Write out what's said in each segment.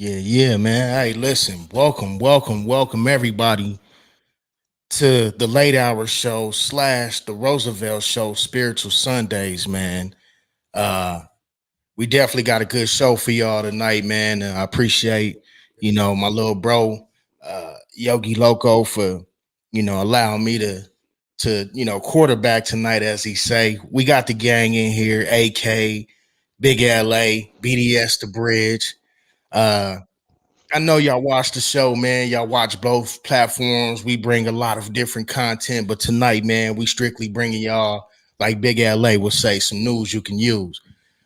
Yeah, man. Hey, listen, welcome, everybody to the late hour show slash the Roosevelt show, Spiritual Sundays, man. Uh, we definitely got a good show for y'all tonight, man. I appreciate, my little bro, Yogi Loco for, allowing me to quarterback tonight, as he say. We got the gang in here, AK, Big LA, BDS the Bridge. Uh, I know y'all watch the show, man. Y'all watch both platforms. We bring a lot of different content, but tonight, man, we strictly bringing y'all, like Big LA would say, some news you can use.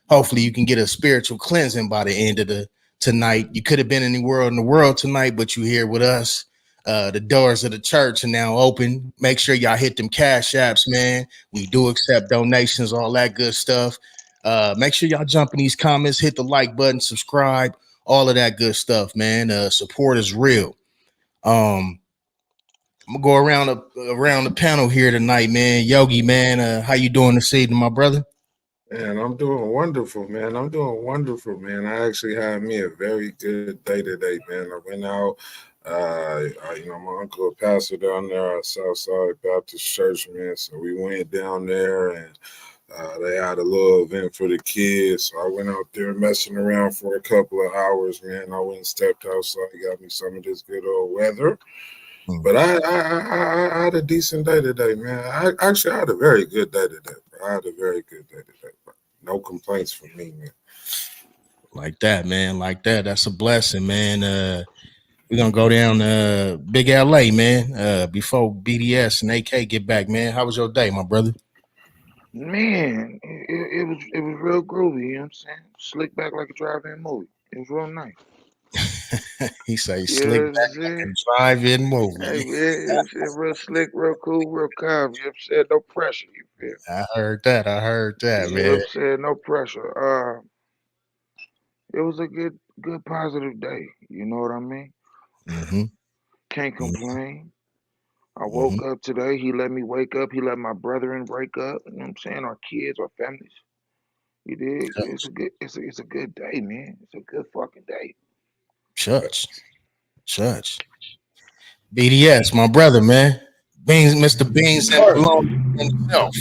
Hopefully, you can get a spiritual cleansing by the end of the tonight. You could have been anywhere in the world tonight, but you here with us. The doors of the church are now open. Make sure y'all hit them cash apps, man. We do accept donations, all that good stuff. Make sure y'all jump in these comments, hit the like button, subscribe, all of that good stuff, man. Support is real. Um, I'm gonna go around the panel here tonight, man. Yogi, man, how you doing this evening, my brother? Man, I'm doing wonderful, man. I'm doing wonderful, man. I actually had me a very good day today, man. I went out. My uncle a pastor down there at Southside Baptist Church, man. So we went down there and they had a little event for the kids. So I went out there messing around for a couple of hours, man. I went and stepped outside, got me some of this good old weather. But I had a decent day today, man. I had a very good day today, bro. I had a very good day today, bro. No complaints from me, man. Like that, man. Like that. That's a blessing, man. We're gonna go down Big LA, man. Before BDS and AK get back, man. How was your day, my brother? Man, it was real groovy, you know what I'm saying? Slick back like a drive-in movie. It was real nice. He say slick Yeah, back that's like a it. drive-in Hey movie. man, it's real slick, real cool, real calm. You know what I'm saying? No pressure, you feel? I heard that. I heard that, You know what man. I'm saying? No pressure. It was a good positive day. You know what I mean? Mm-hmm. Can't complain. I Mm-hmm. woke up today. He let me wake up. He let my brethren wake up. You know what I'm saying? Our kids, our families. You dig? It's a good day, man. It's a good fucking day. Church. Church. BDS, my brother, man. Beans, Mr. Beans and Sir. Malone himself.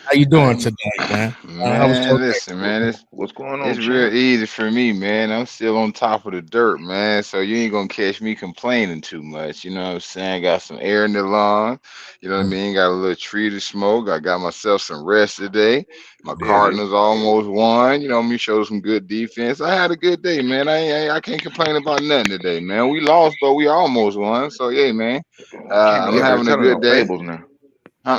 How you Hey, doing tonight, man? How was your man, day? listen, man, What's going it's on, real champ? easy for me, man. I'm still on top of the dirt, man. So you ain't gonna catch me complaining too much. You know what I'm saying? Got some air in the lawn. You know what I mean? Got a little tree to smoke. I got myself some rest today. My Dig it. Cardinals almost won. You know, me showed some good defense. I had a good day, man. I can't complain about nothing today, man. We lost, but we almost won. So yeah, man. Can't be I'm out there having a telling good no day. fables now.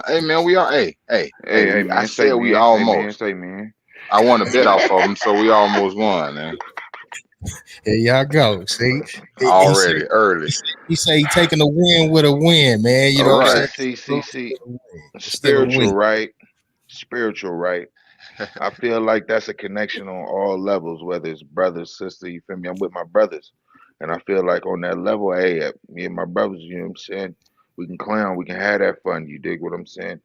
Hey man, we are. Hey. Hey, I man, say said we man, say man, almost. say man. I won a bet off of them, so we almost won, man. Here y'all go. See, he said Already early. he taking a win with a win, man. You know what I'm Right. saying? Okay, see. Still a win. It's still a Spiritual, win. right? Spiritual, right? I feel like that's a connection on all levels, whether it's brother, sister, you feel me? I'm with my brothers. And I feel like on that level, hey, me and my brothers, you know what I'm saying? We can clown, we can have that fun. You dig what I'm saying?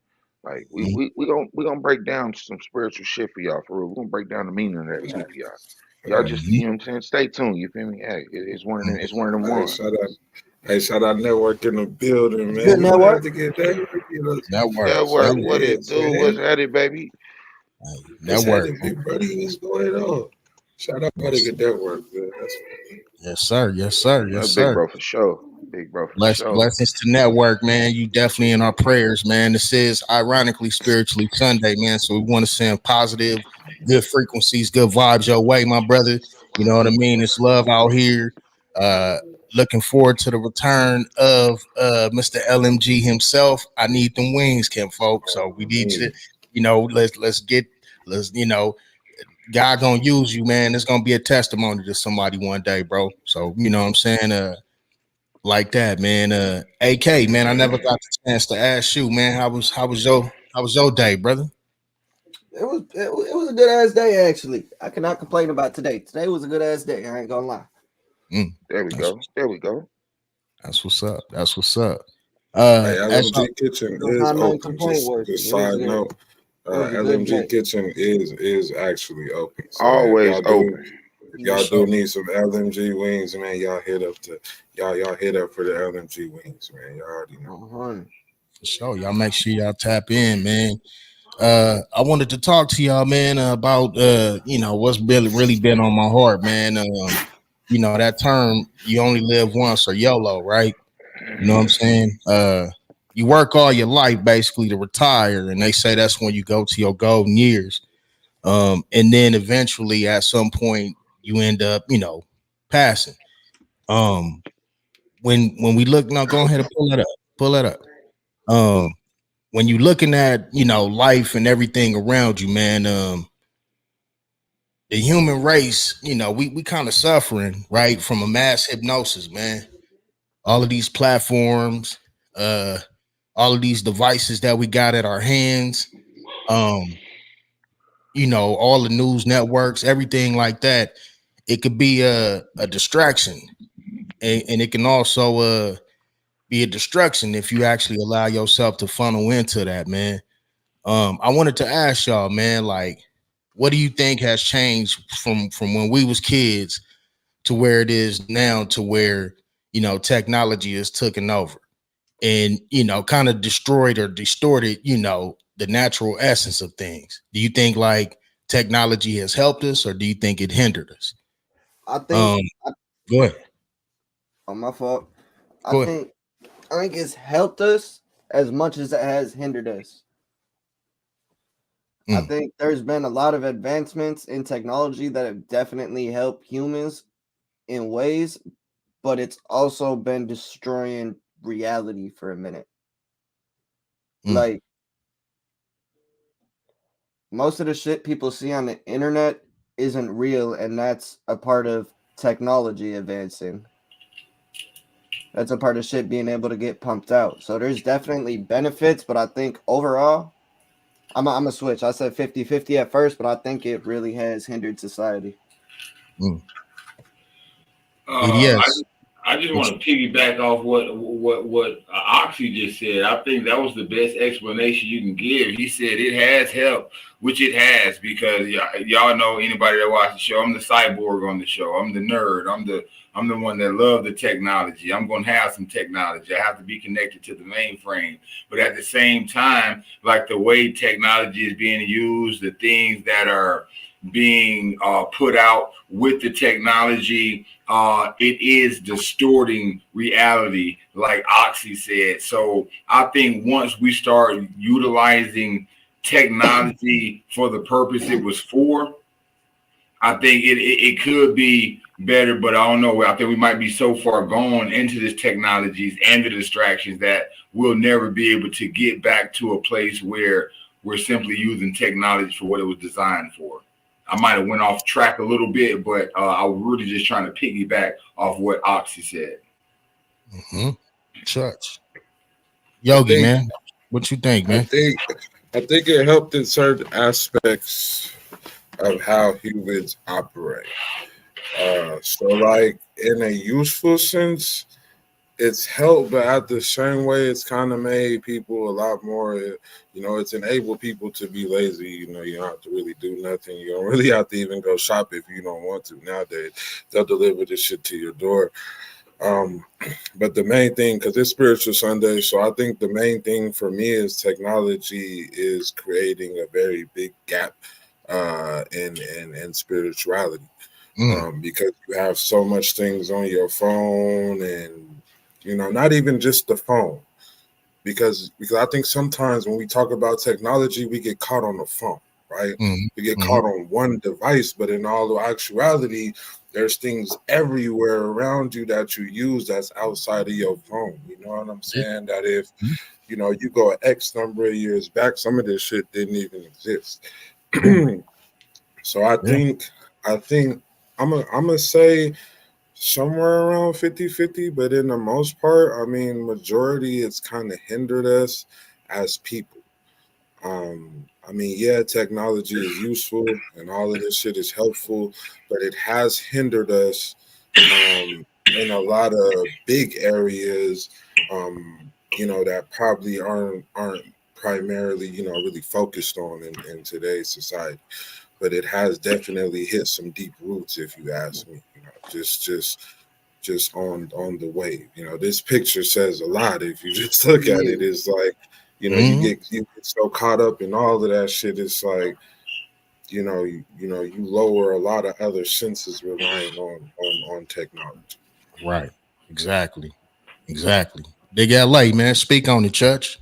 Like Mhm. we gonna break down some spiritual shit for y'all for real. We're gonna break down the meaning of that too for y'all. Y'all Uh, just Mhm. you know what I'm saying? Stay tuned, you feel me? Hey, it's one of them, Mhm. it's one of them hey, ones. shout out network in the building, man. Good We're gonna have network. to get that. Network, That's Network, what it what network, it is, do? What's man. at it, baby? hey, What's network. happening, big buddy? What's going on? Shout out to Yes, get that work, man. That's yes, sir. Yes, sir. Yes, That's big sir. bro for sure. Big bro for sure. Blessings to network, man. You definitely in our prayers, man. This is ironically spiritually Sunday, man. So we want to send positive, good frequencies, good vibes your way, my brother. You know what I mean? It's love out here. Uh Looking forward to the return of Mr. LMG himself. I need them wings, Kim folks. So we need you to, let's God gonna use you, man. It's gonna be a testimony to somebody one day, bro. So you know what I'm saying? Like that, man. AK, man, I never got the chance to ask you, man. How was your day, brother? It was a good ass day actually. I cannot complain about today. Today was a good ass day. I ain't gonna lie. Mm, There we that's go. There we go. that's what's up. That's what's up. Hey, As LMG Kitchen Don't is find nothing open. complaint worthy. Just side note, It was a good LMG day. Kitchen is actually open. So if Always y'all do open. If Yeah. For y'all do sure. need some LMG wings, man, y'all hit up for the LMG wings, man. Y'all already know. 100. For sure. Y'all make sure y'all tap in, man. I wanted to talk to y'all, man, about what's really been on my heart, man. That term you only live once or YOLO, right? You know what I'm saying? You work all your life basically to retire, and they say that's when you go to your golden years. And then eventually at some point you end up, passing. Um, when we look, now go ahead and pull it up. Um, when you looking at, life and everything around you, man, the human race, we kind of suffering, right, from a mass hypnosis, man. All of these platforms, uh, all of these devices that we got at our hands, um, all the news networks, everything like that. It could be a distraction, and it can also be a destruction if you actually allow yourself to funnel into that, man. I wanted to ask y'all, man, like, what do you think has changed from when we was kids to where it is now, to where technology is taken over and kind of destroyed or distorted the natural essence of things? Do you think like technology has helped us, or do you think it hindered us? I think. Um, go ahead, On my fault. I go ahead. think. I think it's helped us as much as it has hindered us. I Mm, think there's been a lot of advancements in technology that have definitely helped humans in ways, but it's also been destroying reality for a minute. mm, Like most of the shit people see on the internet isn't real, and that's a part of technology advancing. That's a part of shit being able to get pumped out. So there's definitely benefits, but I think overall, I'm a switch. I said 50-50 at first, but I think it really has hindered society. mm. Uh, I EDS, just, I just what want to piggyback off what Oxy just said. I think that was the best explanation you can give. He said it has helped, which it has, because y'all know, anybody that watches the show, I'm the cyborg on the show. I'm the nerd. I'm the one that love the technology. I'm gonna have some technology. I have to be connected to the mainframe, but at the same time, like the way technology is being used, the things that are being put out with the technology, it is distorting reality, like Oxy said. So I think once we start utilizing technology for the purpose it was for, I think it could be better, but I don't know. I think we might be so far gone into this technologies and the distractions that we'll never be able to get back to a place where we're simply using technology for what it was designed for. I might have went off track a little bit, but I was really just trying to piggyback off what Oxy said. mm-hmm. Church. I Yogi, think man, what you think, I man? think I think it helped in certain aspects of how humans operate. So like in a useful sense, it's helped, but at the same way, it's kind of made people a lot more. It's enabled people to be lazy. You don't have to really do nothing. You don't really have to even go shop if you don't want to. Nowadays, they'll deliver this shit to your door. Um, but the main thing, because it's Spiritual Sunday, so I think the main thing for me is technology is creating a very big gap in spirituality, Mm, because you have so much things on your phone, and not even just the phone, because I think sometimes when we talk about technology, we get caught on the phone, right? mm, We get mm. caught on one device, but in all actuality, there's things everywhere around you that you use that's outside of your phone. You know what I'm saying? That if you go X number of years back, some of this shit didn't even exist. Yeah, So I yeah. think I think I'm gonna say somewhere around 50-50, but in the most part, I mean, majority, it's kind of hindered us as people. I mean, yeah, technology is useful and all of this shit is helpful, but it has hindered us in a lot of big areas, that probably aren't primarily, really focused on in today's society. but it has definitely hit some deep roots, if you ask me. Just on the wave. This picture says a lot. If you just look at it, Yeah. it's like, Mm-hmm. you get so caught up in all of that shit. It's like, you lower a lot of other senses relying on technology. Right. Exactly. Exactly. Big LA, man. Speak on it, Church.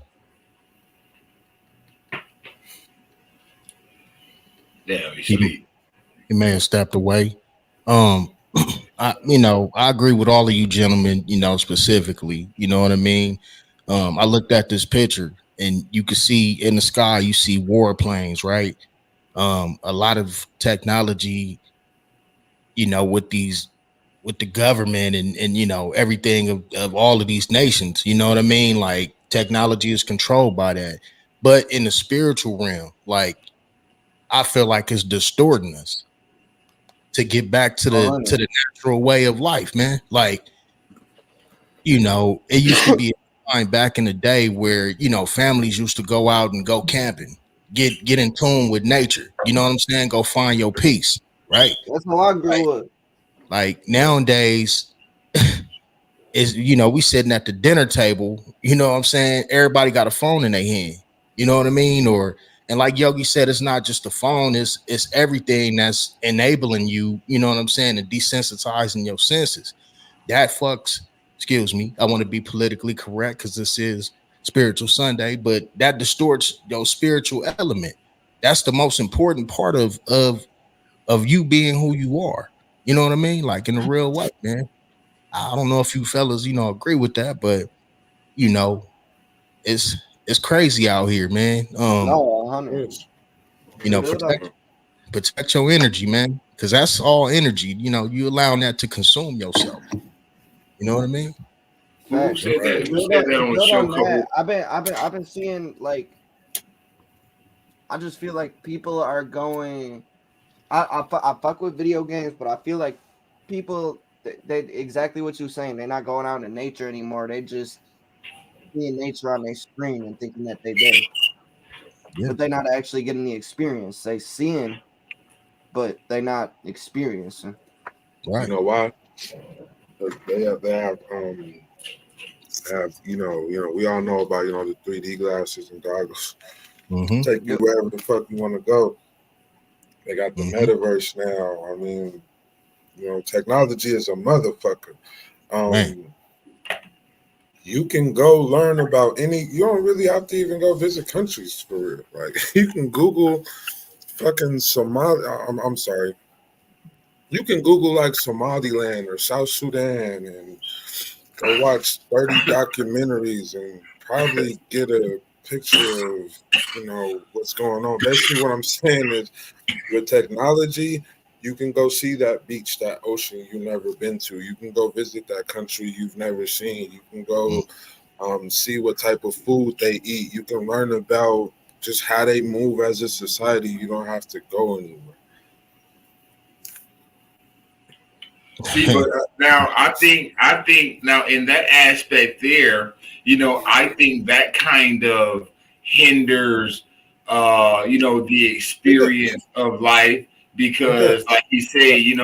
Damn, he He, sleep. he may have stepped away. Um, I agree with all of you gentlemen, specifically, you know what I mean? I looked at this picture and you can see in the sky, you see warplanes, right? A lot of technology, with with the government and everything of all of these nations, you know what I mean? Like technology is controlled by that. But in the spiritual realm, like I feel like it's distorting us to get back to Oh, the natural way of life, man. Like, it used to be a time back in the day where, families used to go out and go camping, get in tune with nature. You know what I'm saying? Go find your peace, right? that's how I Like, grew up. nowadays is, we sitting at the dinner table, you know what I'm saying? Everybody got a phone in their hand. You know what I mean? And like Yogi said, it's not just the phone, it's everything that's enabling you, you know what I'm saying, and desensitizing your senses. That fucks, excuse me, I want to be politically correct because this is spiritual Sunday, but that distorts your spiritual element. That's the most important part of you being who you are. You know what I mean? Like in a real way, man. I don't know if you fellas, agree with that, but you know, it's it's crazy out here, man. No, 100. Yes. Straight up. Protect your energy, man, because that's all energy. You allowing that to consume yourself. You know what I mean? Who Facts. said And that? Right. Who said that to on the build show, on that, Cole? I've been seeing like I just feel like people are going. I fuck with video games, but I feel like people they exactly what you're saying. They're not going out in nature anymore. They just seeing nature on their screen and thinking that they there, Yeah. but they're not actually getting the experience. They seeing, but they're not experiencing. You Right. know why? 'Cause we all know about the 3D glasses and goggles. Mm-hmm. Take you Yep. wherever the fuck you want to go. They got the Mm-hmm. metaverse now. I mean, technology is a motherfucker. Man. Um, you can go learn about any. You don't really have to even go visit countries for real. Like you can Google fucking Somali. I'm sorry. You can Google like Somaliland or South Sudan and go watch 30 documentaries and probably get a picture of what's going on. Basically, what I'm saying is with technology, you can go see that beach, that ocean you've never been to. You can go visit that country you've never seen. You can Mm. go see what type of food they eat. You can learn about just how they move as a society. You don't have to go anywhere. See, but now I think now in that aspect there, I think that kind of hinders, the It experience of life because, does. like you say, you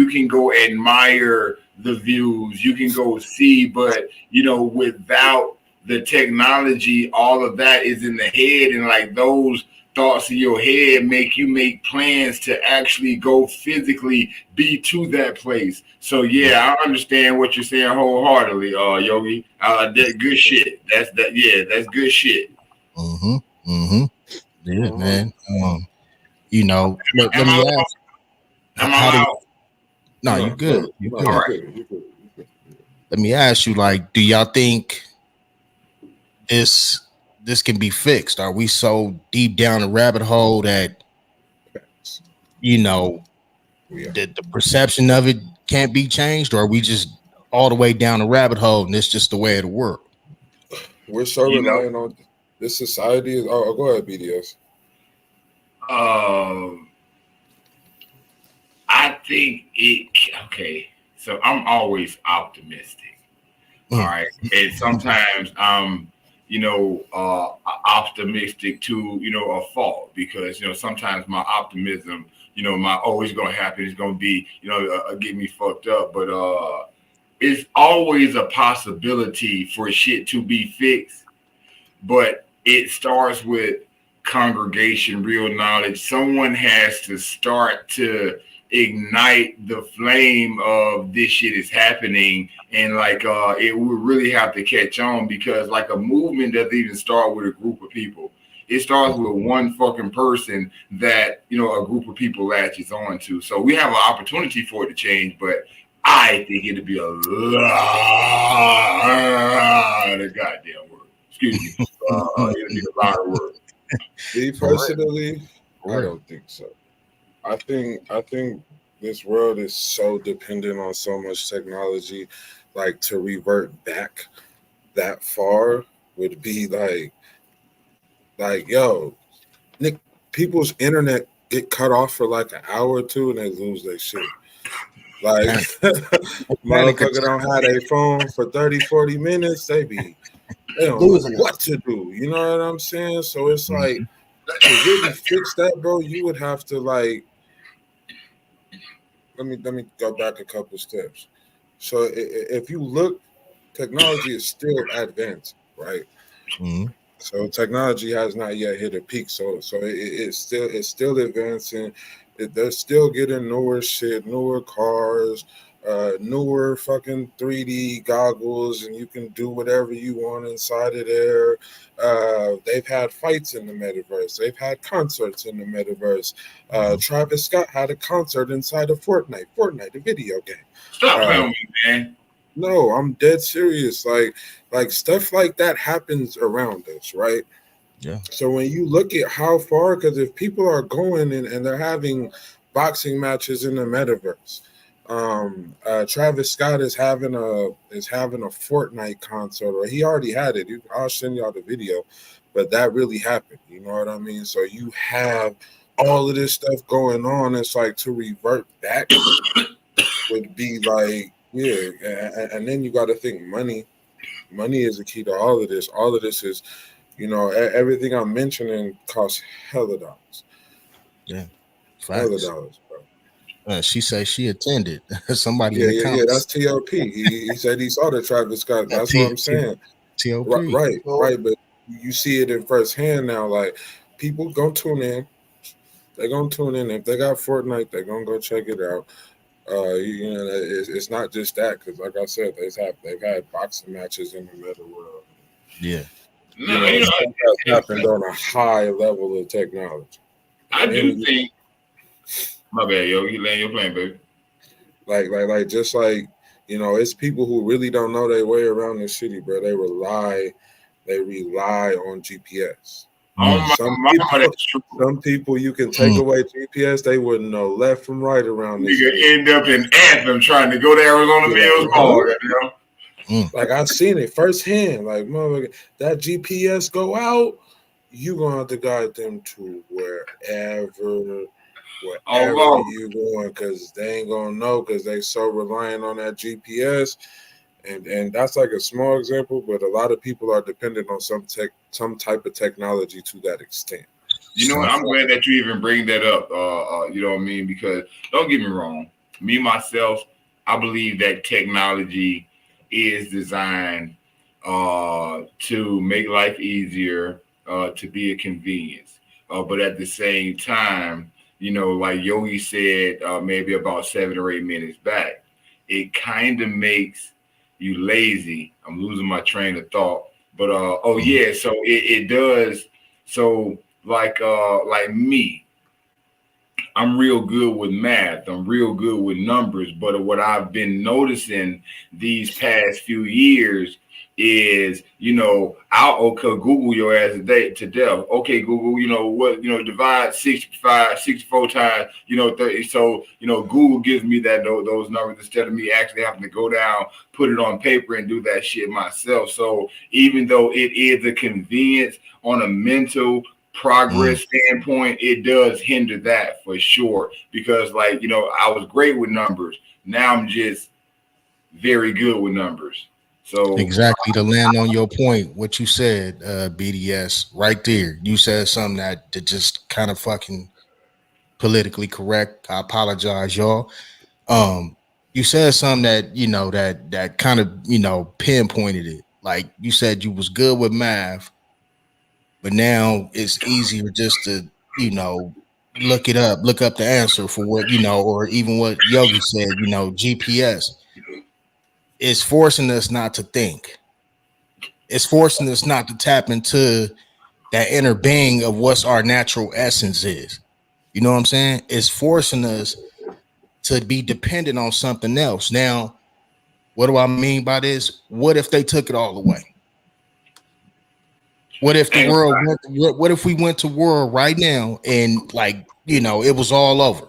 can go admire the views, you can go see, but without the technology, all of that is in the head, and like those thoughts in your head make you make plans to actually go physically be to that place. So yeah, I understand what you're saying wholeheartedly, Yogi. That good shit. Yeah, that's good shit. Mm-hmm. Mm-hmm. Yeah, 100. man. Let Am me I ask, am I how do loud? no, you No, good. no, You no. All You good. right. good. You good. You good. Let me ask you, like, do y'all think this this can be fixed? Are we so deep down the rabbit hole that Facts. you know We are. the perception of it can't be changed, or are we just all the way down the rabbit hole and it's just the way it'll work? We're so You know, reliant on this society. Go ahead, BDS. um, I think it. Okay, so I'm always optimistic. All Mm. right, and sometimes I'm optimistic to a fault, because sometimes my optimism, my oh it's gonna happen, it's gonna be get me fucked up, but it's always a possibility for shit to be fixed, but it starts with congregation, real knowledge. Someone has to start to ignite the flame of this shit is happening, and like it would really have to catch on, because like a movement doesn't even start with a group of people. It starts with one fucking person that a group of people latches on to. So we have an opportunity for it to change, but I think it'd be a lot of goddamn work. Excuse me. It'd be a lot of work. Me For real. personally, For I real. don't think so. I think this world is so dependent on so much technology, like to revert back that far would be like yo, Nick, people's internet get cut off for like an hour or two and they lose their shit. Like Panic, panic motherfucker don't have their phone for 30, 40 minutes, they don't know Losing it. what to do. You know what I'm saying? So it's like attack. to really fix that, bro, you would have to like let me go back a couple steps. So if you look, technology is still advanced, right? Mhm. So technology has not yet hit a peak. So it's still advancing. They're still getting newer shit, newer cars, newer fucking 3D goggles, and you can do whatever you want inside of there. They've had fights in the metaverse. They've had concerts in the metaverse. Mhm. Travis Scott had a concert inside of Fortnite, a video game. Stop Uh, playing with me, man. no, I'm dead serious. Like stuff like that happens around us, right? Yeah. So when you look at how far, because if people are going and they're having boxing matches in the metaverse, Travis Scott is having a Fortnite concert, or he already had it. I'll send y'all the video, but that really happened. You know what I mean? So you have all of this stuff going on. It's like to revert back would be like, yeah, and then you got to think money. Money is the key to all of this. All of this is, everything I'm mentioning costs hella dollars, Yeah. hella Facts. dollars, bro. She says she attended. Somebody in Yeah, the yeah, yeah. That's comments. TOP. He said he saw the Travis Scott. That's what I'm saying. Right, TOP. right, So right. But you see it in firsthand now. Like people gonna tune in. They're gonna tune in. If they got Fortnite, they're gonna go check it out. It's not just that because, like I said, they've had boxing matches in the meta world. Yeah. No, Stuff has happened on a high level of technology. I do And think. My bad, yo. You laying your plane, baby. just like it's people who really don't know their way around the city, bro. They rely on GPS. On Mm. my Some mama, people, that's true. some people, you can take Mm. away GPS, they wouldn't know left from right around this Nigga bitch. end up in Anthem trying to go to Arizona Be Mills like, Mall. huh? Goddamn. Mm. Like I've seen it firsthand. Like motherfucker, that GPS go out, you gonna have to guide them to Oh, wherever Lord. you going, because they ain't gonna know because they so reliant on that GPS. And that's like a small example, but a lot of people are dependent on some type of technology to that extent. You know what? Some I'm glad that you even bring that up. You know what I mean? Because don't get me wrong. Me myself, I believe that technology is designed to make life easier, to be a convenience. But at the same time, like Yogi said, maybe about 7 or 8 minutes back, it kind of makes you lazy. I'm losing my train of thought. But oh Mhm. yeah, so it does. So like me, I'm real good with math. I'm real good with numbers. But what I've been noticing these past few years is, I'll okay, Google your ass to death. Okay, Google, what, divide 64 times, 30. So, Google gives me those numbers instead of me actually having to go down, put it on paper and do that shit myself. So even though it is a convenience on a mental Mm. progress standpoint, it does hinder that for sure. Because like, I was great with numbers. Now I'm just very good with numbers. So Exactly, to land on your point, what you said, BDS, right there. You said something that just kind of fucking politically correct. I apologize, y'all. Um, you said something that that kind of pinpointed it. Like you said, you was good with math, but now it's easier just to you know look up the answer for what or even what Yogi said. GPS is forcing us not to think. It's forcing us not to tap into that inner being of what's our natural essence is. You know what I'm saying? It's forcing us to be dependent on something else. Now, what do I mean by this? What if they took it all away? What if the and world what if we went to war right now and like, it was all over?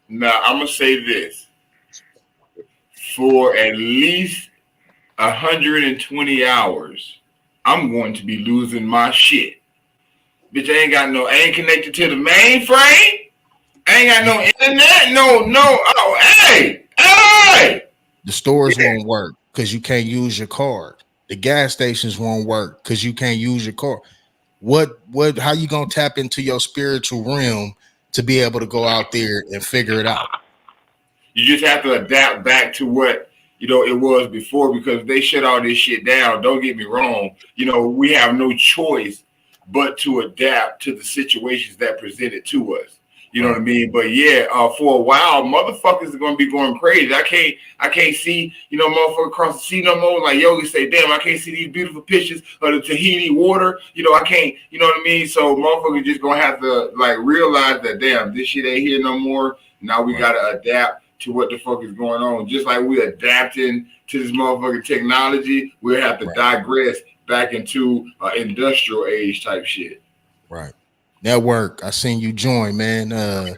now I'm gonna say this: for at least 120 hours, I'm going to be losing my shit. Bitch, I ain't connected to the mainframe. I ain't got no internet. No. Oh, hey. The stores won't work because you can't use your card. The gas stations won't work because you can't use your card. What how you gonna tap into your spiritual realm to be able to go out there and figure it out? You just have to adapt back to what it was before, because if they shut all this shit down, don't get me wrong, we have no choice but to adapt to the situations that presented to us. You know what I mean? But yeah, for a while, motherfuckers are gonna be going crazy. I can't see, motherfucker across the sea no more. Like Yogi say, damn, I can't see these beautiful pictures of the Tahiti water. I can't, you know what I mean? So motherfuckers just gonna have to like realize that damn, this shit ain't here no more. Now we gotta adapt to what the fuck is going on. Just like we're adapting to this motherfucking technology, we'll have to digress back into industrial age type shit. Right. Network. I seen you join, man. Yeah,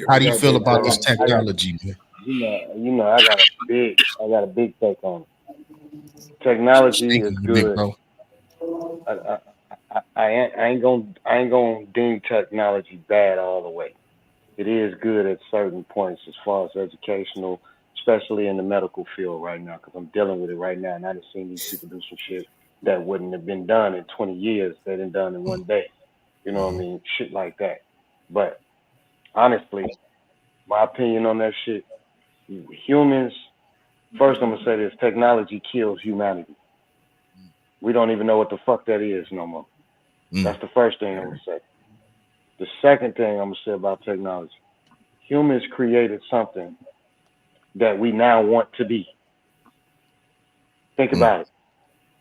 How we do you got feel big about bro. this technology, man? I got a big take on it. Technology Speaking is to you, big good. bro. I ain't gonna deem technology bad all the way. It is good at certain points as far as educational, especially in the medical field right now, because I'm dealing with it right now, and I've seen these people do some shit that wouldn't have been done in 20 years. They done done in one day. You know what I Mhm. mean? Shit like that. But honestly, my opinion on that shit, humans. First, I'm gonna say this: technology kills humanity. We don't even know what the fuck that is no more. Mm. That's the first thing I'm gonna say. The second thing I'm gonna say about technology: humans created something that we now want to be. Think Mm. about it.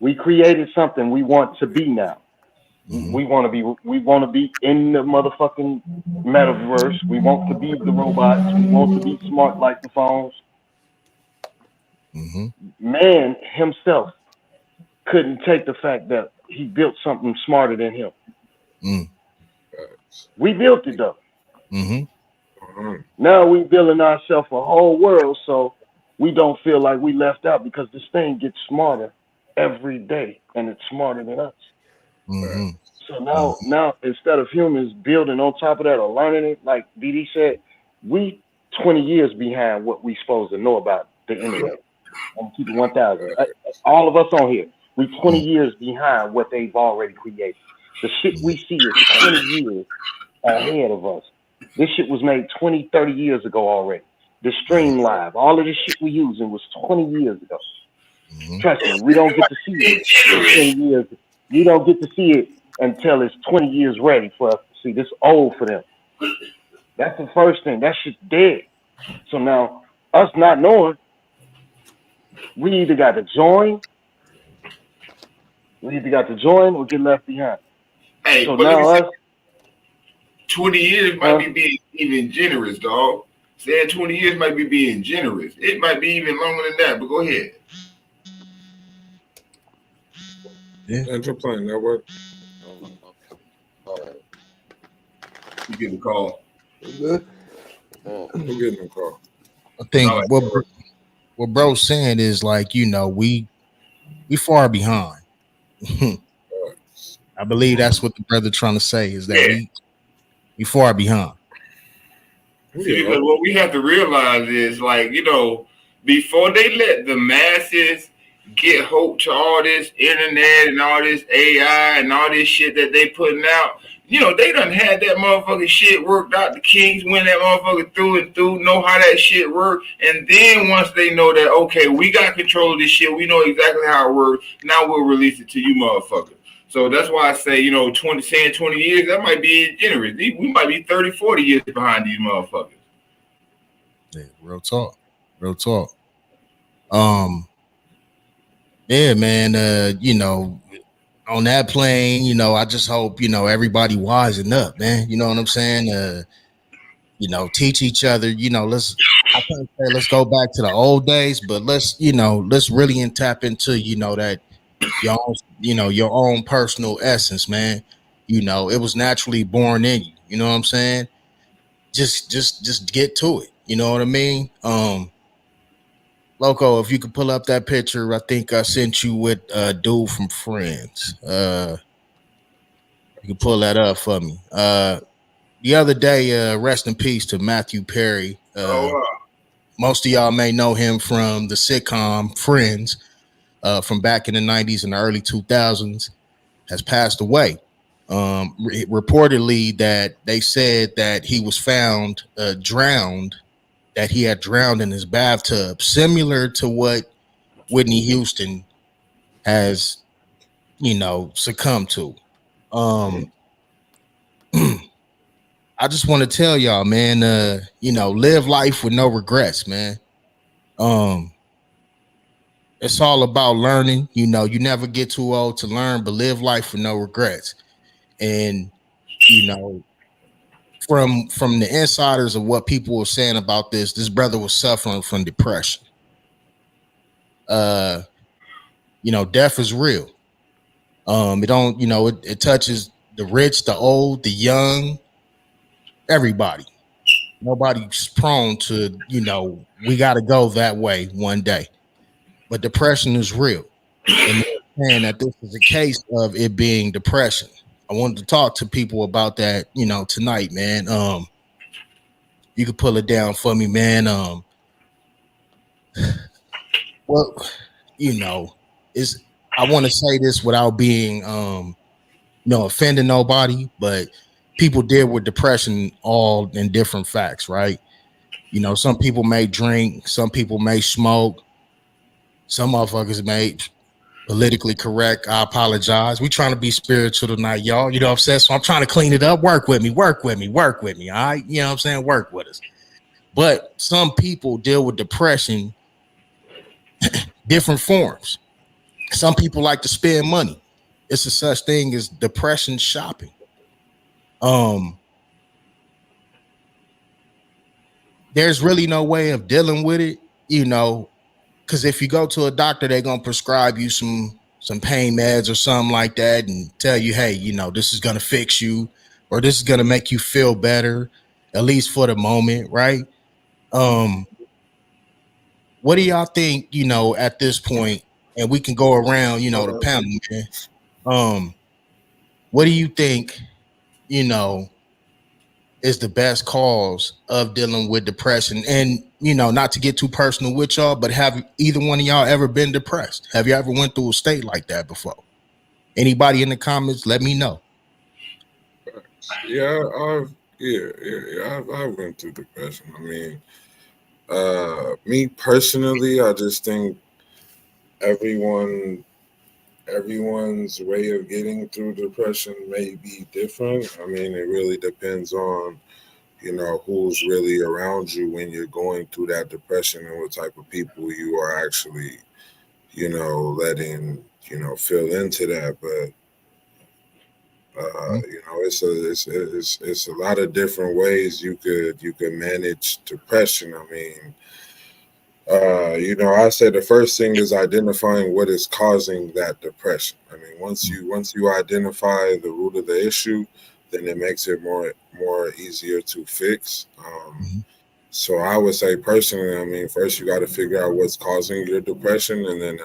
We created something we want to be now. Mm-hmm. We want to be in the motherfucking metaverse. We want to be the robots. We want to be smart like the phones. Mm-hmm. Man himself couldn't take the fact that he built something smarter than him. Mm. We built it though. Mm-hmm. Now we building ourselves a whole world, so we don't feel like we left out because this thing gets smarter every day, and it's smarter than us. Mm-hmm. So now instead of humans building on top of that or learning it, like BD said, we 20 years behind what we supposed to know about the internet. I'm gonna keep it 1,000. All of us on here, we 20 Mm-hmm. years behind what they've already created. The shit we see is 20 years ahead of us. This shit was made 20, 30 years ago already. The stream live, all of this shit we using was 20 years ago. Mm-hmm. Trust me, we don't get to see it in 20 years. We don't get to see it until it's 20 years ready for us to see. This old for them. That's the first thing. That shit's dead. So now, us not knowing, we either got to join, or get left behind. Hey, So but let me now say, us, 20 years might huh? be being even generous, dog. Saying 20 years might be being generous. It might be even longer than that, but go ahead. Yeah. Enter plane network. You get the call. Who getting the call? I think Sound like what bro's saying is like, we far behind. I believe that's what the brother trying to say is that yeah. we far behind. See, Yeah. because what we have to realize is like, before they let the masses get hope to all this internet and all this AI and all this shit that they putting out, they done had that motherfucking shit worked out. The Kings win that motherfucker through and through, know how that shit works. And then once they know that, okay, we got control of this shit, we know exactly how it works, now we'll release it to you motherfuckers. So that's why I say, 20 years, that might be generous. We might be 30, 40 years behind these motherfuckers. Yeah, real talk. Real talk. Um, yeah, man. On that plane, I just hope, everybody wising up, man. You know what I'm saying? Teach each other, I can't say let's go back to the old days, but let's really tap into, that your own, your own personal essence, man. It was naturally born in you. You know what I'm saying? Just get to it. You know what I mean? Loco, if you could pull up that picture, I think I sent you with a dude from Friends. You can pull that up for me. The other day, rest in peace to Matthew Perry. Oh, wow. Most of y'all may know him from the sitcom Friends, from back in the 90s and the early 2000s, has passed away. Reportedly, that they said that he was found drowned, that he had drowned in his bathtub, similar to what Whitney Houston has, succumbed to. Um, I just want to tell y'all, man, live life with no regrets, man. Um, it's all about learning. You never get too old to learn, but live life with no regrets. And you know, from the insiders of what people were saying about this brother was suffering from depression. Uh, death is real. It don't, it touches the rich, the old, the young, everybody. Nobody's prone to, we got to go that way one day. But depression is real. And they're saying that this is a case of it being depression. I wanted to talk to people about that, tonight, man. You could pull it down for me, man. Well, you know, is I want to say this without being offending nobody, but people deal with depression all in different facts, right? Some people may drink, some people may smoke, some motherfuckers may politically correct. I apologize. We trying to be spiritual tonight, y'all. You know what I'm saying? So I'm trying to clean it up. Work with me, work with me, work with me. All right. You know what I'm saying? Work with us. But some people deal with depression different forms. Some people like to spend money. It's a such thing as depression shopping. Um, there's really no way of dealing with it, because if you go to a doctor, they're gonna prescribe you some pain meds or something like that and tell you, hey, this is gonna fix you or this is gonna make you feel better, at least for the moment, right? Um, what do y'all think, at this point, and we can go around, the panel, man. Um, what do you think, you know, is the best cause of dealing with depression? And, not to get too personal with y'all, but have either one of y'all ever been depressed? Have you ever went through a state like that before? Anybody in the comments, let me know. Yeah, I went through depression. I mean, me personally, I just think everyone everyone's way of getting through depression may be different. I mean, it really depends on who's really around you when you're going through that depression and what type of people you are actually letting fill into that. But it's a lot of different ways you could manage depression. I mean, I say the first thing is identifying what is causing that depression. I mean, once you identify the root of the issue, then it makes it more easier to fix. So I would say personally, I mean, first you got to figure out what's causing your depression, and then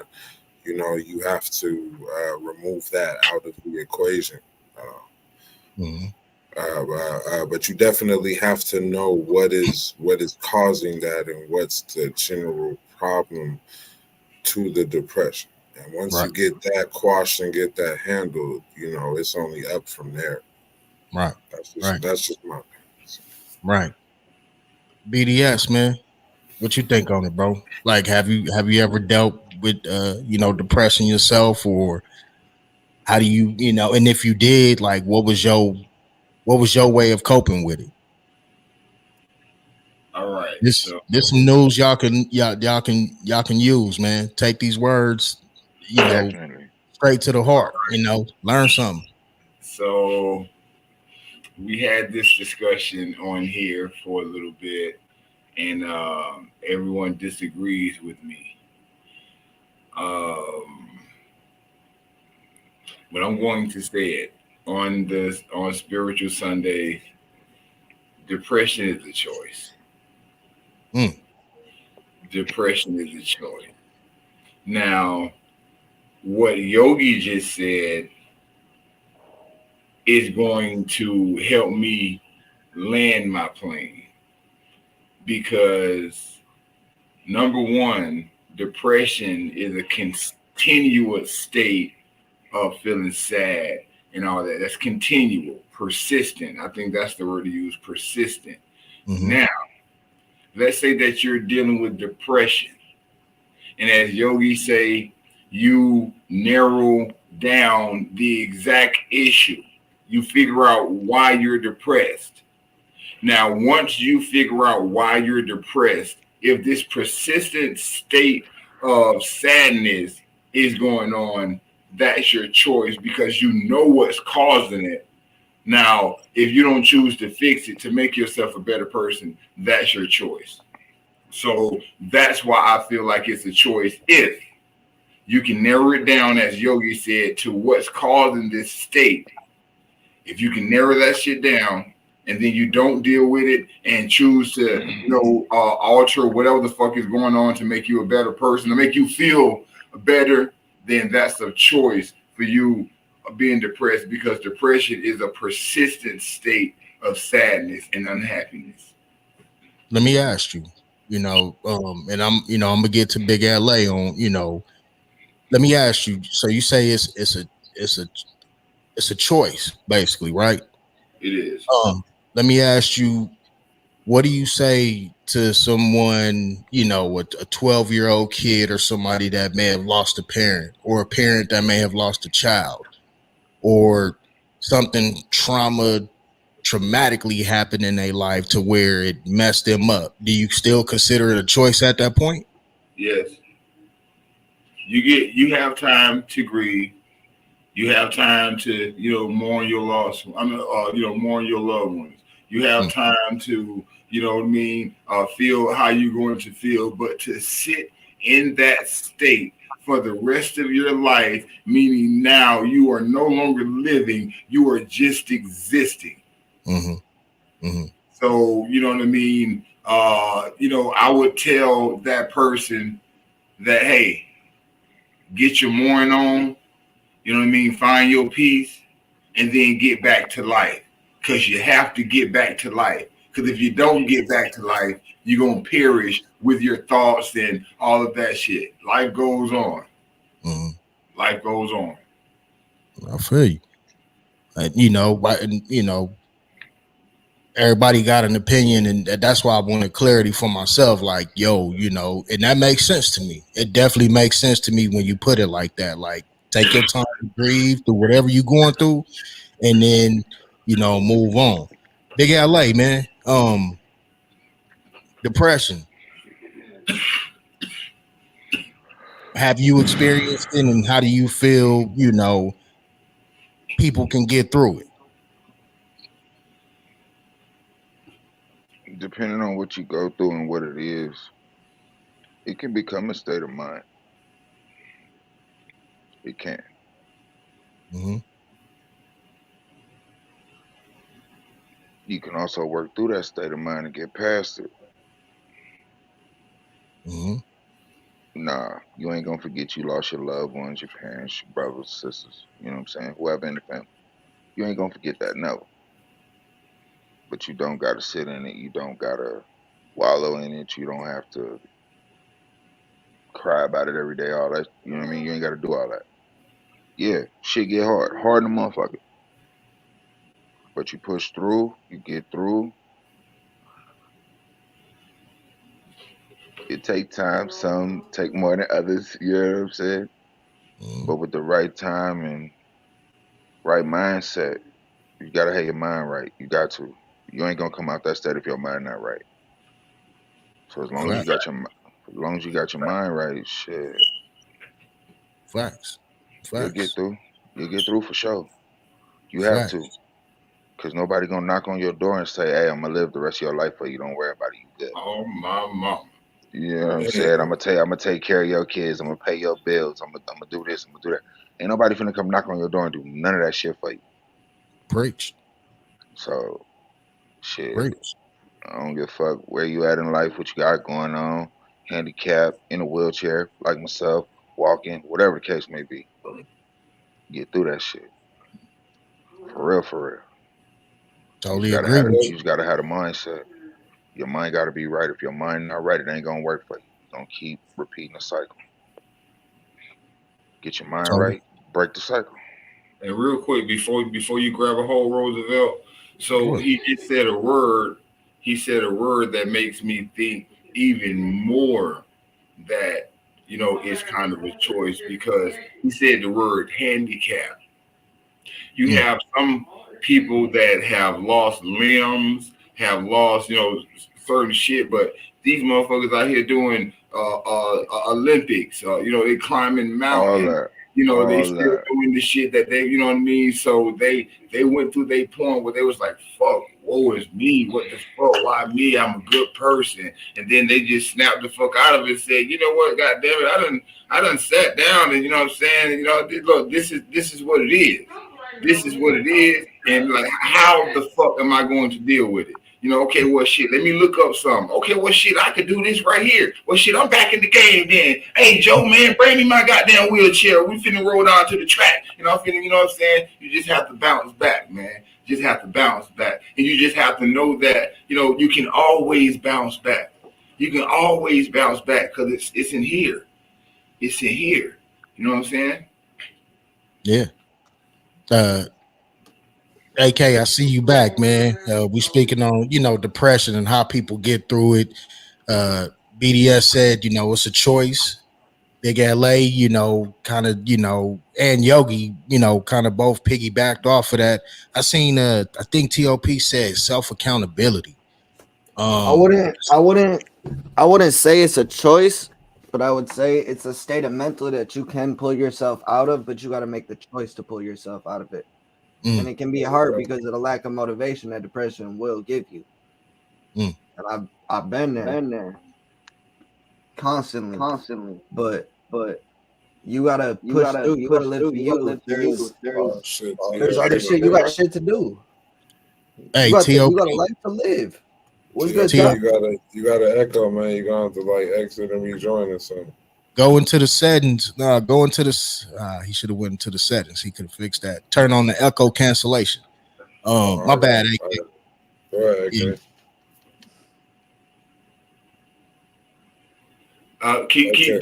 you have to remove that out of the equation. Mm-hmm. But you definitely have to know what is causing that and what's the general problem to the depression. And once Right. you get that quashed and get that handled, it's only up from there. Right. Right. That's just my opinion. Right. BDS, man. What you think on it, bro? Like, have you ever dealt with depression yourself, or how do and if you did, like, what was your way of coping with it? All right. This some news y'all can use, man. Take these words, Definitely. straight to the All heart. right. Learn something. So we had this discussion on here for a little bit, and everyone disagrees with me. Um, but I'm going to say it on Spiritual Sunday. Depression is a choice. Mm, Depression is a choice. Now, what Yogi just said is going to help me land my plane because number one, depression is a continuous state of feeling sad and all that. That's continual, persistent. I think that's the word to use, persistent. mm-hmm, Now, let's say that you're dealing with depression, and as Yogi say, you narrow down the exact issue. You figure out why you're depressed. Now, once you figure out why you're depressed, if this persistent state of sadness is going on, that's your choice because you know what's causing it. Now, if you don't choose to fix it to make yourself a better person, that's your choice. So that's why I feel like it's a choice if you can narrow it down, as Yogi said, to what's causing this state. If you can narrow that shit down and then you don't deal with it and choose to, alter whatever the fuck is going on to make you a better person, to make you feel better, then that's a choice for you being depressed because depression is a persistent state of sadness and unhappiness. let me ask you, and I'm gonna get to Big LA on, let me ask you. So you say it's a it's a choice, basically, right? It is. Let me ask you, what do you say to someone, a 12-year-old kid or somebody that may have lost a parent, or a parent that may have lost a child, or something traumatically happened in their life to where it messed them up? Do you still consider it a choice at that point? Yes. You have time to grieve. You have time to, mourn your loss. Mourn your loved ones. You have Mm, time to, what I mean, feel how you're going to feel. But to sit in that state for the rest of your life, meaning now you are no longer living, you are just existing. mm-hmm, mm-hmm, So, you know what I mean? I would tell that person that, hey, get your mourning on, you know what I mean? Find your peace and then get back to life because you have to get back to life. Because if you don't get back to life, you're going to perish with your thoughts and all of that shit. Life goes on. mm-hmm. Life goes on. I feel you. Everybody got an opinion, and that's why I wanted clarity for myself. Like, yo, and that makes sense to me. It definitely makes sense to me when you put it like that. Like, take your time to grieve through whatever you're going through, and then move on. Big LA, man. Depression. Have you experienced it, and how do you feel? People can get through it. Depending on what you go through and what it is, it can become a state of mind. It can. Mm-hmm, You can also work through that state of mind and get past it. mm-hmm, Nah, you ain't gonna forget you lost your loved ones, your parents, your brothers, sisters, you know what I'm saying? Whoever in the family. You ain't gonna forget that, no. But you don't gotta sit in it. You don't gotta wallow in it. You don't have to cry about it every day. All that, you know what I mean? You ain't got to do all that. Yeah, shit get hard in the motherfucker. But you push through, you get through. It take time. Some take more than others. You know what I'm saying? Mm, But with the right time and right mindset, you gotta have your mind right. You got to. You ain't gonna come out that state if your mind not right. So as long as you fact, got as long as you got your mind right, shit, facts, you'll get facts, through. You'll get through for sure. You have to, facts. cause nobody gonna knock on your door and say, "Hey, I'm gonna live the rest of your life for you. Don't worry about it. You good." Oh my mama. You know what I'm Hey, saying? I'm gonna take care of your kids. I'm gonna pay your bills. I'm gonna do this. I'm gonna do that. Ain't nobody finna come knock on your door and do none of that shit for you. Preach, So shit, preach. I don't give a fuck where you at in life, what you got going on, handicapped, in a wheelchair, like myself, walking, whatever the case may be. Get through that shit. For real, for real. Totally agree with You just gotta have the mindset. Your mind gotta be right. If your mind not right, it ain't gonna work for you. You're gonna keep repeating the cycle. Get your you. mind Totally right, break the cycle. And real quick, before you grab a hold, Roosevelt. So good. he just said a word. He said a word that makes me think even more that it's kind of a choice because he said the word handicap. You Mm, have some people that have lost limbs, have lost, certain shit, but these motherfuckers out here doing Olympics, they climbing All mountains. that. They All still that. doing the shit that they, you know what I mean. So they went through their point where they was like, "Fuck, woe is me. What the fuck? Why me? I'm a good person." And then they just snapped the fuck out of it and said, "You know what? God damn it, I done sat down and you know what I'm saying. And, look, this is what it is. This is what it is, and like, how the fuck am I going to deal with it? Okay, well, shit, let me look up something. Okay, well, shit, I could do this right here. Well, shit, I'm back in the game then. Hey, Joe, man, bring me my goddamn wheelchair. We finna roll down to the track. You know what I'm saying? You just have to bounce back, man. You just have to bounce back. And you just have to know that, you can always bounce back. You can always bounce back because it's in here. It's in here. You know what I'm saying? yeah. Uh, AK, I see you back, man. We speaking on depression and how people get through it. BDS said it's a choice. Big LA, kind of, and Yogi, kind of both piggybacked off of that. I think TOP said self accountability. I Um, wouldn't I wouldn't I wouldn't say it's a choice, but I would say it's a state of mental that you can pull yourself out of, but you got to make the choice to pull yourself out of it. And mm, it can be hard because of the lack of motivation that depression will give you. mm, And I've been there Been there constantly, constantly, but but you gotta you push gotta through. You gotta push live through. for You gotta you. live for you. oh shit, There's other shit. You TOP. got shit to do. hey, TOP, You got a life to live. What's good, TOP, TOP, Chuck? you gotta echo, man. You're gonna have to like exit and rejoin or something. go into the settings. Go into the. He should have went into the settings. He could have fixed that. Turn on the echo cancellation. Oh, My all right, bad, all AK. right. Go ahead, Yeah, okay. Okay.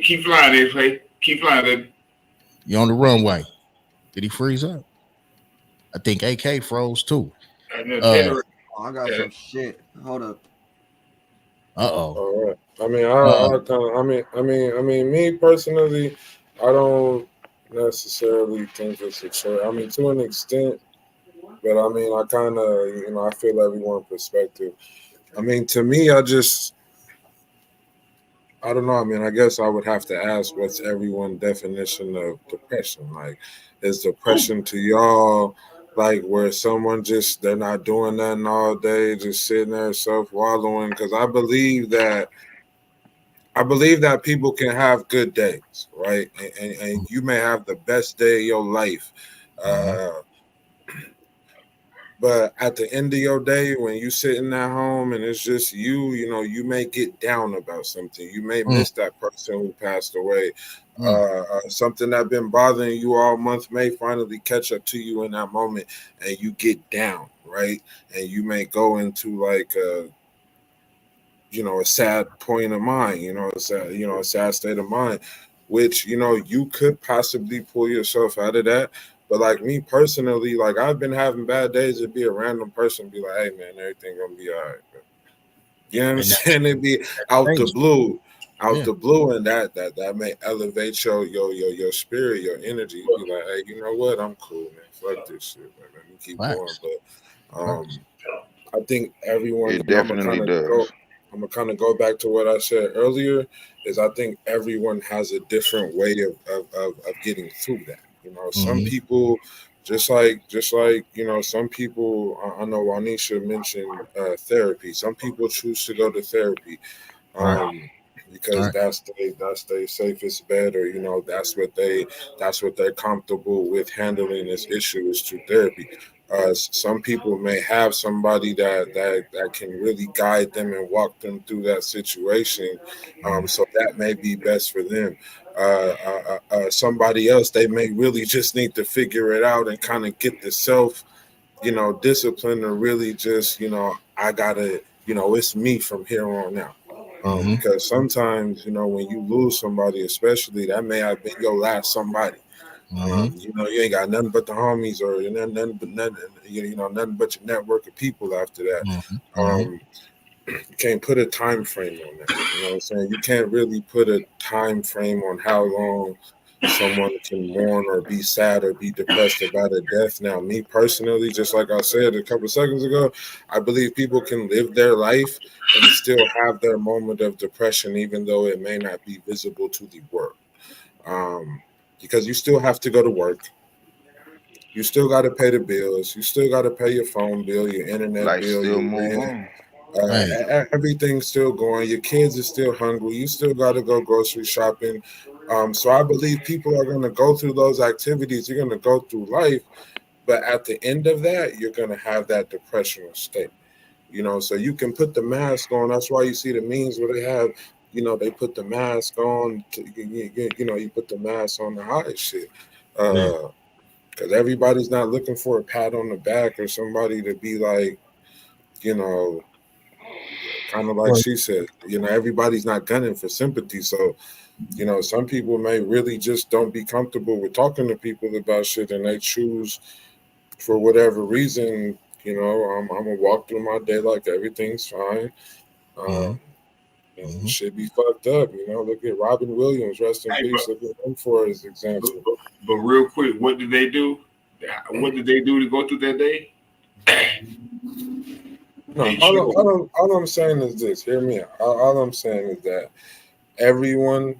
Keep flying, there, play. Keep flying, baby. you on the runway. Did he freeze up? I think AK froze too. I know Uh, Taylor. Oh, I got some shit. Hold up. uh-oh. All right. I mean, Uh, I kind of, me personally, I don't necessarily think it's a choice. I mean, to an extent, but I mean, I kind of, I feel everyone's perspective. I mean, to me, I don't know. I mean, I guess I would have to ask what's everyone's definition of depression? Like, is depression to y'all like where someone just they're not doing nothing all day, just sitting there self wallowing? Because I believe that people can have good days, right? And you may have the best day of your life. mhm, Uh, but at the end of your day, when you sitting at home and it's just you, you may get down about something. You may mm, miss that person who passed away. mm, Something that been bothering you all month may finally catch up to you in that moment, and you get down, right? And you may go into like a sad point of mind, a sad state of mind, which you could possibly pull yourself out of that. But like me personally, like I've been having bad days. It'd be a random person be like, "Hey man, everything gonna be all right." You know what I'm And that's saying? It'd be out the crazy. blue, out Yeah. the blue, and that may elevate your spirit, your energy. Be like, hey, you know what? I'm cool, man. Fuck this shit, man. Let me keep going. Facts. But Facts. I think everyone, It definitely does. I'm gonna kind of go back to what I said earlier. Is I think everyone has a different way of getting through that. Some Mm-hmm. people, some people. I know Wanisha mentioned therapy. Some people choose to go to therapy Right. um, because Right. that's their safest bet, or that's what they're comfortable with handling this issue is through therapy. Some people may have somebody that can really guide them and walk them through that situation, so that may be best for them. Somebody else, they may really just need to figure it out and kind of get the self discipline to really just, I gotta, it's me from here on out. Mm-hmm. Because sometimes, when you lose somebody, especially, that may have been your last somebody. Mm-hmm. You ain't got nothing but the homies, or nothing but your network of people after that. Mm-hmm. Mm-hmm. Um, you can't put a time frame on that. You know what I'm saying? You can't really put a time frame on how long someone can mourn or be sad or be depressed about a death. Now, me personally, just like I said a couple seconds ago, I believe people can live their life and still have their moment of depression, even though it may not be visible to the world. Um, because you still have to go to work. You still got to pay the bills. You still got to pay your phone bill, your internet Life bill, still your move rent. on. Hey. Everything's still going. Your kids are still hungry. You still got to go grocery shopping. So I believe people are going to go through those activities. You're going to go through life, but at the end of that, you're going to have that depressional state. So you can put the mask on. That's why you see the memes where they have, they put the mask on. You put the mask on to hide shit. Yeah. Because everybody's not looking for a pat on the back or somebody to be like, you know, kind of like Well, she said, everybody's not gunning for sympathy. So, some people may really just don't be comfortable with talking to people about shit, and they choose for whatever reason, I'm gonna walk through my day like everything's fine. mm-hmm. Um, Mm-hmm. should be fucked up. Look at Robin Williams, rest in Hey, peace. Look at him for his but, example. but, but real quick, what did they do? What did they do to go through that day? No, They chose. all I'm saying is this. Hear me out. All I'm saying is that everyone,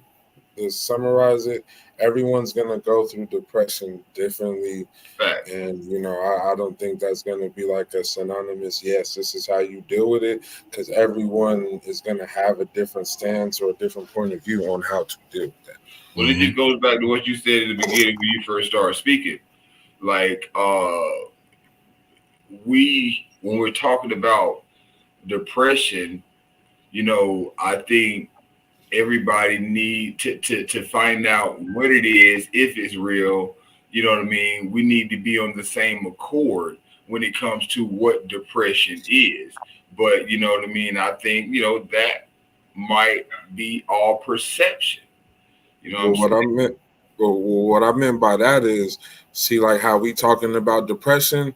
to summarize it, everyone's gonna go through depression differently, Facts. and I don't think that's gonna be like a synonymous. Yes, this is how you deal with it, because everyone is gonna have a different stance or a different point of view on how to deal with that. Well, it Mm-hmm. just goes back to what you said in the beginning when you first started speaking. Like, we when we're talking about depression, I think everybody need to find out what it is, if it's real. You know what I mean? We need to be on the same accord when it comes to what depression is. But you know what I mean? I think, that might be all perception. You know what I'm Well, what saying? I meant, what I meant by that is, see, like how we talking about depression,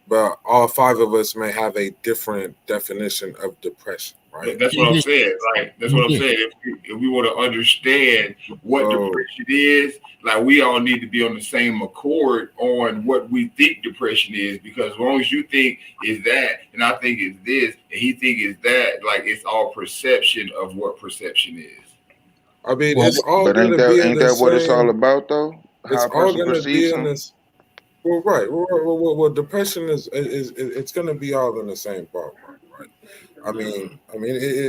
but all five of us may have a different definition of depression, right? That's what I'm Yeah. saying. Like that's what I'm Yeah. saying. If we want to understand what So depression is, like we all need to be on the same accord on what we think depression is. Because as long as you think is that, and I think it's this, and he think is that, like it's all perception of what perception is. I mean, Well, it's all But gonna be in ain't the that what it's all same. about though? How It's a all person gonna be perceives in something. this. Well, right. Well, depression is it's gonna be all in the same ballpark, right?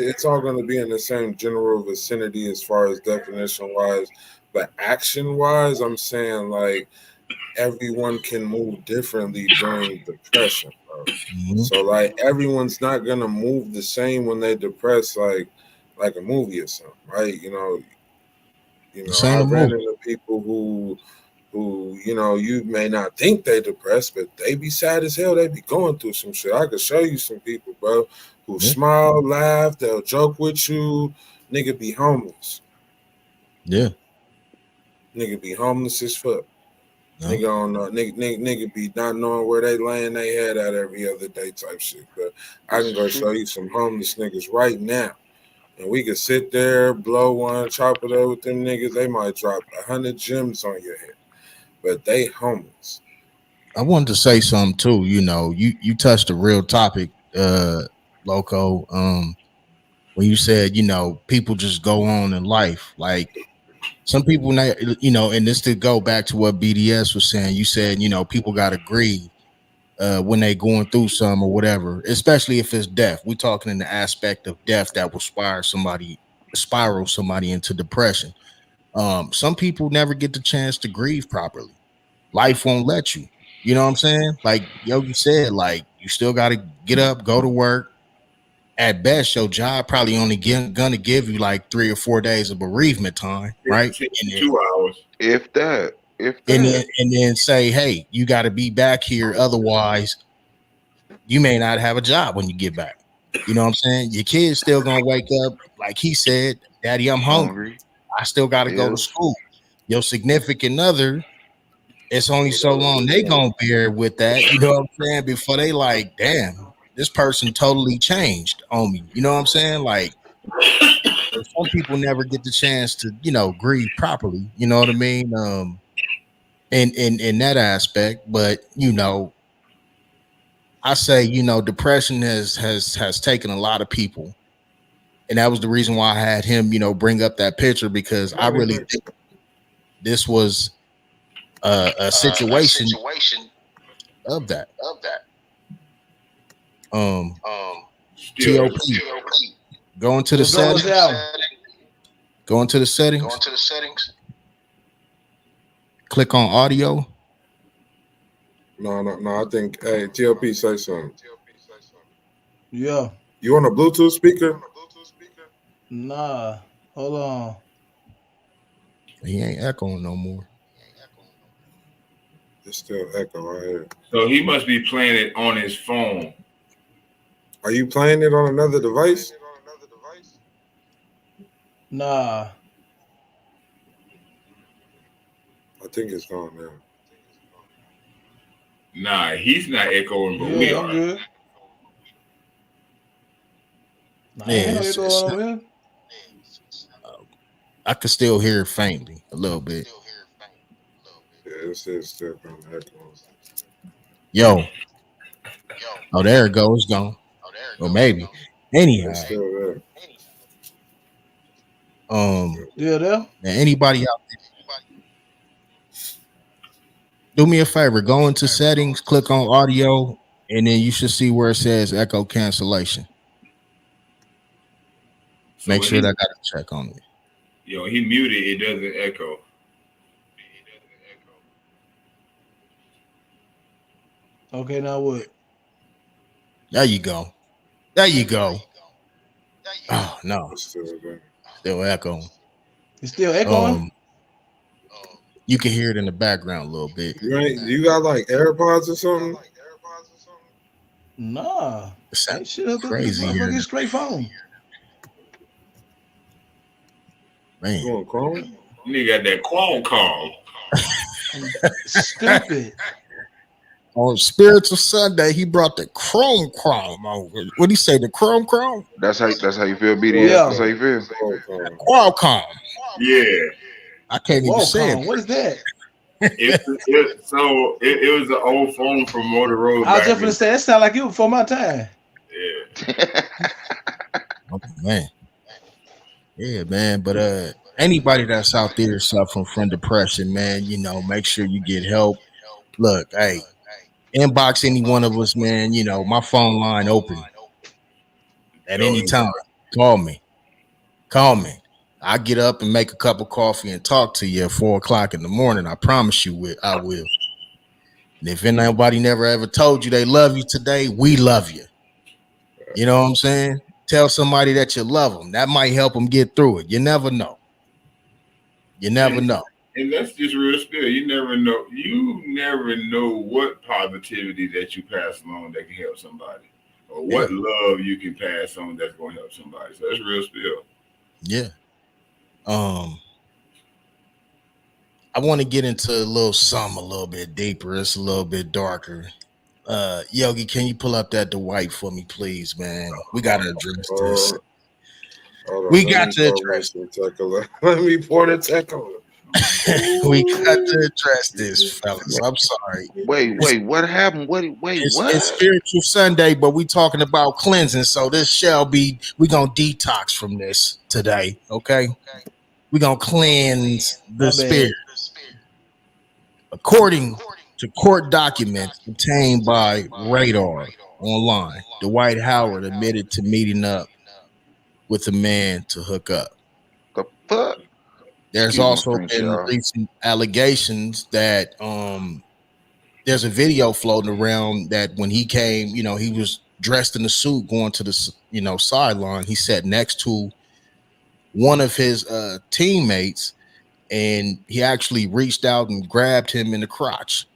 It's all gonna be in the same general vicinity as far as definition wise, but action wise, I'm saying like everyone can move differently during depression, bro. mm-hmm. So like everyone's not gonna move the same when they're depressed, like a movie or something, right? This ain't I a ran movie. into people who, you may not think they depressed, but they be sad as hell. They be going through some shit. I could show you some people, bro, who Yeah. smile, laugh, they'll joke with you. Nigga be homeless. Yeah. Nigga be homeless as fuck. No. Nigga on nigga be not knowing where they laying they head at every other day type shit. But I This can is go show true. you some homeless niggas right now. And we could sit there, blow one, chop it up with them niggas. They might drop 100 gems on your head. But they homeless. I wanted to say something too. You touched a real topic, Loco. When you said, people just go on in life. Like some people, and this to go back to what BDS was saying. You said, people got to grieve when they going through some or whatever, especially if it's death. We talking in the aspect of death that will spiral somebody into depression. Some people never get the chance to grieve properly. Life won't let you. You know what I'm saying? Like Yogi said, like you still got to get up, go to work. At best, your job probably only gonna give you like 3 or 4 days of bereavement time, right? And then 2 hours. If that, if and that. then and then say, hey, you got to be back here, otherwise you may not have a job when you get back. You know what I'm saying? Your kid's still gonna wake up, like he said, Daddy, I'm hungry. Hungry, I still gotta go to bills. school. Your significant other, it's only so long they gonna bear with that, you know what I'm saying? Before they like, damn, this person totally changed on me. You know what I'm saying? Like some people never get the chance to, grieve properly. You know what I mean? In that aspect, but I say, depression has taken a lot of people, and that was the reason why I had him, bring up that picture because I really think this was a A situation situation of that. of that. Um, Still, Top, TOP. go into the What's wrong with settings. y'all? Go into the Go settings. into the settings. Click on audio. No, no, no. I think, hey, TLP, say something. Yeah. You on a Bluetooth speaker? Nah. Hold on. He ain't echoing no more. It's still echo right here. so he must be playing it on his phone. Are you playing it on another device? Nah. I think it's gone now. Nah, he's not echoing, but we Yeah, I'm are. good. Nah, I Yeah, ain't no echo over here. I can still hear it faintly a little bit. Yeah, it's still going to echo. Yo, oh, there it goes. It's gone. Or maybe. It's Anyhow, still there. Yeah, there. now anybody out, do me a favor, go into settings, click on audio, and then you should see where it says echo cancellation. So Make when sure that he, I got a check on it. he muted, it doesn't echo. Okay, now what? There you go. There you go. Oh no, It's still there. still echoing. It's still echoing? Um, you can hear it in the background a little bit. You got like AirPods or something? Nah. It sounds Ain't shit hooked up to this crazy hearing motherfucking it, straight phone. You man. on Chrome? Nigga got that Qualcomm. Stupid. On Spiritual Sunday, he brought the chrome over. What do you say? The chrome? That's how you feel, BDS. That's Yeah. how you feel. Qualcomm. Qualcomm. Yeah. I can't even say it. Qualcomm. What is that? It was an old phone from Motorola I was back just in. gonna say that sound like it was before my time. Yeah. Oh, man. Yeah, man. But anybody that's out there suffering from depression, man, make sure you get help. Look, hey, inbox any one of us, man. My phone line open at Yo, any time. Call me. Call me. I get up and make a cup of coffee and talk to you at 4 o'clock in the morning. I promise you, I will. And if anybody never ever told you they love you today, we love you. You know what I'm saying? Tell somebody that you love them. That might help them get through it. You never know. You never and, know. And that's just real spill. You never know. You never know what positivity that you pass along that can help somebody, or Yeah, what love you can pass on that's going to help somebody. So that's real spill. yeah. Um, I want to get into a little something a little bit deeper. It's a little bit darker. Yogi, can you pull up that Dwight for me, please, man? We gotta address this. Uh, Hold on, We let got me to pour me address. some tequila. Let me pour the tequila. We got to Ooh. address this, fellas. I'm sorry. It's, Wait, what happened? Wait, it's what? spiritual Sunday, but we talking about cleansing. So this shall be. We gonna detox from this today. Okay, we gonna cleanse the My spirit bad. according to court documents obtained by Radar online. Dwight Howard admitted to meeting up with a man to hook up. The fuck? There's Excuse my also French, been y'all. recent allegations that there's a video floating around that when he came, he was dressed in a suit going to the sideline. He sat next to one of his teammates, and he actually reached out and grabbed him in the crotch.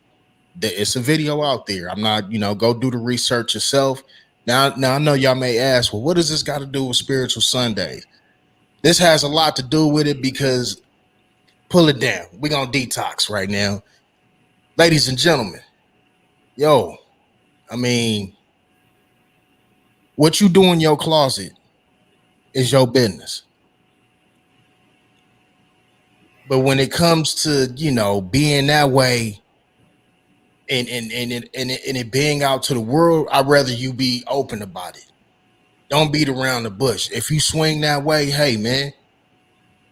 It's a video out there. I'm not, go do the research yourself. Now I know y'all may ask, well, what does this got to do with Spiritual Sundays? This has a lot to do with it because pull it down. We're gonna detox right now. Ladies and gentlemen, yo, I mean, what you do in your closet is your business. But when it comes to, being that way and it being out to the world, I'd rather you be open about it. Don't beat around the bush. If you swing that way, hey man,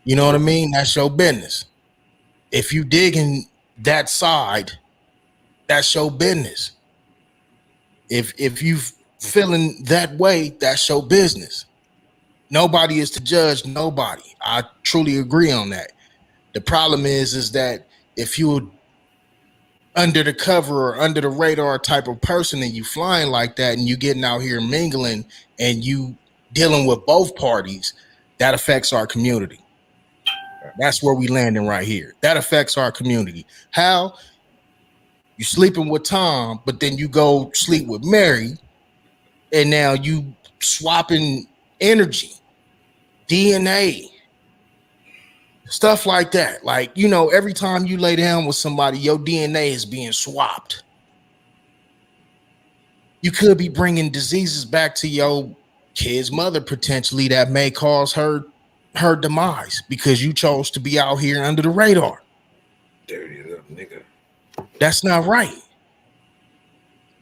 you know what I mean? That's your business. If you digging that side, that's your business. If you feeling that way, that's your business. Nobody is to judge nobody. I truly agree on that. The problem is that if you under the cover or under the radar type of person and you flying like that and you getting out here mingling and you dealing with both parties, that affects our community. That's where we landing right here. That affects our community. How you sleeping with Tom, but then you go sleep with Mary, and now you swapping energy, DNA, stuff like that. Like, every time you lay down with somebody, your DNA is being swapped. You could be bringing diseases back to your kid's mother potentially that may cause her demise because you chose to be out here under the radar. Dirty little nigga. That's not right.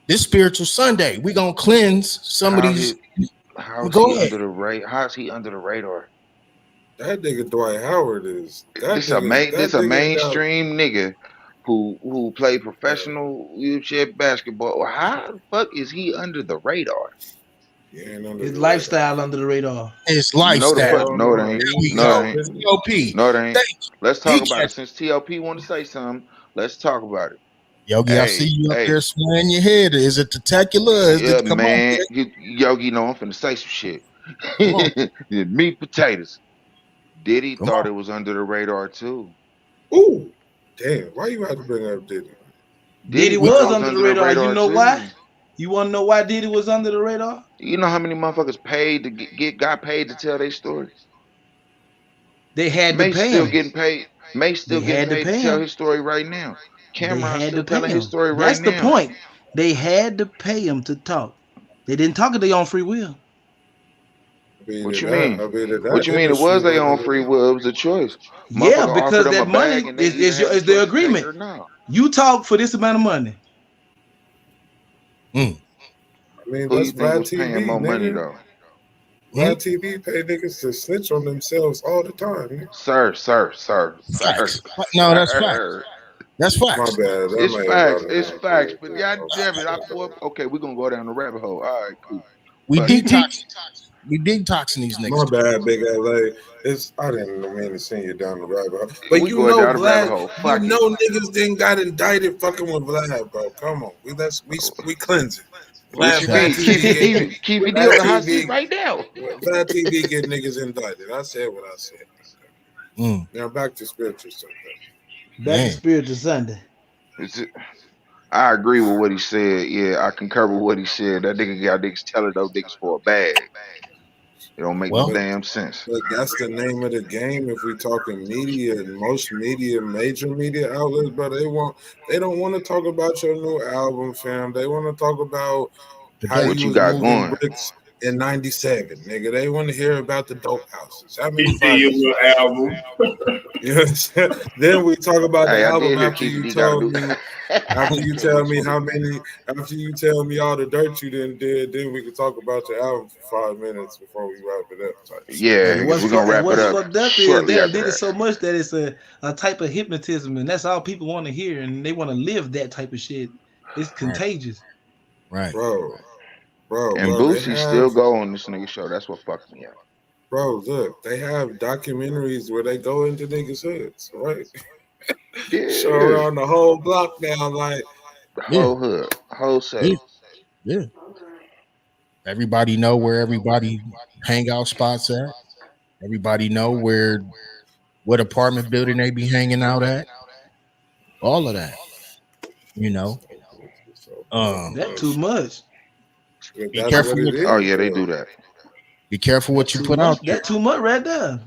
This spiritual Sunday, we gonna cleanse some of How these. did how is Go he ahead. under the radar? How is he under the radar? That nigga Dwight Howard is This that a nigga got mainstream nigga who played uh, professional shit basketball. How the fuck is he under the radar? he ain't under His the radar. lifestyle under the radar. It's No, the lifestyle. fuck, Hell no, it no, ain't. There he we No, it go. top ain't. business. TLP. No, it ain't. Thank you. Let's He talk about catch. it. Since TLP want to say something, let's talk about it. Yogi, I see Hey, you up there hey, swaying your head. Is it the tequila? Is yeah, it come on, man. man? Yogi, know I'm finna say some shit. Come on, Yeah, meat potatoes. Diddy come thought on. it was under the radar too. Ooh, damn! Why you have to bring up Diddy? Diddy Diddy We thought it was was under the under the radar. You radar know why? too. You want to know why Diddy was under the radar? You know how many motherfuckers paid to got paid to tell their story? They had to Mace pay still him. getting paid. Mace They still getting had to paid to pay tell him. his story right now. They Cameron had to still pay telling his him. story right That's the now. point. They had to pay him to talk. They didn't talk of their own free will. What you mean? What That you mean? It was industry their wasn't own free even. will. It was a choice. Yeah, Motherfucker offered because them a that bag money and they either is had the their choice to take it agreement. or not. You talk for this amount of money. Mm, I mean, Who that's you think Vlad was paying TV, more money nigga. though? mm. Vlad TV pay niggas to snitch on themselves all the time. Nigga. Facts. No, that's facts. Sir. That's My facts. bad, that It's may have facts. got me It's on facts. here. But Man. god damn it, okay, we're gonna go down the rabbit hole. All right, cool. We But detox. We detoxing these My niggas. bad, big LA. I didn't mean to send you down the rabbit hole. But we going down the rabbit Vlad, hole. Fuck it. niggas didn't got indicted fucking with Vlad, bro. Come on, we cleanse it. What you Vlad Facts. mean? TV get Keep D Vlad on the hot seat TV right now. Vlad TV get niggas indicted. I said what I said. Mm. Now back to spiritual stuff. Back to Man, Spiritual Sunday. It's, I agree with what he said. Yeah, I concur with what he said. That nigga got niggas telling those niggas for a bag. It don't make no well, But damn sense. but that's the name of the game. If we talking media, and most media, major media outlets, but they don't want to talk about your new album, fam. They want to talk about the how What you dates. you was got moving going? bricks in '97, nigga. They want to hear about the dope houses. How many He said your bodies you little got? album. You know what I'm saying? Then we talk about the Hey, I album did hear after Keith you D got a told new. me, after you Can't tell wait me till how you. many, after you tell me all the dirt you didn't did, then we can talk about your album for 5 minutes before we wrap it up type shit. Yeah, And Like, because what's we're gonna and wrap it what's up fucked up is they shortly done after did it that. so much that it's a type of hypnotism, and that's all people want to hear, and they want to live that type of shit. It's Right, contagious. right. bro, And they Boosie have, still go on this nigga show. That's what fucked me up. look, they have documentaries where they go into niggas' hoods, right? Show Yeah, around the whole block now, like, the Yeah, whole hood, whole yeah, city. yeah. Everybody know where everybody hangout spots at. Everybody know where what apartment building they be hanging out at. All of that, you know. That so too much. but Be that's careful what it what Oh is, yeah, they though. do that. be careful That what you too put out much. there. That too much right there.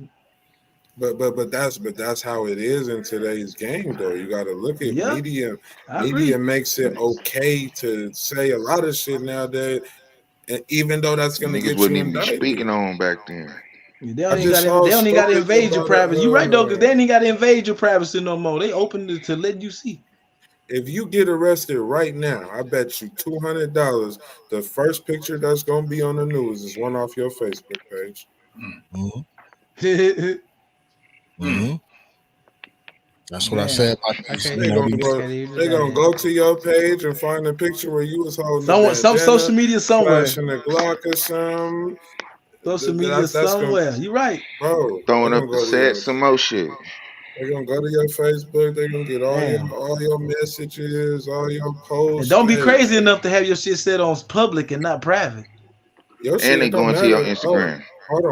But that's how it is in today's game, though. You got to look at Yeah, media. I Media agree. makes it okay to say a lot of shit nowadays, and even though that's gonna Niggas get wouldn't you even be indicted. speaking on back then. I just saw They a don't even got to story invade your about privacy. You right though, because they a. ain't got to invade your privacy no more. They open it to let you see. If you get arrested right now, I bet you $200. The first picture that's gonna be on the news is one off your Facebook page. Hmm. Mm. Hmm. That's what I Man, said about I these. can't. You They know gonna I these. go. can't even They deny gonna that. go to your page and find a picture where you was holding the Some bandana, social media somewhere. flashing a Glock or something. Social media That's gonna, somewhere. You right. bro. They Throwing gonna up the go to set, your. some more shit. They gonna go to your Facebook. They gonna get Damn. all your messages, all your And posts. don't be Hey, crazy enough to have your shit set on public and not private. your And shit. they It don't going to your matter. Oh, Instagram. hold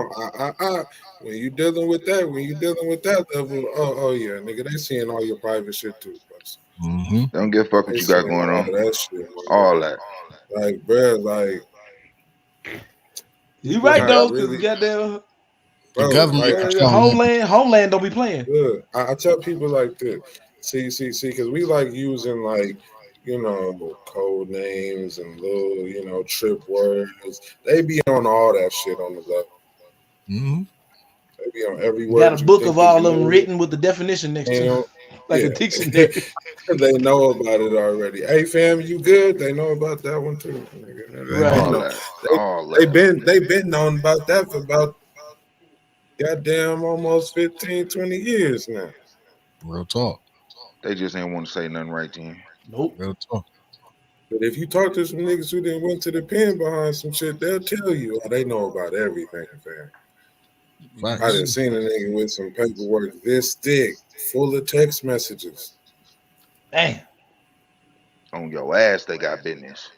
on. When you dealing with that, level, oh yeah, nigga, they seeing all your private shit too, bro. Hmm. They don't give a fuck They what you got seeing going all on. that shit, my All nigga. that. Like, bro, like You people right have though, because really, goddamn The bro. government Like, control that. Homeland don't be playing. look, I tell people like this. See, because we like using like, code names and little, trip words. They be on all that shit on the level. Hmm. They be on every Got a word you book think of is all of them new. written with the definition next to, And like a yeah, dictionary. they know about it already. Hey, fam, you good? They know about that one too. Nigga. They been Right. All know. that. They All they that. been they been known about that for about goddamn almost 15, 20 years now. Real talk. They just ain't want to say nothing right then. Nope. Real talk. But if you talk to some niggas who didn't went to the pen behind some shit, they'll tell you, oh, they know about everything, fam. I Facts. done seen a nigga with some paperwork this thick, full of text messages. Damn. On your ass, they got business.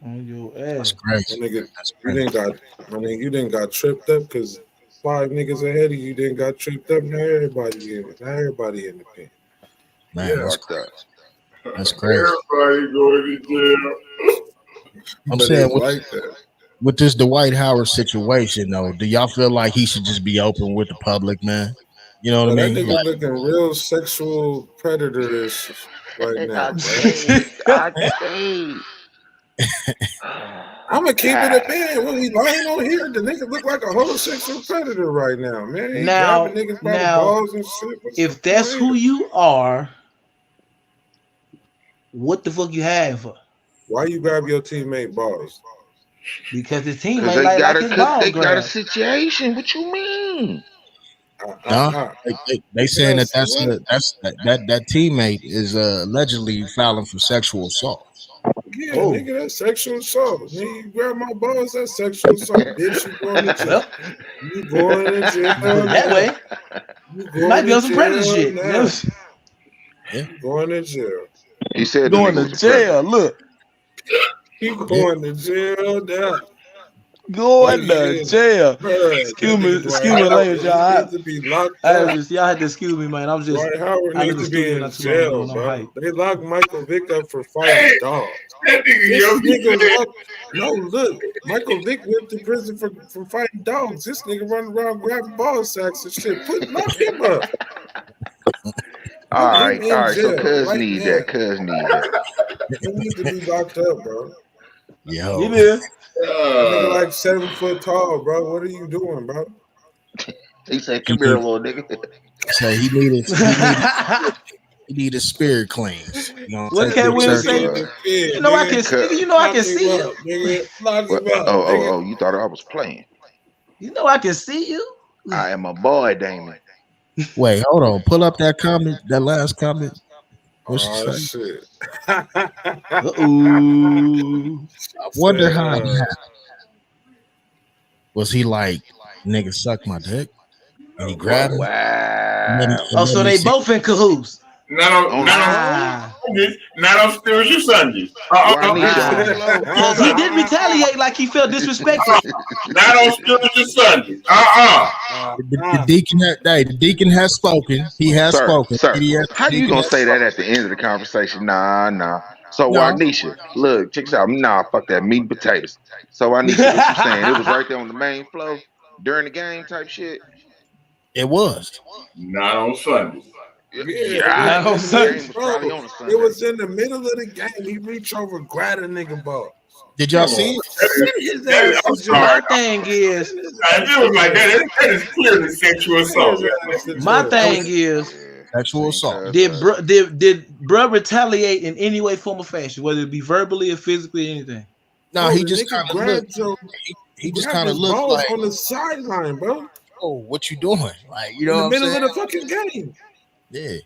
On your That's ass. My crazy. nigga, That's you crazy. didn't got, my nigga, you didn't got tripped up because five niggas ahead of you didn't got tripped up. Now everybody in the pen. Man, Yeah, that's Fucked crazy. up. That's crazy. Everybody going to jail. I'm but saying it's like that. with this Dwight Howard situation though, do y'all feel like he should just be open with the public, man? You know what I But that mean? nigga Like, looking real sexual predatorish right now, I bro. can't. I'm gonna keep it a God. band. When we lying on here, the nigga look like a whole sexual predator right now, man. He grabbing now, niggas by the now, balls and shit. What's if going that's on who here? you are, what the fuck you have for? Why you grab your teammate balls? Because his Cause teammate they like got a his balls they got a grabbed. situation. What you mean? nah, Uh. they saying that Yes, what? that teammate is allegedly filing for sexual assault. Yeah, Oh, nigga, that's sexual assault. Nigga, you grab my balls, that's sexual assault. Bitch, you going to jail. well, You going to you put jail it that now. way. You He might going be to on some predator jail shit. You know, now. Yeah, You going to jail. He said the going nigga to was a predator. jail. Look, You yeah. going to jail now. Going to nigga, jail. bruh, that nigga Dwight Excuse me, Howard, language, he y'all. needs to be locked I up. just y'all had to excuse me, man. Dwight Howard I was in needs the to be studio in not too long ago jail, and I'm bro. hyped. They locked Michael Vick up for Hey, fighting dogs. that nigga This Yogi nigga said, look, no, look, Michael Vick went to prison for fighting dogs. This nigga running around grabbing ball sacks and shit. Lock him up. Put him All in right. So jail Cuz right need now. that. Cuz need that. He needs to be locked up, bro. He Yo, did. That nigga like 7 foot tall, bro. What are you doing, bro? He said, he "Come here, need little nigga." say he needed spirit cleans. You know, What take Cat big Nigga Williams church. need say? to Boy. kid, You know I can, nigga. nigga. Cuz, You know I Lock can him see up, you. nigga. Lock what? him up, nigga. You thought I was playing? You know I can see you. I am a boy, Damon. Wait, hold on. Pull up that comment, that last comment. What she Oh say? shit. Uh-oh. I wonder Say, how it happened. Was he like, nigga, suck my dick? And he grabbed him Wow. Oh, and then so he they said, both in cahoots. On the not on floor? Ah, Sundays, not on spiritual Sundays. Wanisha on the ah. floor? Cause he did retaliate like he felt disrespected. Not on spiritual Sundays. the deacon the deacon has spoken. He has spoken. Sir, The how you deacon gonna has say that spoken. at the end of the conversation? Nah. So No, Wanisha, look, check this out. Nah, fuck that meat and potatoes. So Wanisha, what you saying? It was right there on the main flow during the game type shit. it was. Not on Sundays. yeah, it was Not Yeah, on in the the game Sunday. was bro. probably on a It Sunday. was in the middle of the game. He reached over, grabbed a nigga ball. Did y'all Come on. see it? Send his That is, ass to I'm jail. sorry. My thing is, Send his If ass it to was like jail. that is clearly sexual Send assault. his ass to my jail. That was thing is, Yeah, sexual seen assault. cuz did up. bro, did retaliate in any way, form, or fashion, whether it be verbally or physically, anything? No, Bro, he the just nigga kind of looked. he He just grabbed kind of his looked balls like, on the sideline, bro. oh, what you doing? Like, you In know the what I'm middle saying? of the fucking game. Yeah.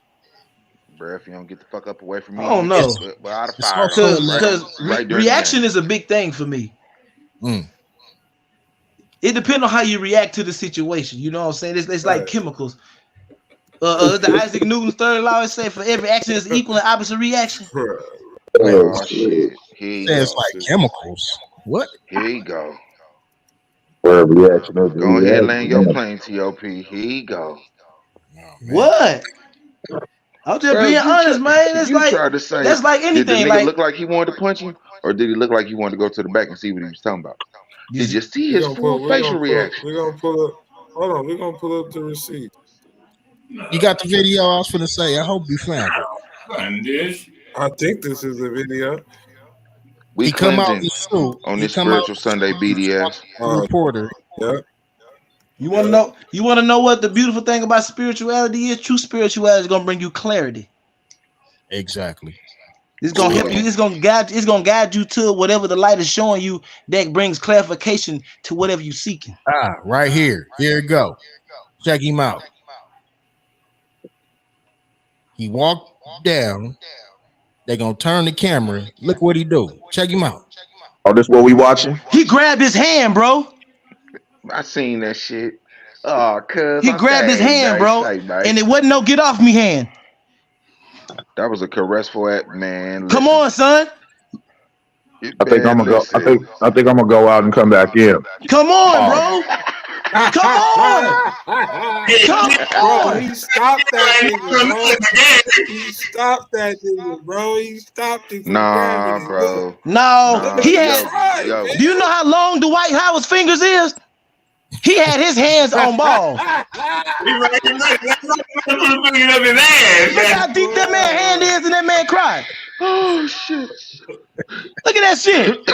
Bruh, if you don't get the fuck up away from I me, don't you It's know, well, I'd have it's fired also him a cause right level. on cause right during the reaction game. is a big thing for me. Mm, It depends on how you react to the situation. You know what I'm saying? It's like Right. chemicals. The Isaac Newton's third law is say for every action is equal and opposite reaction. Bruh. wait, Oh shit. Here you says go. like chemicals. What? Here you go. Where reaction is Go ahead and land your reaction. plane, TOP. Here you go. Oh man. What? I'm just Bro, being honest, man. It's you like tried to say, that's like did the anything. nigga Like look like he wanted to punch him? Or did he look like he wanted to go to the back and see what he was talking about? Did you see We're his gonna full pull we're facial gonna pull reaction? we're gonna pull up hold on, we're gonna pull up the receipt. You got the video I was finna say. I hope you found it. Sundays. I think this is the video. We He come out in Clemson suit. on He this come out spiritual in suit. Sunday He's BDS. talking to the reporter. Yeah, you want to yeah. know. You want to know what the beautiful thing about spirituality is? True spirituality is gonna bring you clarity. Exactly. It's gonna Hold help you. on. It's gonna guide. It's gonna guide you to whatever the light is showing you that brings clarification to whatever you're seeking. Right here. Here it go. Check him out. He walked down. They're gonna turn the camera. Look what he do. Check him out. Oh, this what we watching? He grabbed his hand, bro. I seen that shit. Oh, cuz He I'm grabbed his dang, hand, dang, bro, say, and mate. it wasn't no get off me hand. That was a caressful act, man. Come Listen. on, son. Man, listen. I think I'm gonna go out and come back in. Come on, Pause. bro. Come on. Hey, Come Bro, on. he stopped that he nigga, couldn't bro. win the game. He stopped that nigga, bro. He stopped him from grabbing Nah, him. Look, bro. No, the Nah, he nigga had. tried, yo. Do you know how long Dwight Howard's fingers is? He had his hands on balls. He might put his finger up his ass. Look how deep that man hand is, and that man cried. Oh shit. Look at that shit.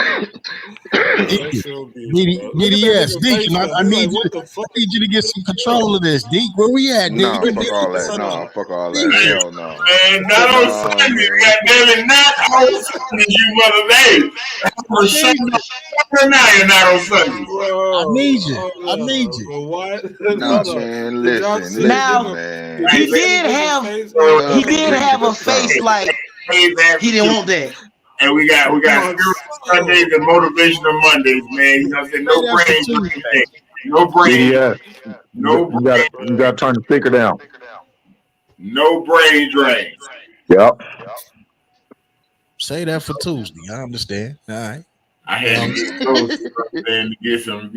That Deacon. shit was beautiful, bro. Look at that DDS. nigga Deacon, face now. I He need like, you. what the fuck? I need you to get some control of this, Deacon. Where we at, Nah, Deacon? fuck all Deacon, that. Nah, fuck all that. Deacon. Hell no. Man, not on Nah, Sundays, man. goddammit, not on Sundays, you mother. Hey, I'm I gonna shut need you. up now. You're not on Sundays. I Bro, need you. hold I need on. you. But what? Nah, Hold on. man. Did y'all Listen, see the listen, Now nigga? man. Did Hey, you he see did the nigga have face when he he Thugs grabbed was did him? reaching have for a something. face like hey, that he didn't want that. and we Come got on, spiritual slow. Sundays and motivational Mondays, man. You know what I'm saying? Say No that for brain drain Tuesday. day. No brain, BDS, no brain, you gotta turn the speaker down. no brain drain. Yep. Say that for Tuesday. I understand. All right. I You had know to what I'm get close, you know what I'm saying, to get some,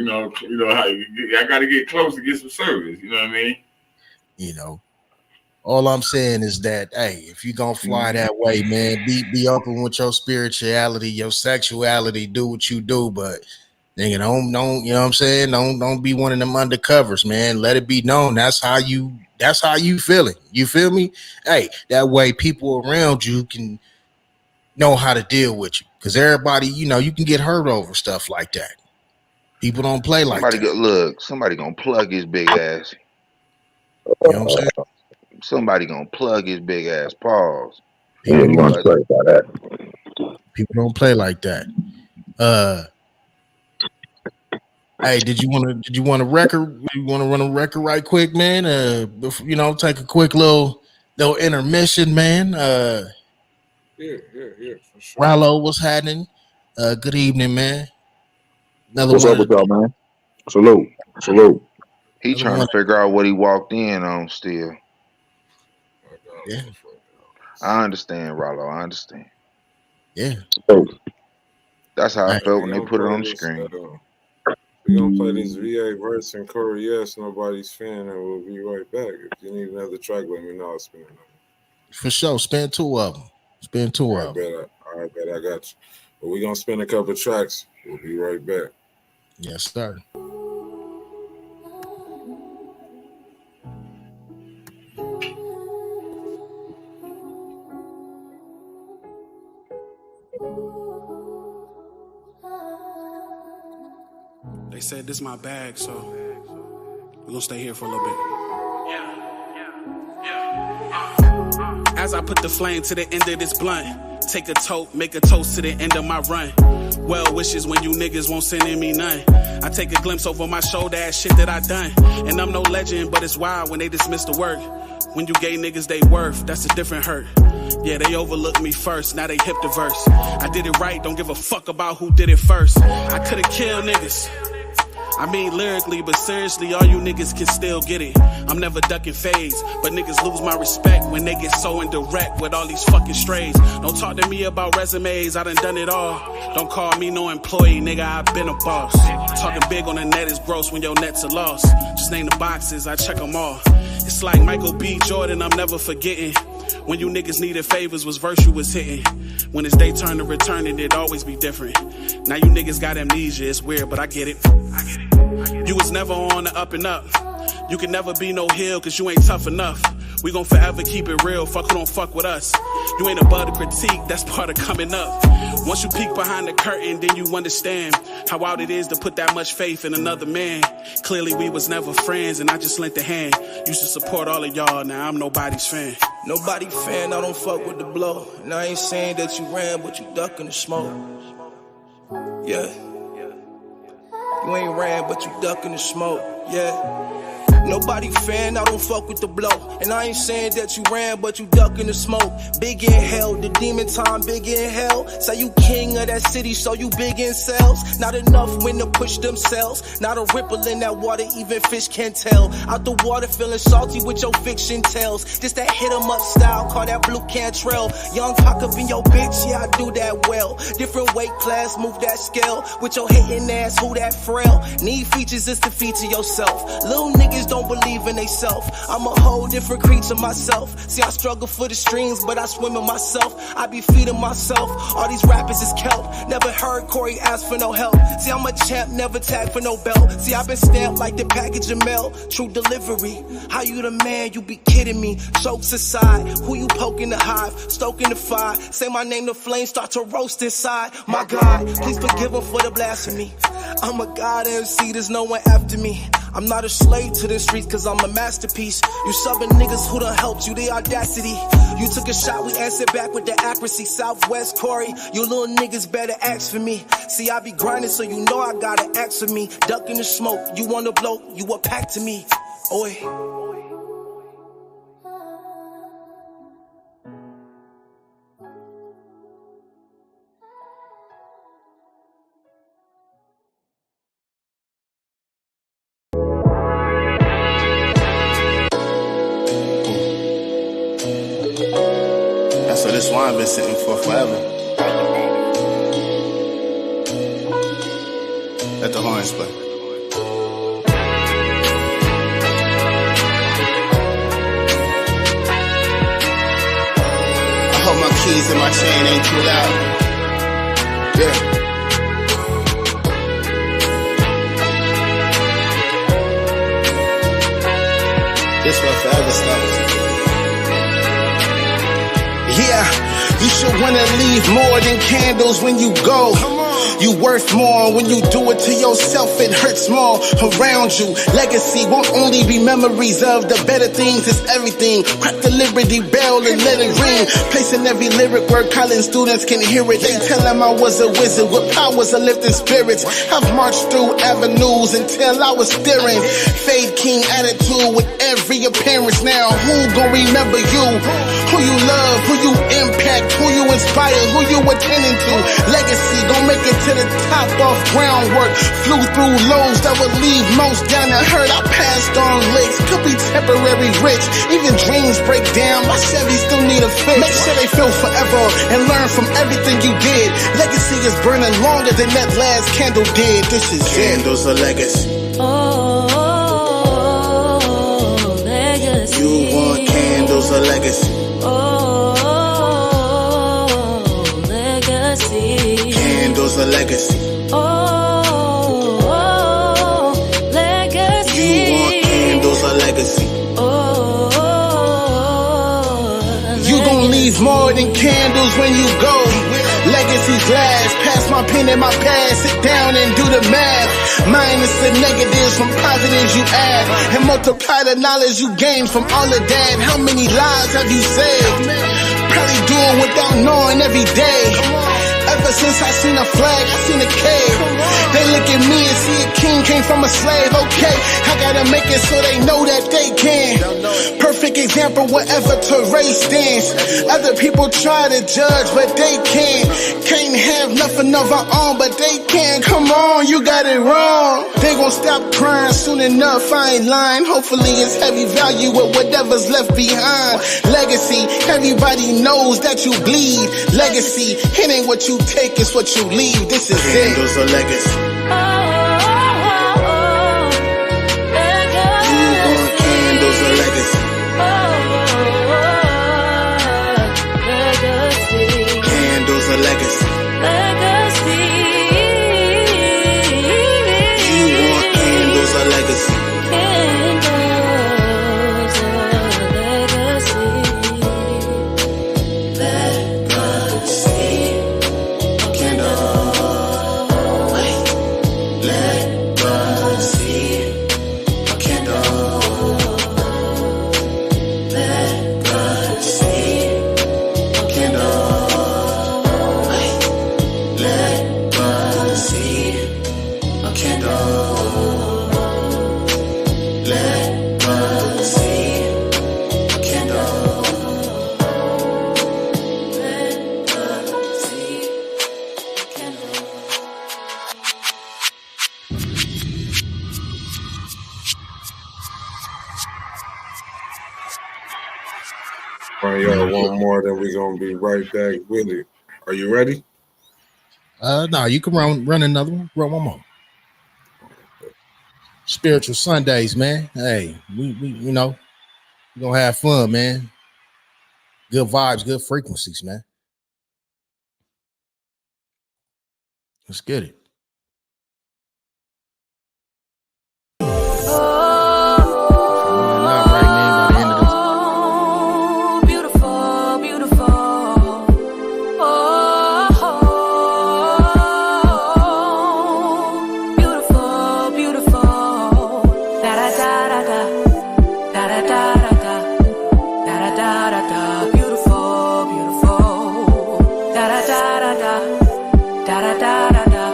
I got to get close to get some service. You know what I mean? you know, all I'm saying is that, hey, if you gonna fly Mhm. that way, man, be open with your spirituality, your sexuality, do what you do, but nigga, don't, you know what I'm saying? Don't be one of them undercovers, man. Let it be known that's how you feel it. You feel me? Hey, that way people around you can know how to deal with you. Cause everybody, you can get hurt over stuff like that. People don't play like Somebody that. go look. Somebody gonna plug his big ass. You know what I'm saying? Somebody gonna plug his big ass. Pause. Yeah, People you don't want to But play about that. people don't play like that. Uh Hey, did you want a record? You want to run a record right quick, man? Take a quick little intermission, man. Yeah, for sure. Rallo, what's happening? Good evening, man. Another What's one up of with the y'all, man? Salute. Salute. he another trying one. to figure out what he walked in on still. I got Yeah, one for I understand, Rollo. I understand. yeah. Salute. That's how I Hey, felt you. when they put it on the screen. We gonna play this VA verse and Corey yes, nobody's fan, and we'll be right back. If you need another track, let me know. I'll spin it. for sure. Spend two of them. Spend two of them. I bet I got you. But we gonna spin a couple tracks. We'll be right back. Yes, sir. They said this my bag, so we're gonna stay here for a little bit. As I put the flame to the end of this blunt, take a tote, make a toast to the end of my run. Well wishes when you niggas won't send in me none. I take a glimpse over my shoulder at shit that I done. And I'm no legend, but it's wild when they dismiss the work. When you gave niggas they worth, that's a different hurt. Yeah, they overlooked me first, now they hip the verse. I did it right, don't give a fuck about who did it first. I could've killed niggas. I mean lyrically, but seriously, all you niggas can still get it. I'm never ducking phase, but niggas lose my respect when they get so indirect with all these fucking strays. Don't talk to me about resumes, I done it all. Don't call me no employee, nigga, I been a boss. Talking big on the net is gross when your net's a loss. Just name the boxes, I check them all. It's like Michael B. Jordan, I'm never forgetting. When you niggas needed favors, was virtuous hitting. When it's day turn to return, it'd always be different. Now you niggas got amnesia, it's weird, but I get it. You was never on the up and up. You can never be no hill, cause you ain't tough enough. We gon' forever keep it real, fuck who don't fuck with us. You ain't above the critique, that's part of coming up. Once you peek behind the curtain, then you understand how wild it is to put that much faith in another man. Clearly we was never friends, and I just lent a hand. Used to support all of y'all, now I'm nobody's fan. Nobody fan, I don't fuck with the blow. And I ain't saying that you ran, but you ducking the smoke. Yeah. You ain't ran, but you ducking the smoke. Yeah. Nobody fan, I don't fuck with the blow. And I ain't saying that you ran, but you ducking the smoke. Big in hell, the demon time, big in hell. Say you king of that city, so you big in cells. Not enough when to push themselves. Not a ripple in that water, even fish can't tell. Out the water feeling salty with your fiction tales. Just that hit 'em up style, call that blue Cantrell. Young cock up in your bitch, yeah, I do that well. Different weight class, move that scale. With your hating ass, who that frail? Need features is to feature yourself. Little niggas don't believe in they self. I'm a whole different creature myself. See, I struggle for the streams, but I swim in myself. I be feeding myself. All these rappers is kelp. Never heard Corey ask for no help. See, I'm a champ, never tag for no belt. See, I've been stamped like the package of mail. True delivery. How you the man? You be kidding me. Jokes aside, who you poking the hive? Stoking the fire. Say my name, the flames start to roast inside. My God, please forgive him for the blasphemy. I'm a god MC, there's no one after me. I'm not a slave to the streets, cause I'm a masterpiece. You subbing niggas who done helped you, the audacity. You took a shot, we answered back with the accuracy. Southwest Corey, you little niggas better ask for me. See, I be grinding, so you know I gotta ask for me. Duck in the smoke, you wanna blow, you a pack to me. Oi. So this wine been sitting for forever. Let the horns play. I hope my keys and my chain ain't too loud. Yeah. This one forever stops. Yeah, you should wanna leave more than candles when you go. You worth more when you do it to yourself. It hurts more around you. Legacy won't only be memories of the better things. It's everything. Crack the Liberty Bell and let it ring. Placing every lyric where college students can hear it. They tell them I was a wizard with powers of lifting spirits. I've marched through avenues until I was steering. Fade King attitude with every appearance. Now who gon' remember you? Who you love, who you impact, who you inspire, who you attending to. Legacy gon' make it to the top off groundwork. Flew through lows that would leave most down the hurt. I passed on licks, could be temporary rich. Even dreams break down, my Chevy still need a fix. Make sure they feel forever and learn from everything you did. Legacy is burning longer than that last candle did. This is Candles of legacy. Oh, legacy. You want candles of legacy. Oh, legacy. Candles of legacy. Oh, legacy. You want candles of legacy. You gon' leave more than candles when you go. Legacy's last. Pass my pen and my past. Sit down and do the math. Minus the negatives from positives you add. And multiply the knowledge you gain from all of that. How many lives have you saved? Probably do it without knowing every day. Ever since I seen a flag, I seen a cave. They look at me and see a king came from a slave. Okay, I gotta make it so they know that they can. Perfect example wherever to race stands. Other people try to judge, but they can't. Can't have nothing of our own, but they can. Come on, you got it wrong. They gon' stop crying soon enough, I ain't lying. Hopefully it's heavy value with whatever's left behind. Legacy, everybody knows that you bleed. Legacy, it ain't what you take, it's what you leave. This is Candles it. of legacy. Legacy. You want candles of legacy. Legacy. Candles of legacy. Legacy. You want candles of legacy. Candles of legacy. Legacy. All right, y'all, one more, then we're gonna be right back with it. Are you ready? No, you can run another one. Run one more. Spiritual Sundays, man. Hey, we you know, we're gonna have fun, man. Good vibes, good frequencies, man. Let's get it. Beautiful, beautiful. Beautiful, beautiful. Da da da da da. Da da da da da. Da da da da da. Beautiful, beautiful. Da da da da da. Da da da da da.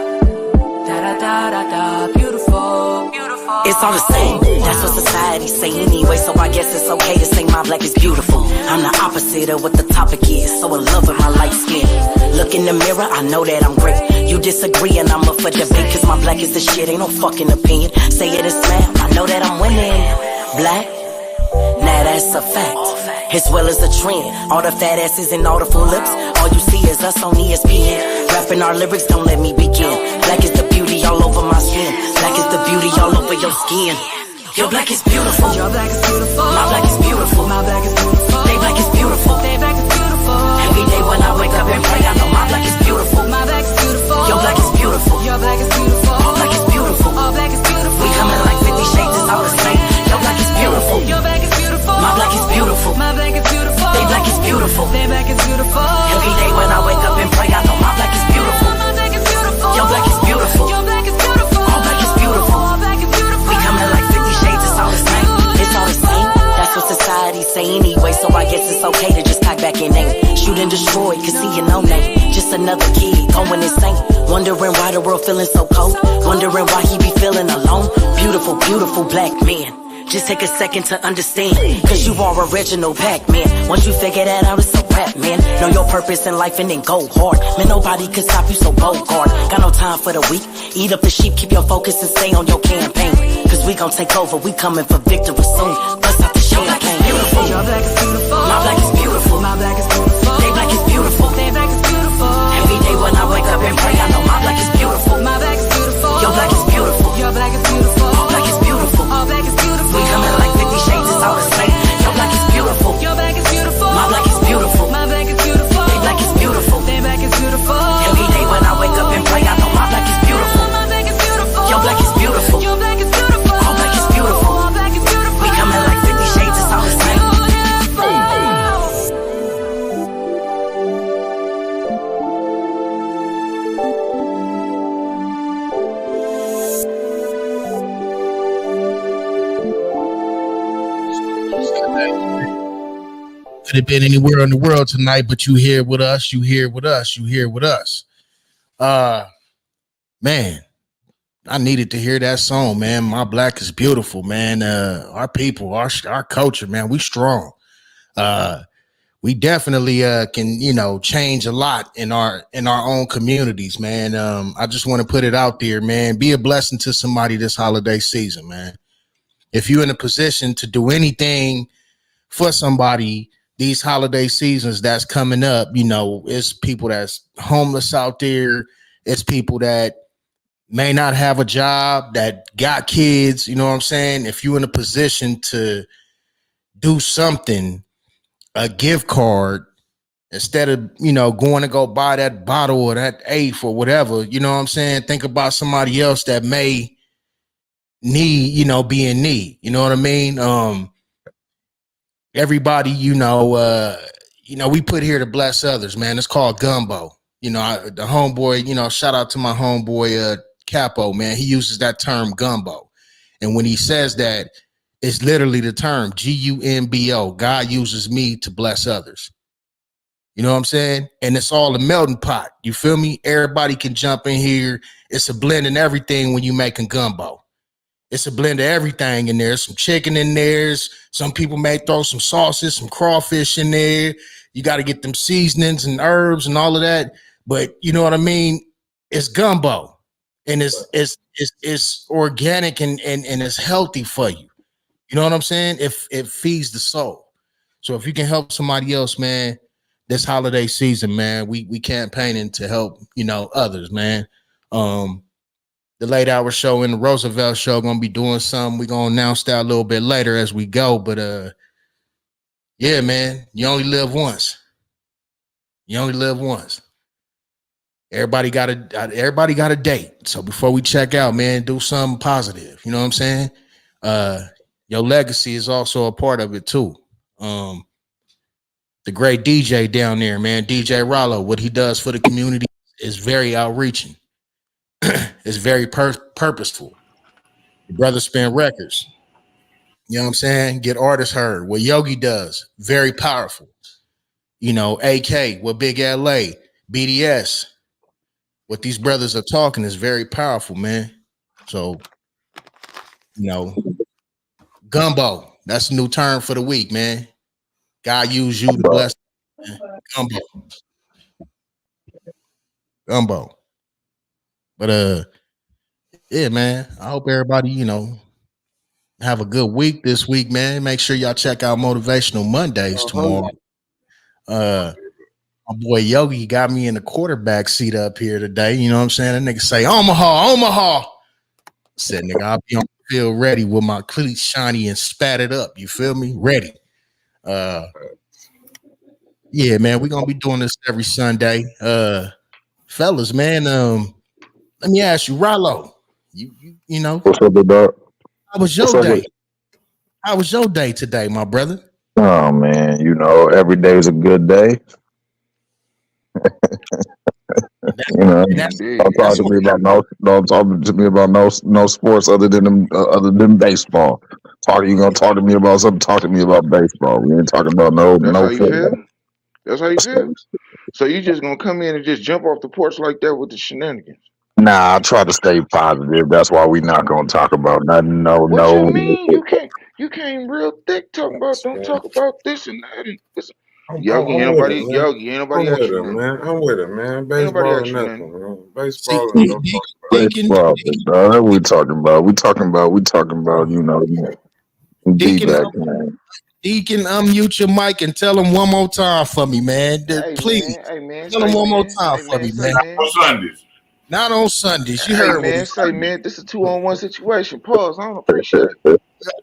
Da da da da da. Beautiful, beautiful. It's all the same. That's what society say anyway, so I guess it's okay to say my black is beautiful. I'm the opposite of what the topic is, so in love with my light skin. Look in the mirror, I know that I'm great. You disagree and I'm up for debate, cause my black is the shit, ain't no fucking opinion. Say it and smile, I know that I'm winning. Black, now that's a fact. as well as a trend. All the fat asses and all the full lips, all you see is us on ESPN. Rapping our lyrics, don't let me begin. Black is the beauty all over my skin. Black is the beauty all over your skin. Your black is beautiful. Your black is beautiful. My black is beautiful. My black is beautiful. They black is beautiful. They black is beautiful. Every day when I wake up and pray, I know my black is beautiful. My black is beautiful. Your black is beautiful. Your black is beautiful. All black is beautiful. All black is beautiful. We coming like 50 shades, it's all the same. Your black is beautiful. Your black is beautiful. My black is beautiful. My black is beautiful. They black is beautiful. They black is beautiful. Every day when I wake up and pray, I know my black is beautiful. My black is beautiful. Your black is beautiful. Your black is beautiful. All black is beautiful. All black is beautiful. We coming like 50 shades, it's all the same. It's all the same. That's what society say anyway, so I guess it's okay to just cock back and aim. Shoot and destroy, cause see you no name. Just another kid going insane. Wondering why the world feeling so cold. Wondering why he be feeling alone. Beautiful, beautiful black man. Just take a second to understand, cause you are original Pac-Man. Once you figure that out, it's a rap, man. Know your purpose in life and then go hard. Man, nobody could stop you, so Bogart. Got no time for the weak. Eat up the sheep, keep your focus and stay on your campaign. Cause we gon' take over, we coming for victory soon. Bust out the champagne. Beautiful. Your black is beautiful. My black is beautiful. My black is beautiful. They black is beautiful. They black is beautiful. Every day when I wake up and pray, I know my black is beautiful. My black is beautiful. Your black is beautiful. Your black is beautiful. All black is beautiful. All black is beautiful. We coming like 50 shades, it's all the same. Your black is beautiful. Your black is beautiful. My black is beautiful. My black is beautiful. They black is beautiful. They black is beautiful. Every day when I wake up and pray, I know my black is beautiful. My black is beautiful. Your black is beautiful. Your black is beautiful. All black is beautiful. All black is beautiful. We coming like 50 shades, it's all the same. Could have been anywhere in the world tonight, but you here with us. You here with us. You here with us. Man, I needed to hear that song, man. My black is beautiful, man. Our people, our culture, man. We strong. We definitely can, change a lot in our own communities, man. I just want to put it out there, man. Be a blessing to somebody this holiday season, man. If you're in a position to do anything for somebody these holiday seasons that's coming up, it's people that's homeless out there. It's people that may not have a job, that got kids, you know what I'm saying? If you're in a position to do something, a gift card, instead of, going to go buy that bottle or that eighth or whatever, you know what I'm saying? Think about somebody else that may need, be in need. You know what I mean? Everybody, we put here to bless others, man. It's called gumbo. The homeboy, shout out to my homeboy, Capo, man. He uses that term gumbo. And when he says that, it's literally the term Gumbo. God uses me to bless others. You know what I'm saying? And it's all a melting pot. You feel me? Everybody can jump in here. It's a blend in everything when you making gumbo. It's a blend of everything in there. Some chicken in there. Some people may throw some sauces, some crawfish in there. You got to get them seasonings and herbs and all of that. But you know what I mean? It's gumbo. And it's organic and it's healthy for you. You know what I'm saying? It feeds the soul. So if you can help somebody else, man, this holiday season, man, we campaigning to help, others, man. The late hour show and the Roosevelt show gonna be doing something. We're gonna announce that a little bit later as we go. But yeah, man, you only live once. You only live once. Everybody got a date. So before we check out, man, do something positive. You know what I'm saying? Your legacy is also a part of it too. The great DJ down there, man, DJ Rollo, what he does for the community is very outreaching. It's very purposeful. The brother spin records. You know what I'm saying? Get artists heard. What Yogi does, very powerful. AK, what Big LA, BDS, what these brothers are talking is very powerful, man. So, gumbo, that's a new term for the week, man. God use you to bless, man. Gumbo. But yeah, man, I hope everybody, Have a good week this week, man. Make sure y'all check out Motivational Mondays tomorrow. Uh, my boy Yogi got me in the quarterback seat up here today. You know what I'm saying? That nigga say Omaha, Omaha. Said nigga, I'll be on the field ready with my cleats shiny and spatted up. You feel me? Ready. Uh, yeah, man, we're gonna be doing this every Sunday. Fellas, man. Let me ask you, Rollo. You know, What's up, big dog? how was What's your up with? day? How was your day today, my brother? Oh man, every day is a good day. And that, You know, and that's don't Indeed. talk that's to what me about no sports other than baseball. You gonna talk to me about something? Talk to me about baseball. We ain't talking about That's how no you football. feel? That's how you feel? So you just gonna come in and just jump off the porch like that with the shenanigans? Nah, I try to stay positive. That's why we not gonna talk about nothing. No, What you no. mean? You came real thick talking about don't talk about this and that and this. Yogi, ain't I'm with it, nobody man. Yogi, ain't nobody I'm ask with you it, nothing. man. I'm with it, man. Ain't nobody Baseball or ask you nothing. nothing, man. see, Baseball and don't talk about it. Deacon, Baseball, dog. That's what we talking about. We talking about. Deacon, D-back, man. Deacon, unmute your mic and tell him one more time for me, man. Please tell him one more time for me, man. Say man. On Sundays. Not on Sundays. You heard what he Say man, this is a 2-on-1 situation. Pause. I don't appreciate it.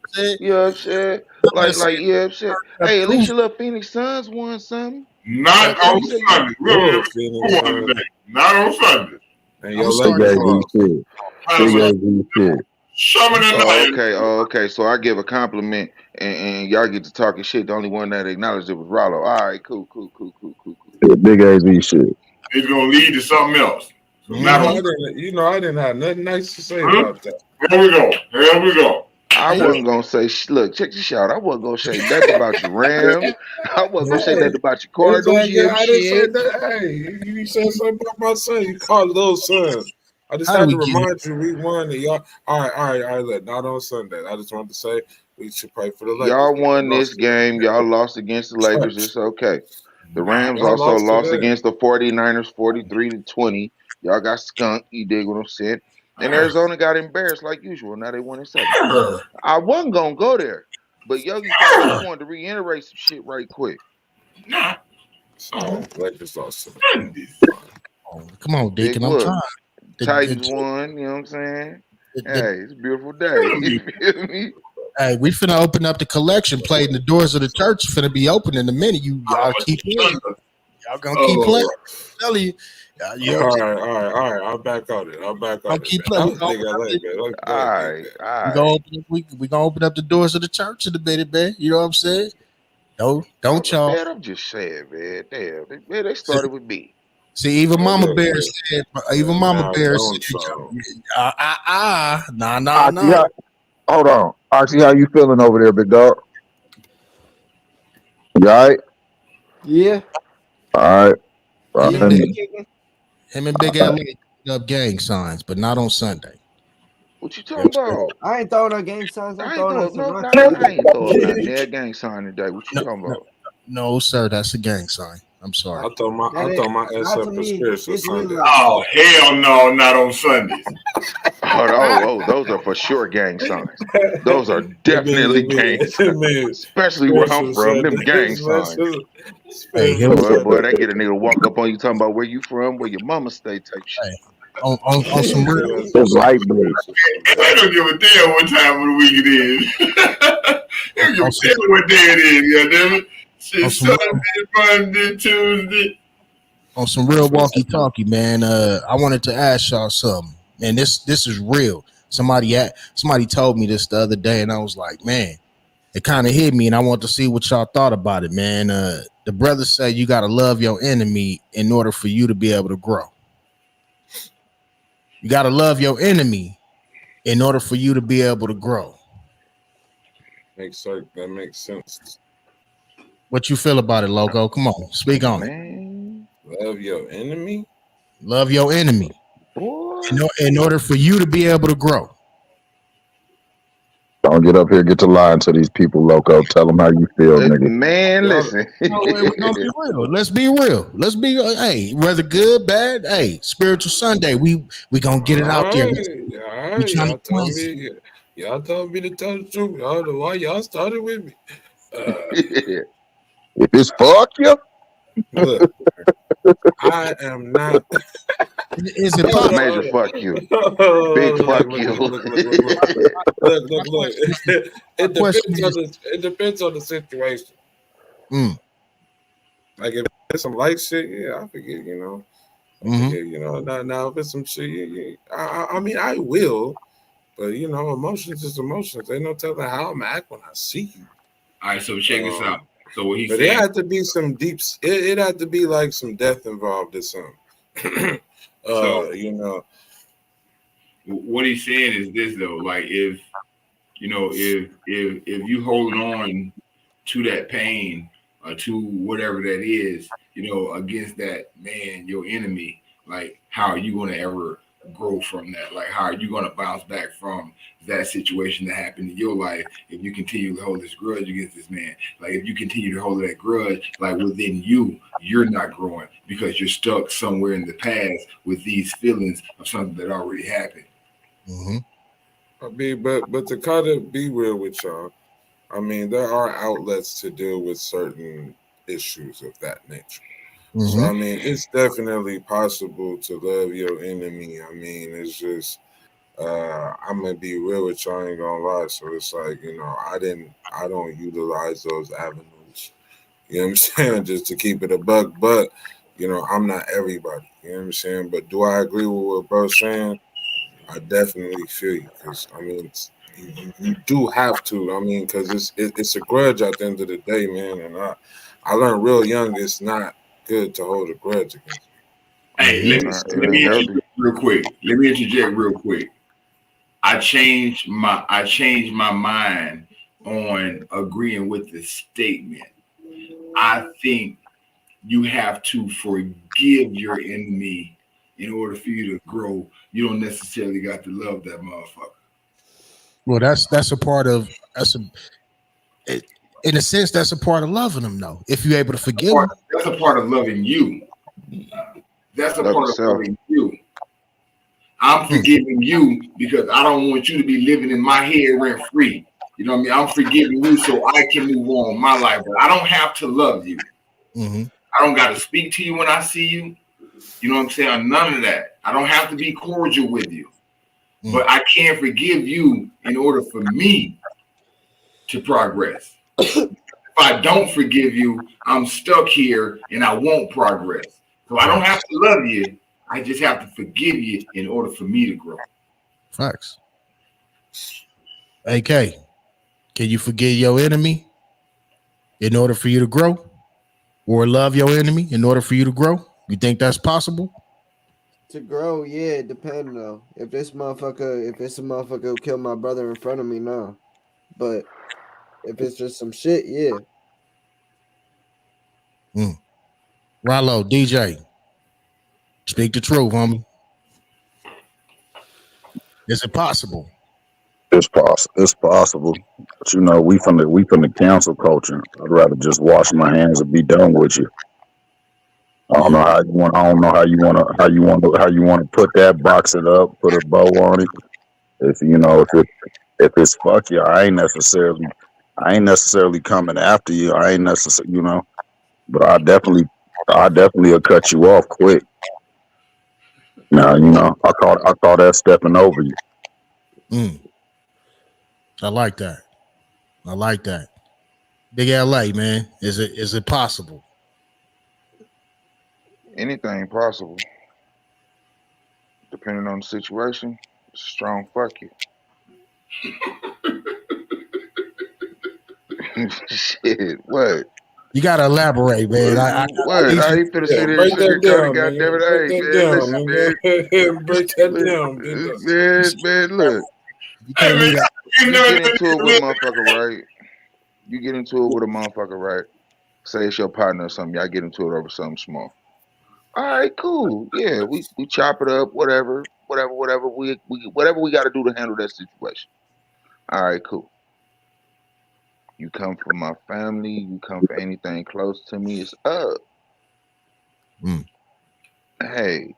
said. You know what I'm saying? Like, you know what I'm saying? Hey, at least your little Phoenix Suns won something. Not Like, let me on say you. Sunday. Whoa, Who Phoenix won Suns. today? Not on Sunday. And I'm your Big starting. Lakers AZ lost. shit. How's Big that? AZ shit. Summon the Oh, night. okay. Oh, okay. So I give a compliment and y'all get to talking shit. The only one that acknowledged it was Rollo. All right, cool. Yeah, big AZ shit. It's gonna lead to something else. So not on. I didn't have nothing nice to say Huh? about that. Here we go. Here we go. I wasn't gonna say look, check this out. I wasn't gonna say nothing about your Rams. I wasn't gonna say Hey, nothing about your it's Cardinals. like, You yeah, hear me? I didn't say Shit. that. Hey, you said something about my son. You called little son. I just How do had to we get here? remind you we won. And y'all, all right. Look, not on Sunday. I just wanted to say we should pray for the Lakers Y'all because they won this lost game. Y'all lost against the Lakers. today. It's okay. The Rams Y'all also lost lost today. against the 49ers 43-20. Y'all got skunked. You dig what I'm saying? And Arizona got embarrassed like usual. Now they 1-7. I wasn't gonna go there, but Yogi felt like he wanted to reiterate some shit right quick. Nah. So Lakers lost today. Sundays. Come on, Big Deacon. I'm what? trying. Titans won. You know what I'm saying? The, Hey, it's a beautiful day. You feel me? hey, we finna open up the collection plate, and the doors of the church finna be open in a minute. Y'all keep playing. Y'all gonna keep playing. Oh, I'm telling you. You know what I'm saying? all right. I'm back on it. Don't Man. keep playing. I'm a big LA, man. Let's All play it like right, that. all We gonna right. open up, we gonna open up the doors of the church in a minute, man. You know what I'm saying? Don't y'all Man, I'm just saying, man. Damn, they started with me. see? Even Hey, Mama look, Bear man. said. Even Mama Now Bear don't said, so. Oxy, nah. hold on. Oxy, how you feeling over there, big dog? You all right? Yeah. All right. Him You and Big, good, King? him and Big LA put up gang signs, but not on Sunday. What you You know talking what I'm saying? about? I ain't throwing no gang signs. I'm I ain't throwing up throwing some no, rocks nah, I today. ain't throwing nothing. That gang sign today. What you No, talking no, about? no, sir, that's a gang sign. I'm sorry. That I ain't throw my ass not up to for me. spiritual It's Sunday. Islam. Oh hell no, not on Sundays. Those are for sure gang signs. Those are it definitely gang signs. means Especially where I'm spiritual from, them Sunday. gang signs. Hey, here Spiritual we Boy, Sunday. that get a nigga walk up on you talking about where you from, where your mama stay type shit. hey, on some real. It's light blue. I don't give a damn what time of the week it is. I don't give On a some damn what day it is, goddamn it. on Shit, some real Sunday, Monday, Tuesday. on some real walkie talkie, man. I wanted to ask y'all something, and this is real. Somebody told me this the other day, and I was like, man, it kind of hit me, and I want to see what y'all thought about it, man. The brother said you got to love your enemy in order for you to be able to grow. You got to love your enemy in order for you to be able to grow. That makes sense. What you feel about it, Logo? Come on, speak on it. Man, Love your enemy. Love your enemy boy. in order for you to be able to grow. Don't get up here, get to lying to these people, loco. Tell them how you feel, nigga. Man, Y'all, listen. No, we're gonna be real. Let's be real. Let's be hey, whether good, bad, hey, spiritual Sunday. We gonna get it out there. We trying to cleanse it. Y'all told me to tell the truth. I don't know why y'all started with me. Yeah. If it's fuck you, Look, I am not. Is it Hold on, possible? Major hold on. fuck you. Big Look, fuck look, you. look, look, look, look, look, My look. question is, my It question depends on is, the. It depends on the situation. mm, Like if it's some light shit, yeah, I forget. I mm-hmm. forget. Now if it's some shit, I mean, I will, but emotions is emotions. Ain't no telling how I'm act when I see you. All right, so check this out. Um, So what he's but it saying, had to be some deep. It had to be like some death involved or something. so You know. what he's saying is this though, like if if you hold on to that pain or to whatever that is, against that man, your enemy, like how are you going to ever grow from that? Like how are you going to bounce back from that situation that happened in your life if you continue to hold this grudge against this man? Like if you continue to hold that grudge, like within you, you're not growing because you're stuck somewhere in the past with these feelings of something that already happened. Mm-hmm. I mean, but to kind of be real with y'all, I mean, there are outlets to deal with certain issues of that nature. So Mm-hmm. I mean, it's definitely possible to love your enemy. I mean, it's just I'm gonna be real with y'all, I ain't gonna lie. So it's like, I don't utilize those avenues. You know what I'm saying? Just to keep it a buck. But, I'm not everybody. You know what I'm saying? But do I agree with what bro's saying? I definitely feel you because I mean you do have to. I mean because it's a grudge at the end of the day, man. And I learned real young it's not good to hold a grudge against me. Hey, Mm-hmm. I'm let gonna me say let It that. me ain't interject healthy. real quick. Let me interject real quick. I changed my mind on agreeing with the statement. I think you have to forgive your enemy in order for you to grow. You don't necessarily got to love that motherfucker. Well, that's a part of it, in a sense that's a part of loving them though. If you're able to forgive them. That's a part of loving you. That's a Love part of yourself. loving you. I'm Mm, forgiving you because I don't want you to be living in my head rent free. You know what I mean? I'm forgiving you so I can move on with my life, but I don't have to love you. mm-hmm. I don't got to speak to you when I see you. You know what I'm saying? None of that. I don't have to be cordial with you, Mm. but I can forgive you in order for me to progress. If I don't forgive you, I'm stuck here and I won't progress. So I don't have Facts. to love you. I just have to forgive you in order for me to grow. Facts. AK, can you forgive your enemy in order for you to grow? Or love your enemy in order for you to grow? You think that's possible? To grow, yeah, it depends though. If it's a motherfucker who killed my brother in front of me, no. But if it's just some shit, yeah. Mm. Rollo, DJ, speak the truth, homie. Is it possible? it's possible. It's possible. But we from the council culture. I'd rather just wash my hands and be done with you. I don't know Mm. how you want. I don't know how you want to put that, box it up, put a bow on it. If it's fuck you, I ain't necessarily coming after you. I ain't necessarily. But I definitely will cut you off quick. Now, I call that stepping over you. Mm. I like that. I like that. Big LA, man. Is it possible? Anything possible, depending on the situation. Strong fuck you. Shit, what? You gotta elaborate, man. I What? need I you. ain't finna Yeah, sit here and break that sugarcoat it, down, goddamn it. nigga. Break Hey, that man, down, listen, man. nigga. Break that down, big dog. Man, look. You Hey can't man, leave that. you You know get into it with a motherfucker, right? You get into it with a motherfucker, right? Say it's your partner or something. Y'all get into it over something small. All right, cool. Yeah, we chop it up, whatever. Whatever we got to do to handle that situation. All right, cool. You come for my family. You come for anything close to me. It's up. Mm. Hey,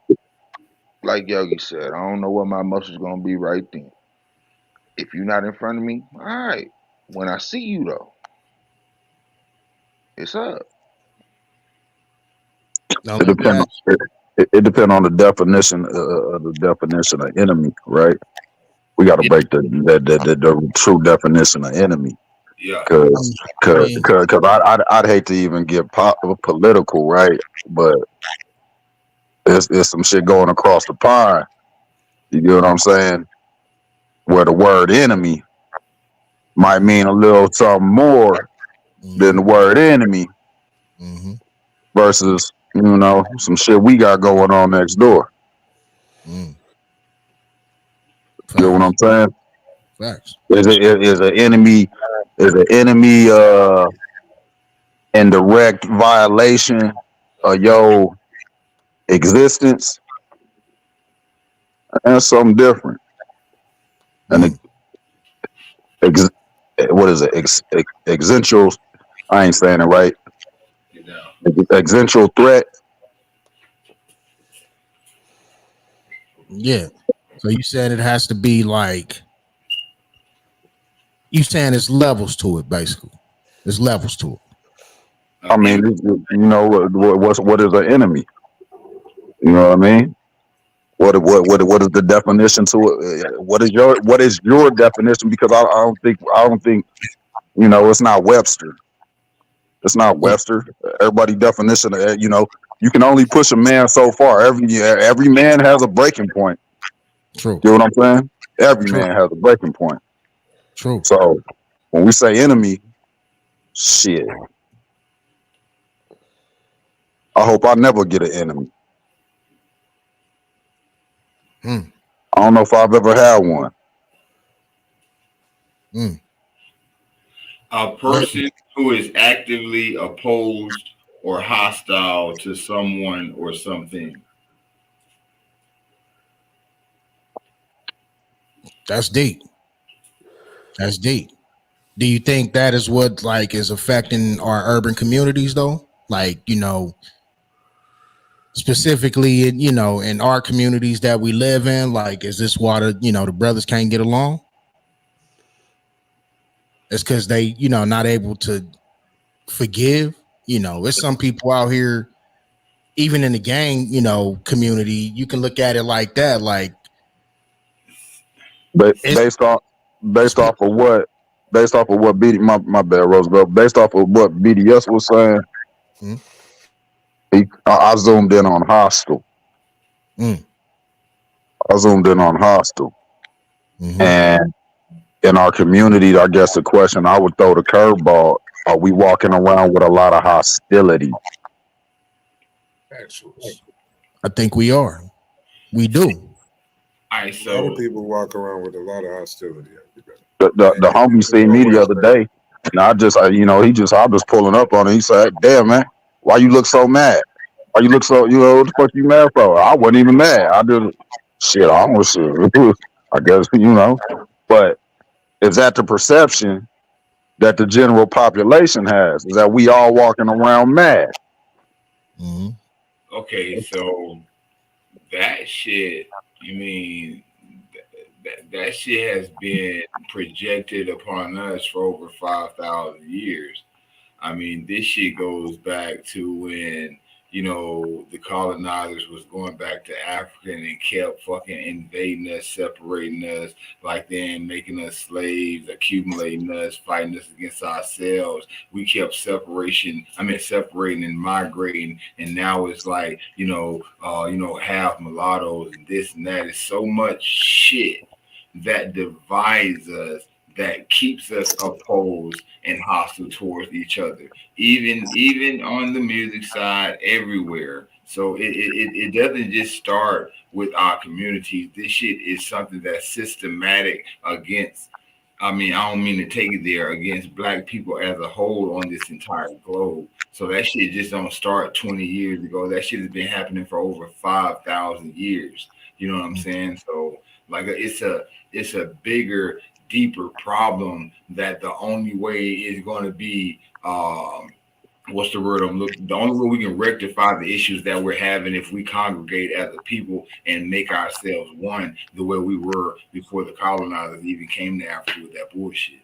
like Yogi said, I don't know what my emotions gonna be right then. If you're not in front of me, all right. When I see you though, it's up. Now It let me depends. ask. It depends on the definition of the definition of enemy, right? We got to Yeah, break the true definition of enemy, Yeah. because I mean, I'd hate to even get political, right? But there's some shit going across the pond. You get what I'm saying? Where the word enemy might mean a little something more than mm-hmm, the word enemy mm-hmm, versus some shit we got going on next door. mm, You know what facts, I'm saying? facts. Is an enemy in direct violation of your existence, and something different. And Mm, ex, what is it? Existential. I ain't saying it right. Get down. Existential threat. yeah. So you said it has to be like you saying it's levels to it, basically. There's levels to it. I mean, And what is an enemy? You know what I mean? What is the definition to it? What is your definition? Because I don't think it's not Webster. It's not Yeah, Webster. Everybody definition. You can only push a man so far. Every man has a breaking point. true, You know what I'm saying? Every true, man has a breaking point. true. So when we say enemy, shit, I hope I never get an enemy. Mm, I don't know if I've ever had one. mm. a But person who is actively opposed or hostile to someone or something. that's deep. That's deep. Do you think that is what like is affecting our urban communities though? Like, specifically in in our communities that we live in, like is this why the brothers can't get along? It's because they not able to forgive. It's some people out here, even in the gang community, you can look at it like that, like But it's based off of what my bad Roosevelt, based off of what BDS was saying, mm, I zoomed in on hostile. mm, I zoomed in on hostile. mm-hmm, And in our community, I guess the question I would throw the curveball: are we walking around with a lot of hostility? Actuals. I think we are. We See, do. all right, A lot of so people walk around with a lot of hostility every day. The And homie it's seen me the always other there. day, and I was pulling up on him. He said, "Damn man, why you look so mad? Why you look so what the fuck you mad for?" I wasn't even mad. I just shit. I don't shit. I guess but is that the perception that the general population has? Is that we all walking around mad? Mm-hmm. okay, so that shit, you mean that shit has been projected upon us for over 5,000 years. I mean, this shit goes back to when, the colonizers was going back to Africa and kept fucking invading us, separating us, like then making us slaves, accumulating us, fighting us against ourselves. We kept separating and migrating, and now it's like, half mulattoes and this and that. It's so much shit that divides us, that keeps us opposed and hostile towards each other, even on the music side, everywhere. So it doesn't just start with our communities. This shit is something that's systematic against. I mean, I don't mean to take it there, against black people as a whole on this entire globe. So that shit just don't start 20 years ago. That shit has been happening for over 5,000 years. You know what I'm saying? So like it's a bigger, deeper problem that the only way is going to be what's the word I'm looking? The only way we can rectify the issues that we're having if we congregate as a people and make ourselves one, the way we were before the colonizers even came there after with that bullshit.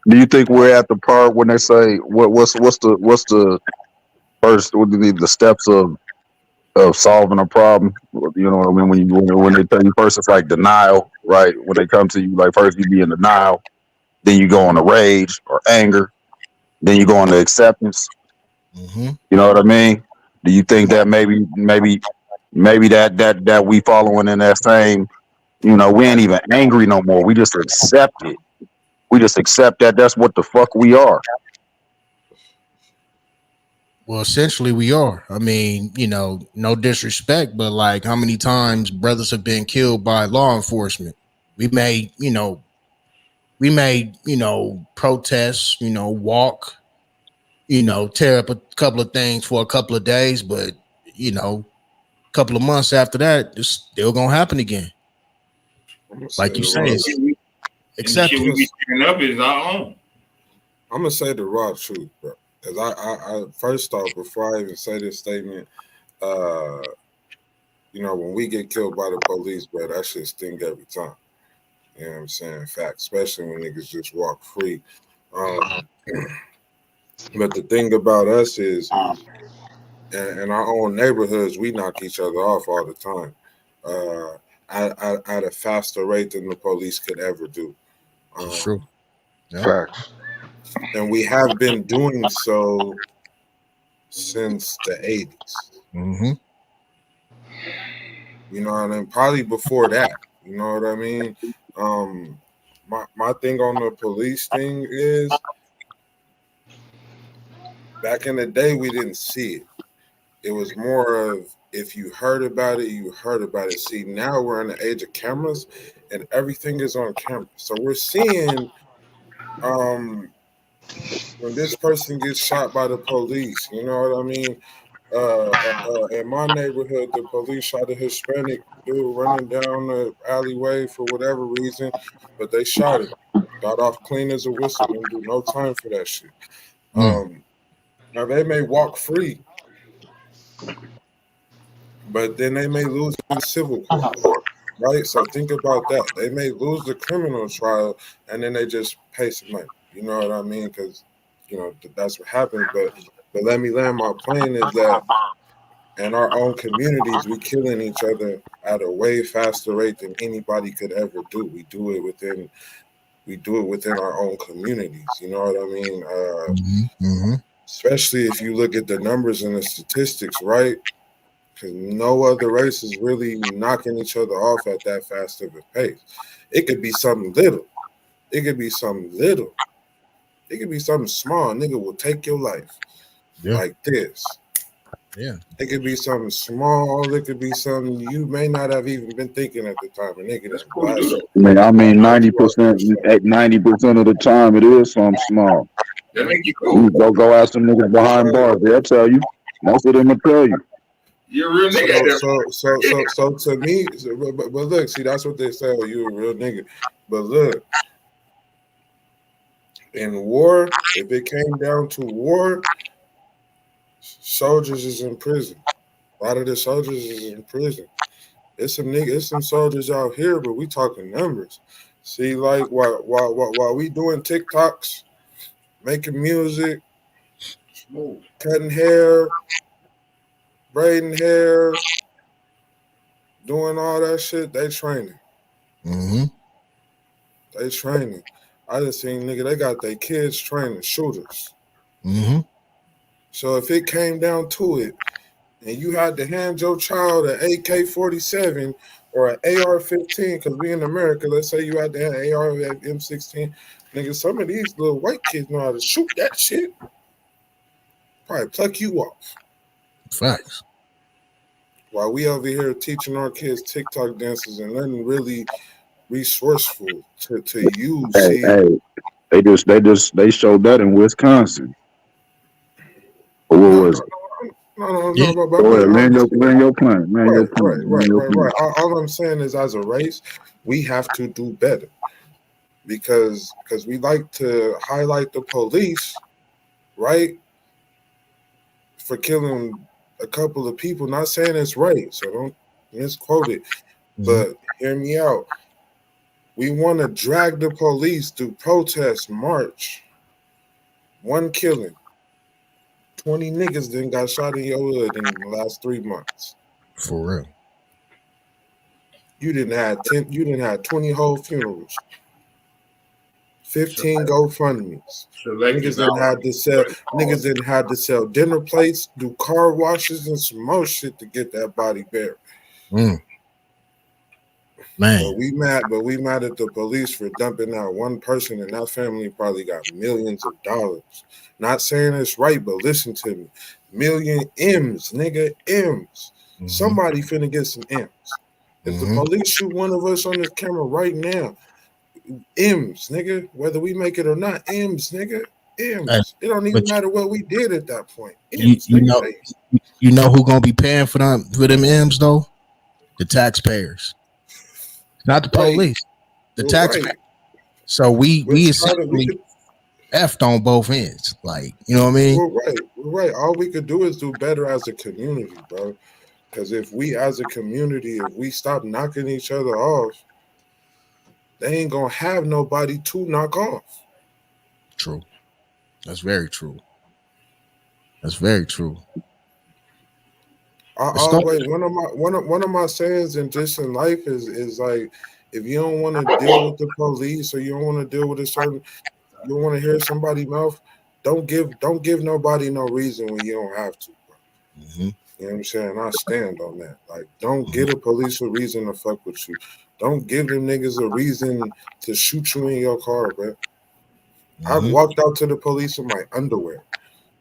Do you think we're at the part when they say what's the first what do you need the steps of solving a problem? You know what I mean? When they tell you first, it's like denial, right? When they come to you, like first you be in denial, then you go into rage or anger, then you go into acceptance. Mm-hmm. You know what I mean? Do you think that maybe that we following in that same, we ain't even angry no more. We just accept it. We just accept that that's what the fuck we are. Well, essentially, we are. I mean, no disrespect, but like, how many times brothers have been killed by law enforcement? We made, protests, walk, tear up a couple of things for a couple of days, but a couple of months after that, it's still gonna happen again. I'm gonna say Like you the say, raw. it's And the shit accepted. I'm we gonna, be tearing up is our own. I'm gonna say the raw truth, bro. Because I first off, before I even say this statement, uh, when we get killed by the police, bro, that shit sting every time. You know what I'm saying? Fact, especially when niggas just walk free. Um, but the thing about us is, in our own neighborhoods, we knock each other off all the time, uh, at a faster rate than the police could ever do. It's true. Um, Yeah. Facts. and we have been doing so since the 80s. Mm-hmm. You know what I mean? Probably before that. You know what I mean? Um, my thing on the police thing is back in the day we didn't see it. It was more of if you heard about it, you heard about it. See, now we're in the age of cameras and everything is on camera. So we're seeing um when this person gets shot by the police, you know what I mean? In my neighborhood, the police shot a Hispanic dude running down the alleyway for whatever reason, but they shot him. Got off clean as a whistle. Didn't do no time for that shit. Mm. Now they may walk free, but then they may lose in civil court, right? So think about that. They may lose the criminal trial, and then they just pay some money. You know what I mean? Because that's what happens. But let me land my plane is that in our own communities, we killing each other at a way faster rate than anybody could ever do. We do it within our own communities. You know what I mean? Mm-hmm. Mm-hmm. Especially if you look at the numbers and the statistics, right? Because no other race is really knocking each other off at that fast of a pace. It could be something little. It could be something little. It could be something small. Nigga will take your life Yeah. like this. Yeah. It could be something small. It could be something you may not have even been thinking at the time. A nigga That's done what we blast do. you. I mean, Knock ninety you off your percent, shot. 90% of the time, it is something small. That make you You cool. go ask them niggas behind Right. bars. They'll tell you. Most of them will tell you. You're a real So nigga at that so so point. so so to me, but look, see, that's what they say. Oh, you a real nigga. But look, in war, if it came down to war, soldiers is in prison. A lot of the soldiers is in prison. It's some soldiers out here, but we talking numbers. See, like while we doing TikToks, making music, Smooth. cutting hair, braiding hair, doing all that shit, they training. Mm-hmm. They training. I just seen nigga, they got their kids training shooters. Mm-hmm. So if it came down to it, and you had to hand your child an AK-47 or an AR-15, because we in America, let's say you had to have an AR M16, nigga, some of these little white kids know how to shoot that shit. Probably pluck you off. Facts. While we over here teaching our kids TikTok dances and nothing really resourceful to use. Hey, See, hey, they showed that in Wisconsin. Or what no, no, was it? Yeah. Go but ahead, I'm just land your plane, right, right, right, right, right. All I'm saying is, as a race, we have to do better because we like to highlight the police, right? for killing a couple of people. Not saying it's right, so don't misquote it. Mhm. But hear me out. We want to drag the police through protest march. One killing. 20 niggas then got shot in your hood in the last 3 months. For real. You didn't have 10. You didn't have 20 whole funerals. 15 Select- GoFundMe's. Selective Niggas didn't have to sell. Niggas didn't have to sell dinner plates, do car washes, and some more shit to get that body buried. Mm. But Man. we mad. But we mad at the police for dumping out one person, and that family probably got millions of dollars. Not saying it's right, but listen to me. Million M's, nigga, M's. Mhm. Somebody finna get some M's. If the Mhm. police shoot one of us on this camera right now, M's, nigga, whether we make it or not, M's, nigga, Hey, M's. It don't even but matter what we did at that point. you M's, you nigga. know you know who gonna be paying for them M's though? The taxpayers, not the Right. police. The Well, right. taxpayers. So we Which part of we essentially could effed on both ends. Like, you know what I mean? we're right. All we could do is do better as a community, bro. Because if we as a community, if we stop knocking each other off, they ain't gonna have nobody to knock off. True. That's very true. That's very true. I It's no. always one of my sayings in just in life is like, if you don't want to deal with the police or you don't want to deal with a certain, you don't want to hear somebody's mouth, don't give nobody no reason when you don't have to. Mm-hmm. You know what I'm saying? I stand on that. Like, don't get a police a reason to fuck with you. Don't give them niggas a reason to shoot you in your car, bro. I've Mm-hmm. walked out to the police in my underwear,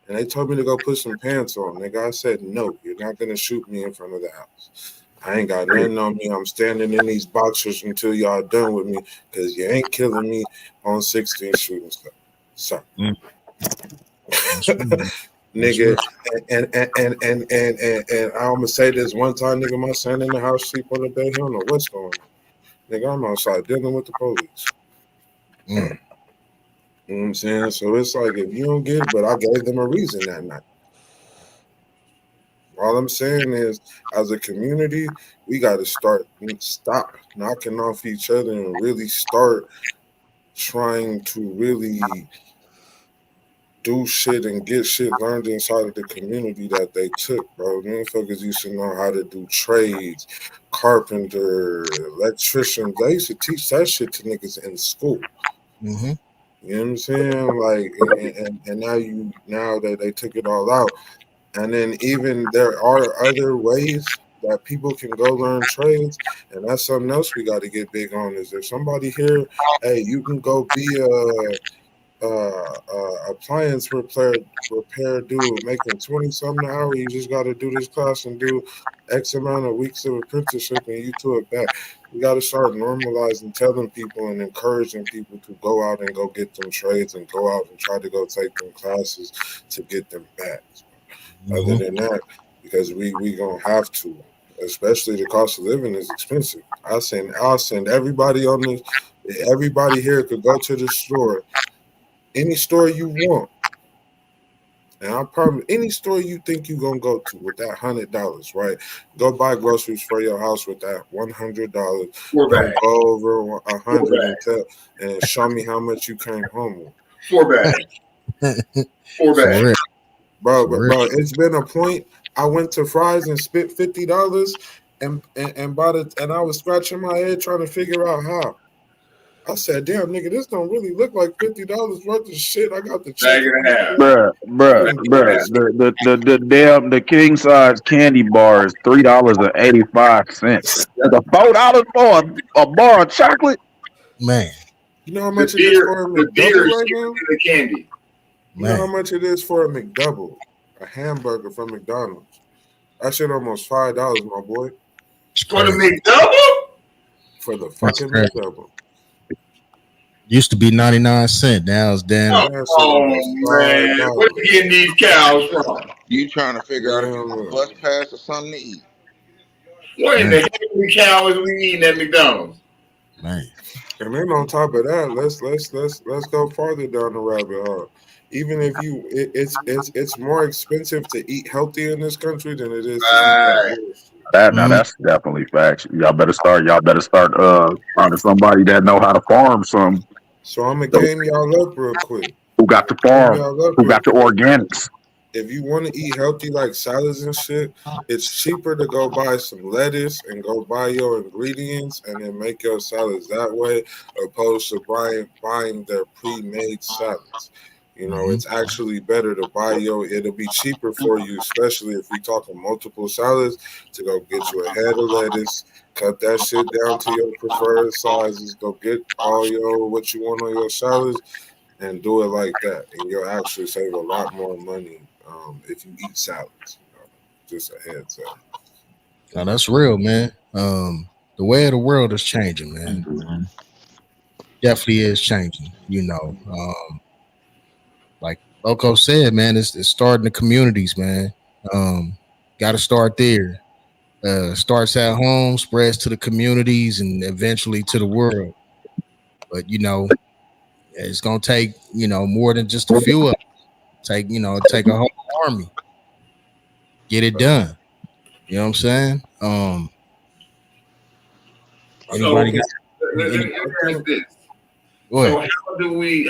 and they told me to go put some pants on. Nigga, I said, no, you're not gonna shoot me in front of the house. I ain't got nothing on me. I'm standing in these boxers until y'all done with me, because you ain't killing me on 16th Street and stuff. So, That's real. That's nigga, real. and I'm gonna say this one time, nigga, my son in the house sleep on the bed. He don't know what's going on. Nigga, I'm outside dealing with the police. Mm. You know what I'm saying? So it's like, if you don't get it, but I gave them a reason that night. All I'm saying is, as a community, we got to stop knocking off each other and really start trying to really do shit and get shit learned inside of the community that they took, bro. Motherfuckers used to know how to do trades, carpenter, electrician. They used to teach that shit to niggas in school. Mm-hmm. You know what I'm saying? Like, and now that they took it all out, and then even there are other ways that people can go learn trades, and that's something else we got to get big on. Is there somebody here? Hey, you can go be appliance repair dude making 20 something an hour. You just got to do this class and do X amount of weeks of apprenticeship, and you to it back. We got to start normalizing, telling people and encouraging people to go out and go get them trades and go out and try to go take them classes to get them back. Other Mm-hmm. than that, because we gonna have to, especially the cost of living is expensive. I'll send everybody on this. Everybody here could go to the store, any store you want, and I promise, any store you think you're gonna go to with that $100, right? Go buy groceries for your house with that $100. Four Don't bags. go over Four 100 bags. and show me how much you came home with. Four bags. Four For bags. real. Bro, For real. it's been a point. I went to Fry's and spent $50 and bought it, and I was scratching my head trying to figure out how. I said, damn, nigga, this don't really look like $50 worth of shit. I got the Bag chicken. and a half. Bruh, I bruh, didn't get bruh. this. The damn the king size candy bar is $3.85. That's a $4 for a bar of chocolate. Man. You know how The much it is beer, for a the beer McDouble is right cheaper now? than the candy. You know how Man. much it is for a McDouble, a hamburger from McDonald's? That shit almost $5, my boy, It's For the crazy. McDouble? for the That's fucking crazy. McDouble. Used to be 99 cents. Now it's Oh, damn. That shit almost man. Where you $5. getting these cows from? You trying to figure out if you Damn want a right. bus pass or something to eat? What in Man. the heck we cows we eating at McDonald's? Man. And then on top of that, let's go farther down the rabbit hole. even if it's more expensive to eat healthy in this country than it is to eat that Right. bullshit. That now Mm, that's definitely facts. Y'all better start finding somebody that know how to farm some. So I'm gonna So game y'all up real quick. who got the Game farm? y'all up Who real got the quick. organics? If you want to eat healthy like salads and shit, it's cheaper to go buy some lettuce and go buy your ingredients and then make your salads that way, opposed to buying their pre-made salads. You know, mhm. it's actually better to buy it'll be cheaper for you, especially if we talking multiple salads, to go get you a head of lettuce, cut that shit down to your preferred sizes, go get all your what you want on your salads, and do it like that, and you'll actually save a lot more money if you eat salads. Just a heads up. Now that's real, man. The way of the world is changing, man. Definitely is changing. Like Loco said, man, it's starting the communities, man. Um, Got to start there. Starts at home, spreads to the communities, and eventually to the world. But it's gonna take more than just a few of them. Take a whole army, get it done. You know what I'm saying? So Anybody got Because let any? me I ask think this. Go So ahead. how do we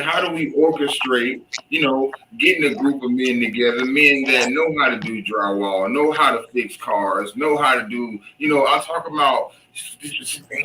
orchestrate, getting a group of men together, men that know how to do drywall, know how to fix cars, know how to do, I'm talking about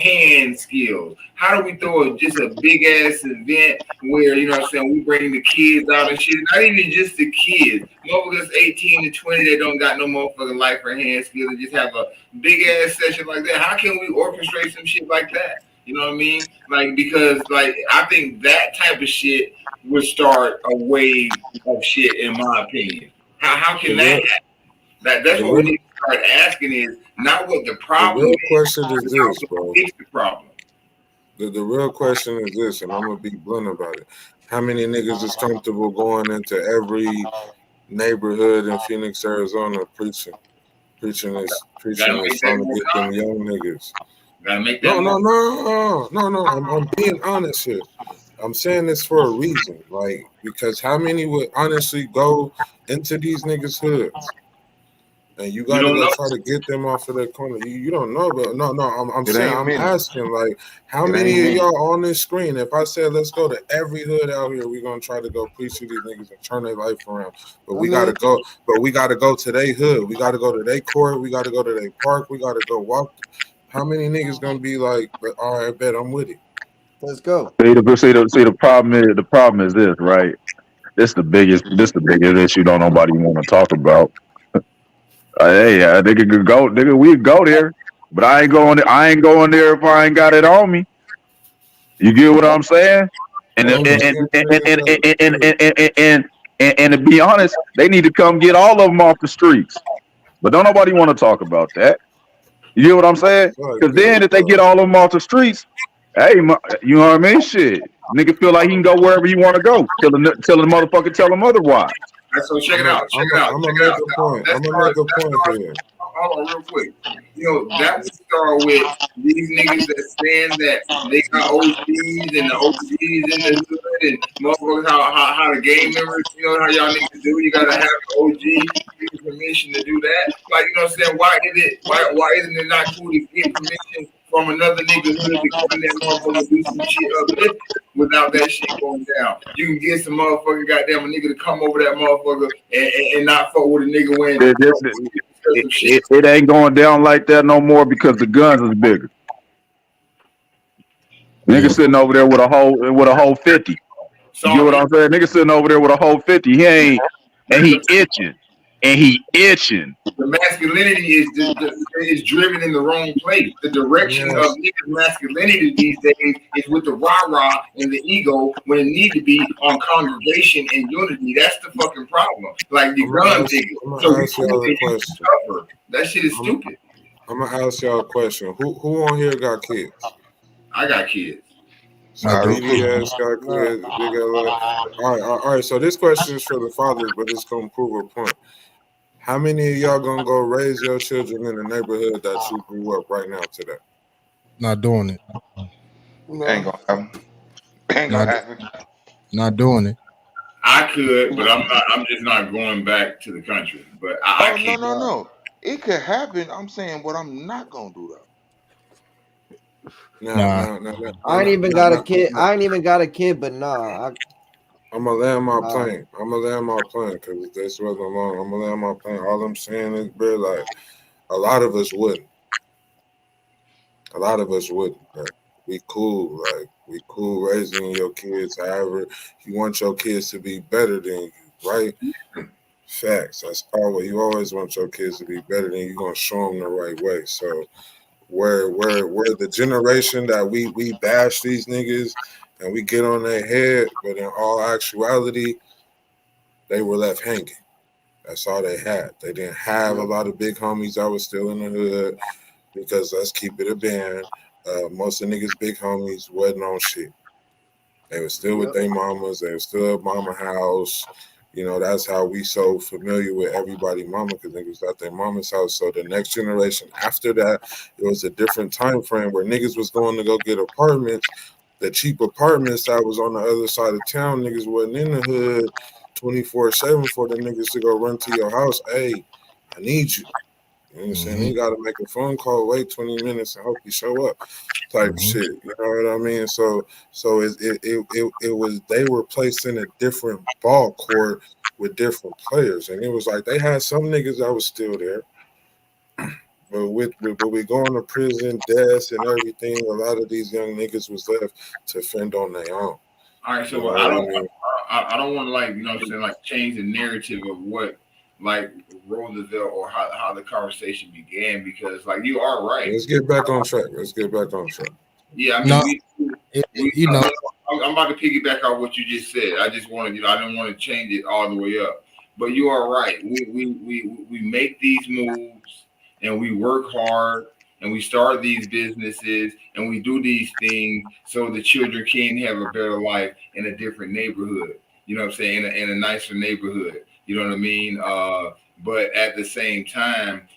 hand skills. How do we throw just a big ass event where, what I'm saying, we bring the kids out and shit, not even just the kids, motherfuckers 18 to 20 that don't got no motherfucking life or hand skills and just have a big ass session like that. How can we orchestrate some shit like that? You know what I mean? Like, because like I think that type of shit would start a wave of shit, in my opinion. How the can that real happen? That's the what we real need to start asking is not what the the problem real is, question is but how this, to bro. fix the problem. The real question is this, and I'm gonna be blunt about it. How many niggas is comfortable going into every neighborhood in Phoenix, Arizona, Gotta preaching this, make that trying to more get them common. young niggas? Gotta make that No, more no, no, no, no. I'm being honest here. I'm saying this for a reason, like because how many would honestly go into these niggas' hoods, and you you got to don't go know. try to get them off of that corner. You don't know, but no, no. I'm It saying ain't I'm many. asking like how It ain't many of many. y'all on this screen? If I said let's go to every hood out here, we're gonna try to go preach to these niggas and turn their life around. But I we gotta mean, go. But we gotta go to their hood. We gotta go to their court. We gotta go to their park. We gotta go walk. How many niggas gonna be like, all right, bet I'm with it. let's go. The problem is this, right? This the biggest issue don't nobody want to talk about. Hey, nigga could go, nigga, we could go there, but I ain't going there if I ain't got it on me. You get what I'm saying? And That's and what Mm, me and and and the and niggas and say and and, too. and, and, and, and to be honest, they need to come get all of them off the streets. But don't nobody want to talk about that. You get what I'm saying? Like Because then this, if they get bro. all of them off the streets, hey, you know what I mean? Shit, nigga feel like he can go wherever he want to go till the motherfucker tell him otherwise. So check I'm it a, out. Check I'm it a, out. I'm Check gonna it make out. a point. That I'm gonna make starts. a That point starts. here. Hold on, real quick. That would start with these niggas that saying that they got OGs and the OGs in the hood and motherfuckers how the game members, how y'all niggas do. You gotta have the OG give you permission to do that. Like, what I'm saying, why isn't it not cool to get permission from another nigga hood to come in that motherfucker do some shit uplifting without that shit going down? You can get some motherfucker goddamn a nigga to come over that motherfucker and not fuck with a nigga when It, it, some shit. it ain't going down like that no more because the guns is bigger. Nigga yeah. sitting over there with a whole 50. You get So what I'm saying? Nigga sitting over there with a whole 50. He ain't and here's the he itching. And he itching. the masculinity is driven in the wrong place. The direction of Yes, niggas' masculinity these days is with the rah rah and the ego when it need to be on congregation and unity. That's the fucking problem. Like the gun niggas. I'm So gonna you ask cool y'all a and you question. suffer. That shit is I'm, stupid. I'm gonna ask y'all a question. Who on here got kids? I got kids. I So do. BD has got Nah, kids. Big L. All right. So this question is for the fathers, but it's gonna prove a point. How many of y'all gonna go raise your children in the neighborhood that you grew up right now today? Not doing it. Ain't no. gonna happen. Ain't gonna Not happen. not doing it. I could, but I'm not. I'm just not going back to the country. But I Oh no, can't. no, no. It could happen. I'm saying what I'm not gonna do though. Now, Nah, now, now, now, I ain't now, even now, got a now, kid. now, I ain't even got a kid, but nah, I'm gonna land my nah. plane. I'm gonna land my plane because this wasn't long. I'm gonna land my plane. All I'm saying is, bro, like a lot of us wouldn't. A lot of us wouldn't. Like, we cool. Like we cool raising your kids. However, you want your kids to be better than you, right? Facts. That's always you always want your kids to be better than you. You're gonna show them the right way. So where the generation that we bash these niggas and we get on their head, but in all actuality, they were left hanging. That's all they had. They didn't have a Yep. lot of big homies that was still in the hood because let's keep it a band. Most of the niggas' big homies wasn't on shit. They were still with Yep. their mamas. They were still at mama house. You know, that's how we so familiar with everybody mama because niggas at their mama's house. So the next generation after that, it was a different time frame where niggas was going to go get apartments. The cheap apartments that was on the other side of town, niggas wasn't in the hood 24/7 for the niggas to go run to your house. Hey, I need you. You know what I'm saying? mm-hmm, You got to make a phone call, wait 20 minutes, and hope you show up, type mm-hmm. shit. You know what I mean? So it was they were placed in a different ball court with different players, and it was like they had some niggas that was still there, but we going to prison, deaths, and everything. A lot of these young niggas was left to fend on their own. All right, You so know I what I don't, mean? I don't want to like, what I'm saying, like change the narrative of what like Roosevelt or how the conversation began because like you are right. Let's get back on track. Let's get back on track. Yeah, I No, mean you know, no, I'm about to piggyback off what you just said. I just wanted, I didn't want to change it all the way up. But you are right. We make these moves and we work hard and we start these businesses and we do these things so the children can have a better life in a different neighborhood. You know what I'm saying? In a nicer neighborhood. You know what I mean? But at the same time,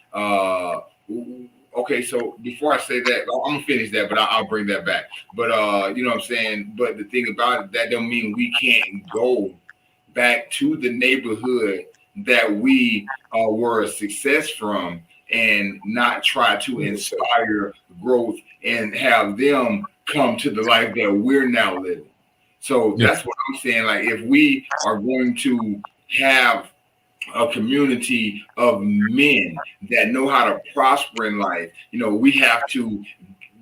okay, so before I say that, I'm gonna finish that, but I'll bring that back. But you know what I'm saying? But the thing about it, that don't mean we can't go back to the neighborhood that we were a success from and not try to inspire growth and have them come to the life that we're now living. So yeah, that's what I'm saying. Like if we are going to have a community of men that know how to prosper in life, we have to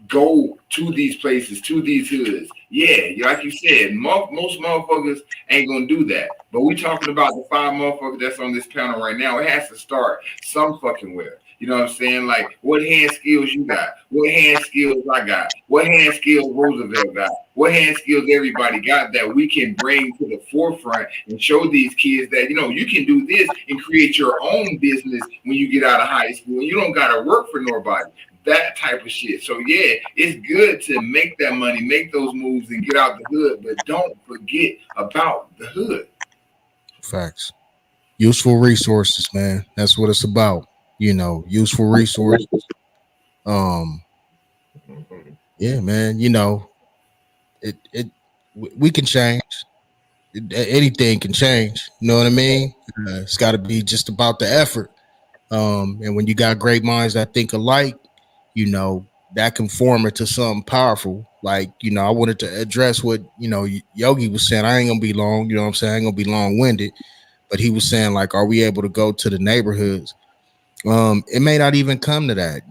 go to these places, to these hoods. Yeah, like you said, most motherfuckers ain't gonna do that. But we talking about the five motherfuckers that's on this panel right now. It has to start some fucking where. You know what I'm saying? Like, what hand skills you got? What hand skills I got? What hand skills Roosevelt got? What hand skills everybody got that we can bring to the forefront and show these kids that, you can do this and create your own business when you get out of high school. You don't got to work for nobody, that type of shit. So yeah, it's good to make that money, make those moves, and get out the hood, but don't forget about the hood. facts. Useful resources, man. That's what it's about. Useful resources. Um, yeah, man. It we can change. Anything can change. You know what I mean? It's got to be just about the effort. And when you got great minds that think alike, that can form into something powerful. Like, I wanted to address what, Yogi was saying. I ain't gonna be long, you know what I'm saying? I ain't gonna be long winded, but he was saying, like, are we able to go to the neighborhoods? It may not even come to that.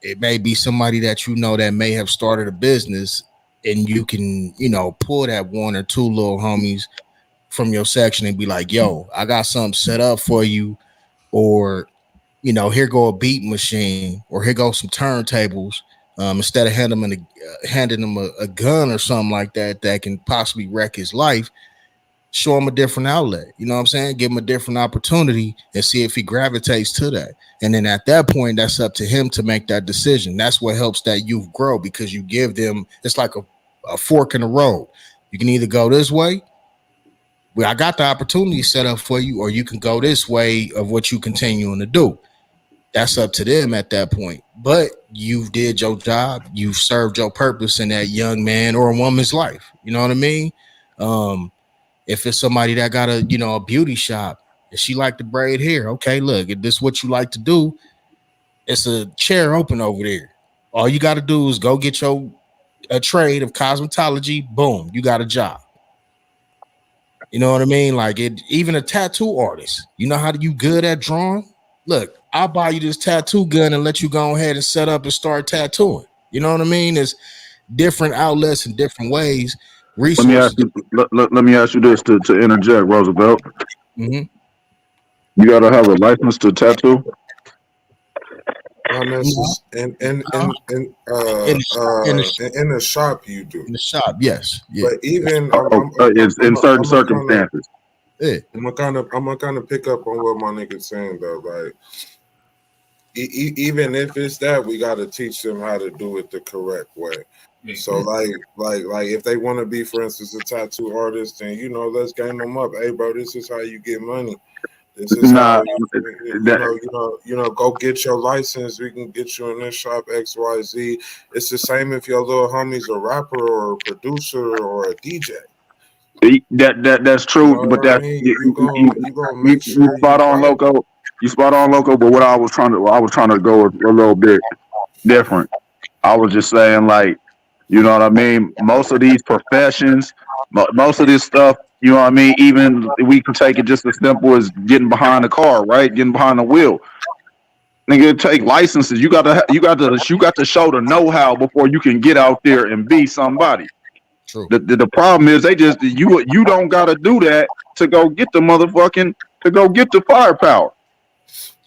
It may be somebody that that may have started a business and you can, pull that one or two little homies from your section and be like, yo, I got something set up for you, or here go a beat machine, or here go some turntables. Instead of handing them a gun or something like that that can possibly wreck his life, show him a different outlet. You know what I'm saying? Give him a different opportunity and see if he gravitates to that. And then at that point, that's up to him to make that decision. That's what helps that youth grow because you give them, it's like a fork in the road. You can either go this way, well, I got the opportunity set up for you, or you can go this way of what you continuing to do. That's up to them at that point. But you did your job. You served your purpose in that young man or a woman's life. You know what I mean? Um, If it's somebody that got a a beauty shop and she like to braid hair, okay, look, if this is what you like to do, it's a chair open over there. All you got to do is go get your a trade of cosmetology. Boom, you got a job. You know what I mean? Like it, even a tattoo artist. You know how you good at drawing? Look, I'll buy you this tattoo gun and let you go ahead and set up and start tattooing. You know what I mean? There's different outlets and different ways, Let me ask resources. you. Let me ask you this to interject, Roosevelt. Mm-hmm. You gotta have a license to tattoo. Not No, necessarily no. In the in the shop you do. in the shop, yes, yeah, But even Oh, it's in certain circumstances. yeah. I'm gonna kind of pick up on what my nigga's saying though. Like even if it's that, we got to teach them how to do it the correct way. So like if they want to be, for instance, a tattoo artist, then let's game them up. Hey, bro, this is how you get money. This is Nah, how that go get your license. We can get you in this shop XYZ. It's the same if your little homie's a rapper or a producer or a DJ. that's You true, know but what I that's mean? you, You gonna you, make you sure spot you on, right. loco. You spot on, loco. But what I was trying to go a little bit different. I was just saying, like, you know what I mean. Most of these professions, most of this stuff, you know what I mean. Even we can take it just as simple as getting behind the car, right? Getting behind the wheel. Nigga, take licenses. You got to show the know how before you can get out there and be somebody. True, The problem is they just you don't gotta do that to go get the motherfucking to go get the firepower.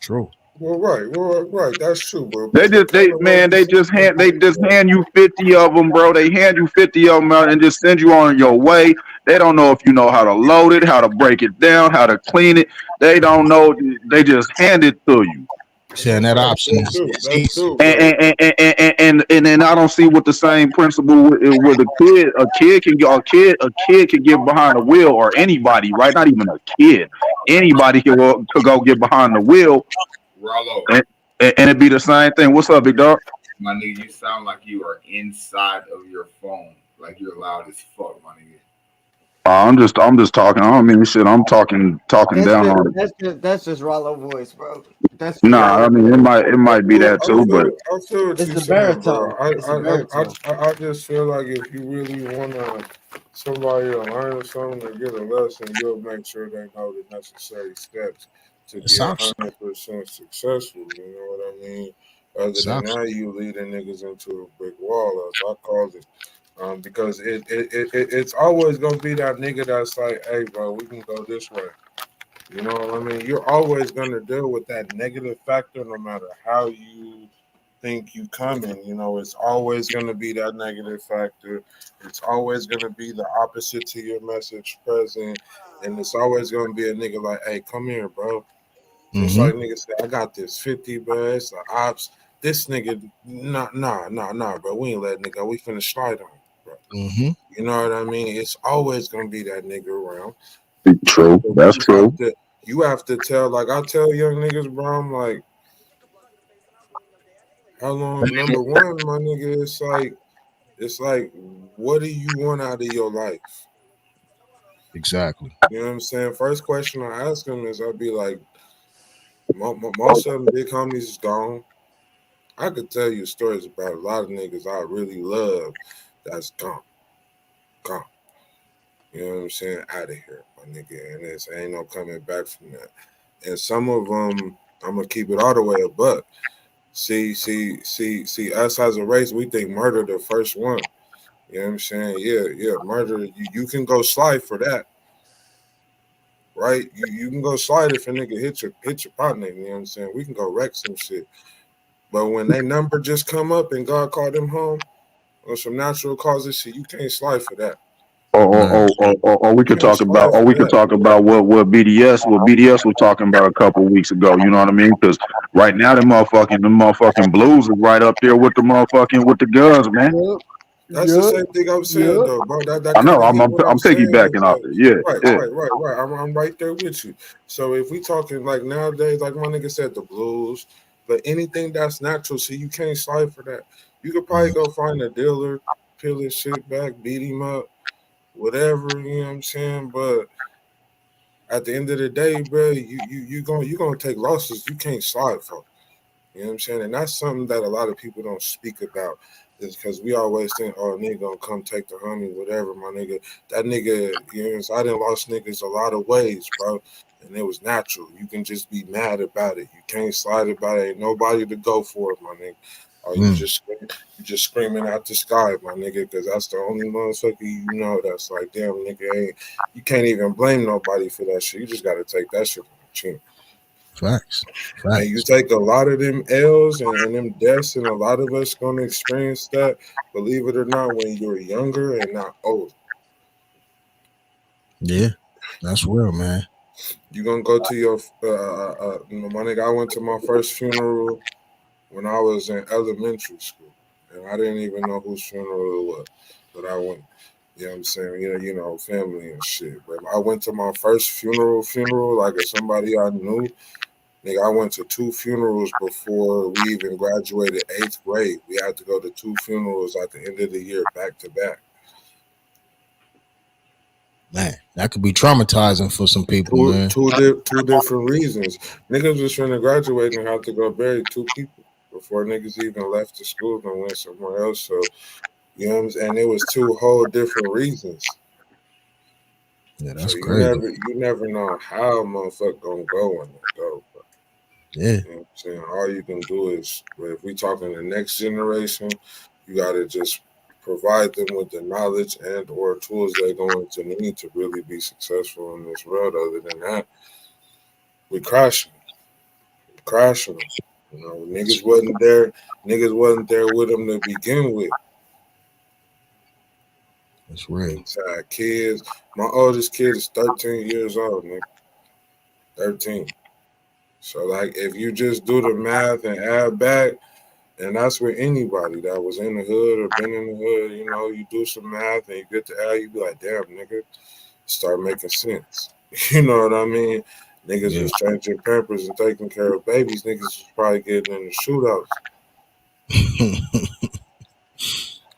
true. Well, right. That's true, bro. They But just kind of like you said, they just hand you 50 of them, bro. They hand you 50 of them out and just send you on your way. They don't know if you know how to load it, how to break it down, how to clean it. They don't know. They just hand it to you. Saying that option is That's easy. true, And but and then I don't see what the same principle with a kid can get behind the wheel, or anybody, right? Not even a kid. Anybody could go get behind the wheel, Rollo, and, and it'd be the same thing. What's up, big dog? my nigga, you sound like you are inside of your phone. Like you're loud as fuck, my nigga. I'm just talking. I don't mean shit. I'm talking That's down just on it. that's just Rollo voice, bro. That's just Nah, I Rollo mean voice. it might be well, that too, but I feel what It's you're the saying, bro. baritone. It's the baritone. I just feel like if you really want somebody to learn something or get a lesson, you'll make sure they know the necessary steps to It's be option. 100% successful. You know what I mean? Other It's than option. that, you leading niggas into a brick wall, as I call it. Because it's always gonna be that nigga that's like, hey, bro, we can go this way. You know what I mean? You're always gonna deal with that negative factor, no matter how you think you coming. It's always gonna be that negative factor. It's always gonna be the opposite to your message present, and it's always gonna be a nigga like, hey, come here, bro. Just Mm-hmm. like niggas say, I got this 50, bro. It's the ops. This nigga, nah, bro. We ain't letting nigga. We finna slide on, bro. Mm-hmm. You know what I mean? It's always gonna be that nigga around. true. But That's true. you have to tell, like I tell young niggas, bro, I'm like, how long, number one, my nigga, it's like what do you want out of your life? Exactly. You know what I'm saying? First question I ask them is I'll be like, most of them big homies is gone. I could tell you stories about a lot of niggas I really love that's gone. You know what I'm saying? Out of here, my nigga. And it's ain't no coming back from that. And some of them, I'm gonna keep it all the way a buck. See. Us as a race, we think murder the first one. You know what I'm saying? Yeah. Murder. You can go slide for that, right? You can go slide if a nigga hit your partner. You know what I'm saying? We can go wreck some shit. But when they number just come up and God called them home or some natural causes, shit, you can't slide for that. Or Man. or we You could can't talk about slide for that. what BDS was talking about a couple weeks ago. You know what I mean? Because right now the motherfucking blues is right up there with the guns, man. Yup. That's the Yup. same thing I'm saying Yup. though, bro. That I know. kind of I'm get I'm, what I'm I'm saying piggybacking is off like, it. Yeah, right, yeah. right, right, right. I'm right there with you. So if we talking like nowadays, like my nigga said, the blues, but anything that's natural, so you can't slide for that. You could probably Mhm. go find a dealer, peel his shit back, beat him up, whatever, you know what I'm saying? But at the end of the day, bro, you gonna take losses. You can't slide for. You know what I'm saying? And that's something that a lot of people don't speak about. Is because we always think, oh, nigga gonna come take the homie, whatever, my nigga. That nigga, you know, I done lost niggas a lot of ways, bro. And it was natural. You can just be mad about it. You can't slide about it. Ain't nobody to go for it, my nigga. Or Mm, you just screaming out the sky, my nigga, because that's the only motherfucker you know that's like, damn, nigga, ain't. You can't even blame nobody for that shit. You just gotta take that shit on the chin. facts. And you Facts. take a lot of them L's and them deaths, and a lot of us gonna experience that, believe it or not, when you're younger and not old. Yeah, that's real, man. You're gonna go to your my nigga. I went to my first funeral when I was in elementary school, and I didn't even know whose funeral it was, but I went. You know what I'm saying? Family and shit. But I went to my first funeral, like if somebody I knew. Nigga, I went to two funerals before we even graduated eighth grade. We had to go to two funerals at the end of the year, back to back. Man, that could be traumatizing for some people, man. Two different reasons. Niggas was trying to graduate and had to go bury two people before niggas even left the school and went somewhere else. So you know what I'm saying? And it was two whole different reasons. Yeah, So that's crazy. you never know how a motherfucker gonna go when they go. Yeah, You know what I'm saying? All you can do is, if we talking the next generation, you got to just provide them with the knowledge and or tools they're going to need to really be successful in this world. Other than that, we crashing them. You know, niggas wasn't there with them to begin with. that's real. Inside kids, my oldest kid is 13 years old, nigga. 13. So like, if you just do the math and add back. And that's with anybody that was in the hood or been in the hood. You know, you do some math and you get to add, you be like, damn, nigga, start making sense. You know what I mean? Niggas Yeah. was changing pampers and taking care of babies. Niggas was probably getting in the shootouts.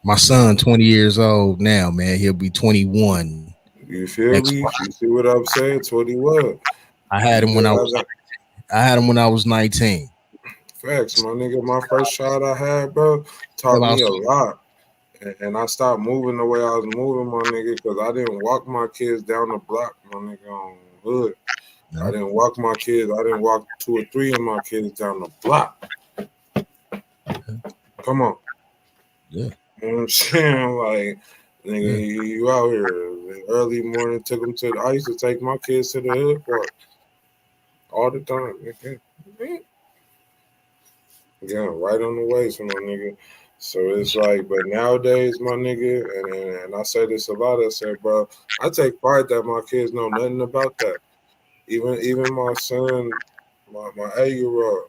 My son, 20 years old now, man. He'll be 21 You feel next me? month. You see what I'm saying? 21. I had You him when just I have was that. I had him when I was 19. Facts, my nigga. My first shot I had, bro, taught Till I me was, a lot. And I stopped moving the way I was moving, my nigga, because I didn't walk my kids down the block, my nigga, on hood. I yeah, didn't walk my kids. I didn't walk two or three of my kids down the block. Come on. yeah. You know what I'm saying? Like, Yeah. nigga, you out here. Early morning, took them to I used to take my kids to the hood park all the time. Nigga. Yeah, right on the waist, my nigga. So it's like, but nowadays, my nigga, and I say this a lot, I said, bro, I take pride that my kids know nothing about that. Even my son, my 8 year old,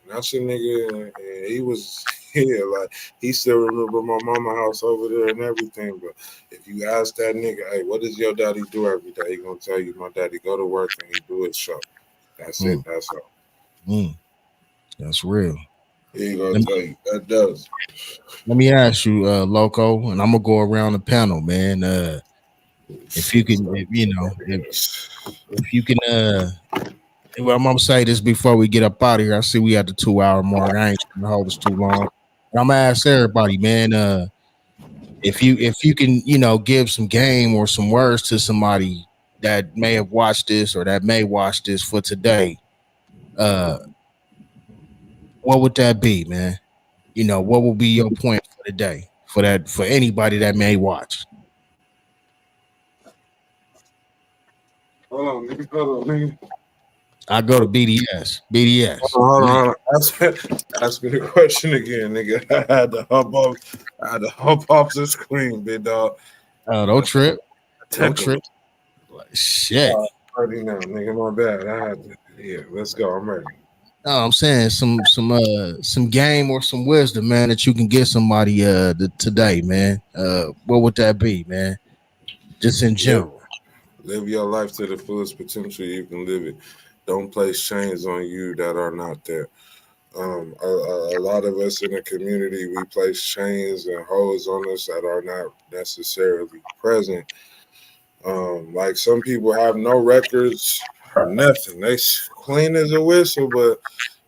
that's a nigga, and he was here. Like he still remember my mama house over there and everything. But if you ask that nigga, hey, what does your daddy do every day? He gonna tell you, my daddy go to work and he do his show. That's it. Mm, That's all. mm, that's real. He gonna Let me, tell you that does. let me ask you, Loco, and I'm gonna go around the panel, man. If you can, if, you know, if you can, well, I'm gonna say this before we get up out of here. I see we at the 2 hour mark. I ain't gonna hold us too long. But I'm gonna ask everybody, man. If you can, give some game or some words to somebody that may have watched this or that may watch this for today, uh, what would that be, man? What will be your point for the day for anybody that may watch? Hold on, nigga. Hold on, nigga. I go to BDS. BDS. Hold on. Ask me the question again, nigga. I had to hop off the screen, big dog. Oh, don't That's trip. Don't technical. trip. Like, shit. Already now, nigga. My bad. I had to. Yeah, let's go. I'm ready. No, I'm saying some game or some wisdom, man, that you can give somebody today, man. What would that be, man? Just in Live, general. live your life to the fullest potential you can live it. Don't place chains on you that are not there. A lot of us in the community, we place chains and holds on us that are not necessarily present. Like some people have no records, nothing. Clean as a whistle, but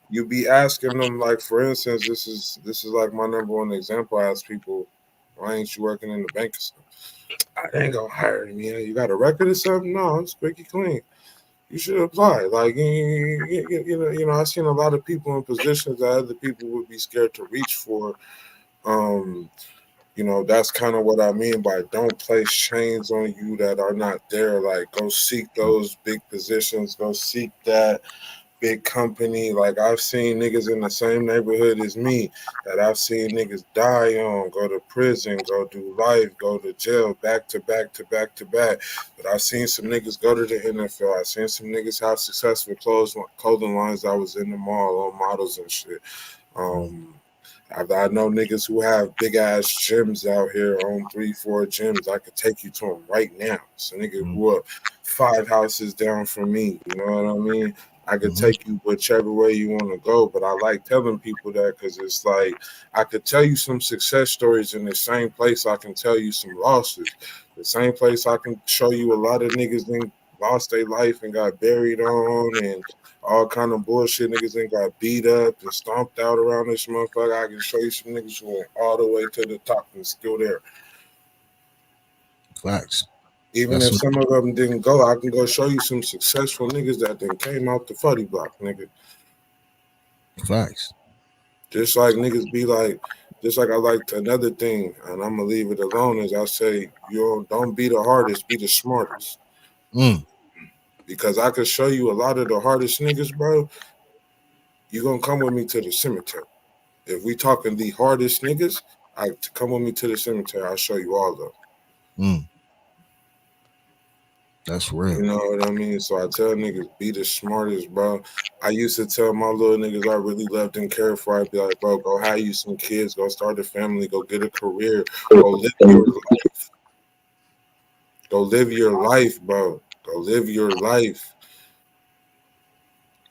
you be asking them, like, for instance, this is like my number one example. I ask people, why ain't you working in the bank or something? I ain't gonna hire me. You got a record or something? No, I'm squeaky clean. You should apply. Like I've seen a lot of people in positions that other people would be scared to reach for. Um, that's kind of what I mean by don't place chains on you that are not there. Like, go seek those big positions, go seek that big company. Like, I've seen niggas in the same neighborhood as me that I've seen niggas die on, go to prison, go do life, go to jail, back to back to back to back. But I've seen some niggas go to the NFL. I've seen some niggas have successful clothing lines. I was in the mall on models and shit. Um, I know niggas who have big ass gyms out here on 3, 4 gyms. I could take you to them right now. So nigga grew up 5 houses down from me. You know what I mean? I could take you whichever way you want to go. But I like telling people that because it's like I could tell you some success stories in the same place I can tell you some losses. The same place I can show you a lot of niggas then lost their life and got buried on and all kind of bullshit. Niggas ain't got beat up and stomped out around this motherfucker. I can show you some niggas who went all the way to the top and still there. Facts. Even That's if what, some of them didn't go, I can go show you some successful niggas that then came out the fuddy block, nigga. facts. Just like niggas be like, just like I like another thing, and I'm gonna leave it alone. Is I say, don't be the hardest, be the smartest. Mm. Because I could show you a lot of the hardest niggas, bro. You gonna come with me to the cemetery. If we talking the hardest niggas, come with me to the cemetery. I'll show you all of them. Mm. That's You real. know what I mean? So I tell niggas, be the smartest, bro. I used to tell my little niggas I really loved and cared for. I'd be like, bro, go have you some kids, go start a family, go get a career, go live your life. Go live your life, bro. Go live your life.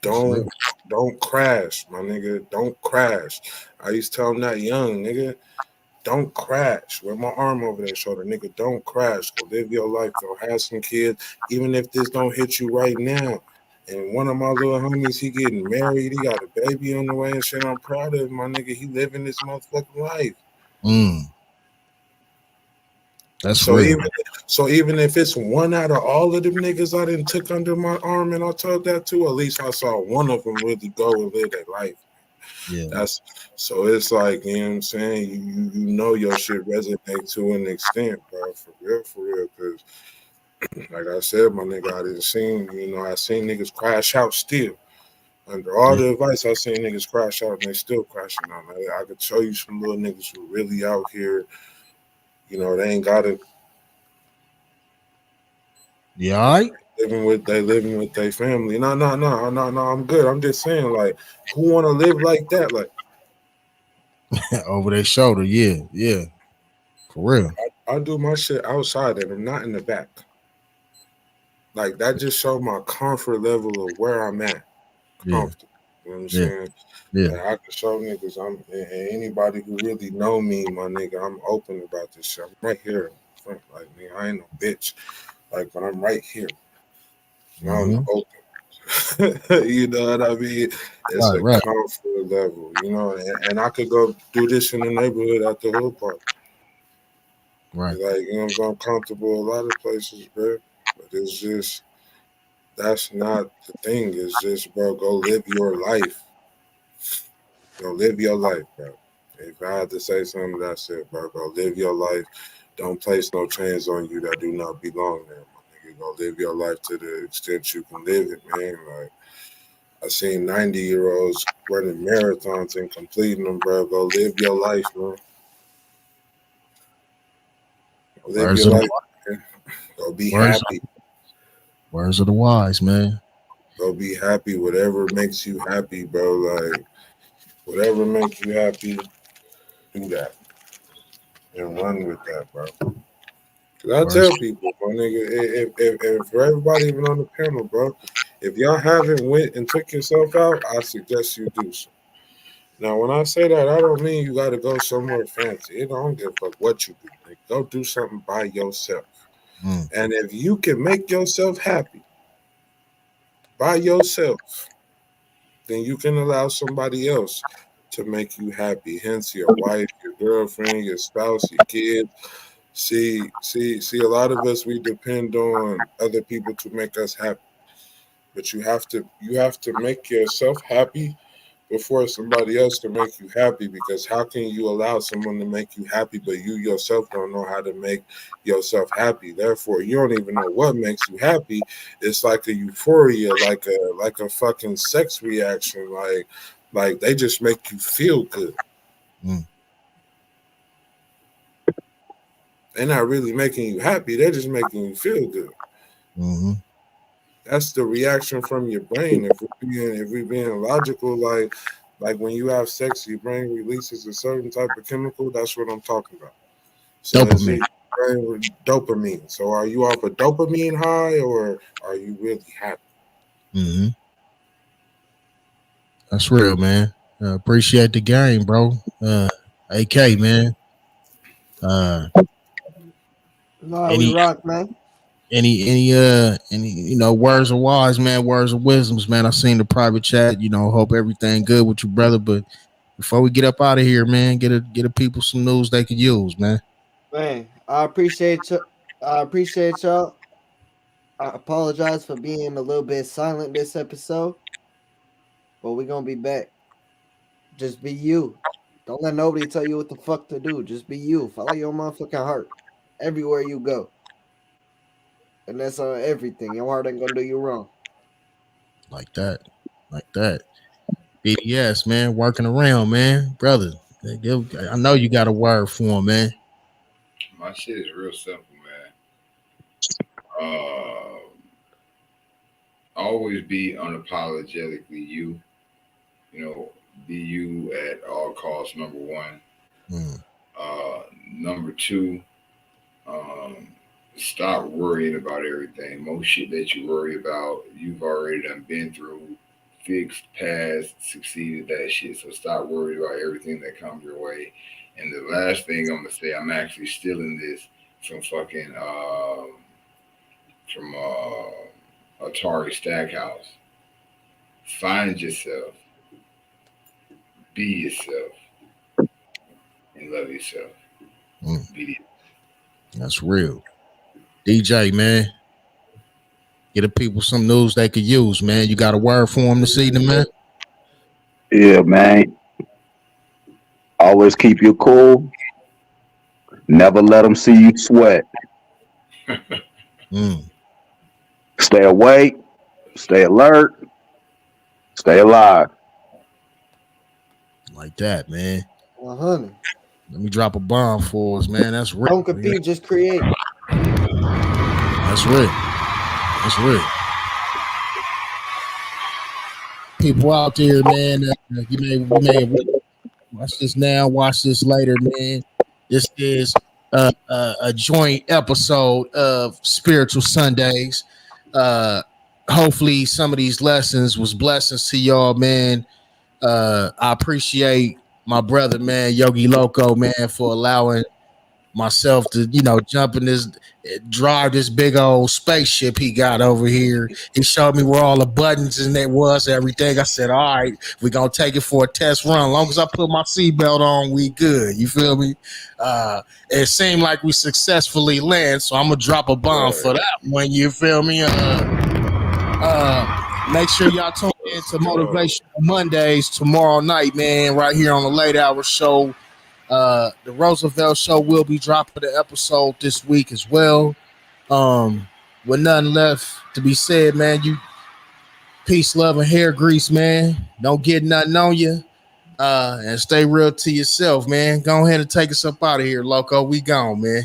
That's real. Don't crash, my nigga. Don't crash. I used to tell him that young, nigga. Don't crash. With my arm over their shoulder, nigga. Don't crash. Go live your life. Go have some kids. Even if this don't hit you right now. And one of my little homies, he getting married. He got a baby on the way and shit. I'm proud of him, my nigga. He living this motherfucking life. Mm. That's So real. even so, even if it's one out of all of them niggas I didn't took under my arm and I told that to, at least I saw one of them really go and live their life. Yeah. That's so it's like, you know what I'm saying? You know your shit resonate to an extent, bro, for real. Cause like I said, my nigga, I seen niggas crash out still. Under all Yeah. the advice, I seen niggas crash out and they still crashing out. I could show you some little niggas who really out here, they ain't gotta You all right? living with their family. No, no, no, no, no. I'm good. I'm just saying, like, who want to live like that? Like, Over their shoulder. Yeah. Yeah. For real. I do my shit outside and I'm not in the back. Like that just showed my comfort level of where I'm at. Yeah. Comfortable. You know what I'm Yeah. saying? Yeah. Like I can show niggas and anybody who really know me, my nigga, I'm open about this shit. I'm right here in front. Like, nigga, I ain't no bitch. Like, but I'm right here. Out in the Mm-hmm. open. You know what I mean? It's Right. a Right. comfort level, and I could go do this in the neighborhood at the hood park. Right. Like, I'm comfortable a lot of places, bro. But it's just that's not the thing. It's just, bro, go live your life. Go live your life, bro. If I had to say something, that's it, bro. Go live your life. Don't place no chains on you that do not belong there, my nigga. Go live your life to the extent you can live it, man. Like, I seen 90-year-olds running marathons and completing them, bro. Go live your life, man. Go live Words your of the life, man. Go be words. happy. Words of the wise, man. Go be happy. Whatever makes you happy, bro. Like, whatever makes you happy, do that and run with that, bro. Cause I Words. tell people, my nigga, if for everybody even on the panel, bro, if y'all haven't went and took yourself out, I suggest you do so. Now, when I say that, I don't mean you got to go somewhere fancy. It don't give a fuck what you do. Like, go do something by yourself. Mm. And if you can make yourself happy by yourself, then you can allow somebody else to make you happy. Hence, your wife, your girlfriend, your spouse, your kids. See. A lot of us, we depend on other people to make us happy. But you have to make yourself happy before somebody else can make you happy, because how can you allow someone to make you happy but you yourself don't know how to make yourself happy? Therefore, you don't even know what makes you happy. It's like a euphoria, like a fucking sex reaction, like they just make you feel good. Mm. They're not really making you happy, they're just making you feel good. Mm-hmm. That's the reaction from your brain. If we're being logical, like when you have sex, your brain releases a certain type of chemical. That's what I'm talking about. So is Dopamine. it brain with dopamine? So are you off a dopamine high, or are you really happy? Mm-hmm. That's real, man. Appreciate the game, bro. AK, man. Uh, No, we any rock, man. any words of wise, man, words of wisdoms, man. I seen the private chat. Hope everything good with you, brother. But before we get up out of here, man, get a people some news they could use, man. Man, I appreciate you. I appreciate y'all. I apologize for being a little bit silent this episode, but we're gonna be back. Just be you. Don't let nobody tell you what the fuck to do. Just be you. Follow your motherfucking heart everywhere you go, and that's on everything. Your heart ain't gonna do you wrong. Like that, like that. BDS, man, working around, man, brother. I know you got a word for him, man. My shit is real simple, man. Uh, always be unapologetically you. You know, be you at all costs. Number one. Mm. Number two, um, stop worrying about everything. Most shit that you worry about, you've already done been through, fixed, passed, succeeded that shit. So stop worrying about everything that comes your way. And the last thing I'm gonna say, I'm actually stealing this from fucking from Atari Stackhouse. Find yourself, be yourself, and love yourself. Mm. Be the That's real. DJ, man, get the people some news they could use, man. You got a word for them this evening, man? Yeah, man. Always keep you cool. Never let them see you sweat. Mm. Stay awake. Stay alert. Stay alive. Like that, man. 100. Let me drop a bomb for us, man. That's real. Don't compete, just create. That's real. That's real. People out there, man, you may watch this now, watch this later, man. This is a joint episode of Spiritual Sundays. Hopefully, some of these lessons was blessings to y'all, man. I appreciate my brother, man, Yogi Loco, man, for allowing myself to, jump in this, drive this big old spaceship he got over here. He showed me where all the buttons and it was, everything. I said, all right, we're going to take it for a test run. As long as I put my seatbelt on, we good. You feel me? It seemed like we successfully land, so I'm going to drop a bomb for Right. that one. You feel me? Make sure y'all tune in Let's to go. Motivational Mondays tomorrow night, man, right here on the Late Hour Show. The Roosevelt Show will be dropping the episode this week as well. With nothing left to be said, man, you peace, love, and hair grease, man. Don't get nothing on you. And stay real to yourself, man. Go ahead and take us up out of here, Loco. We gone, man.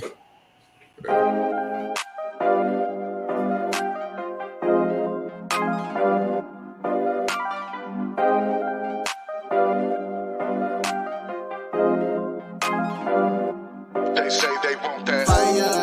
They say they want that fire.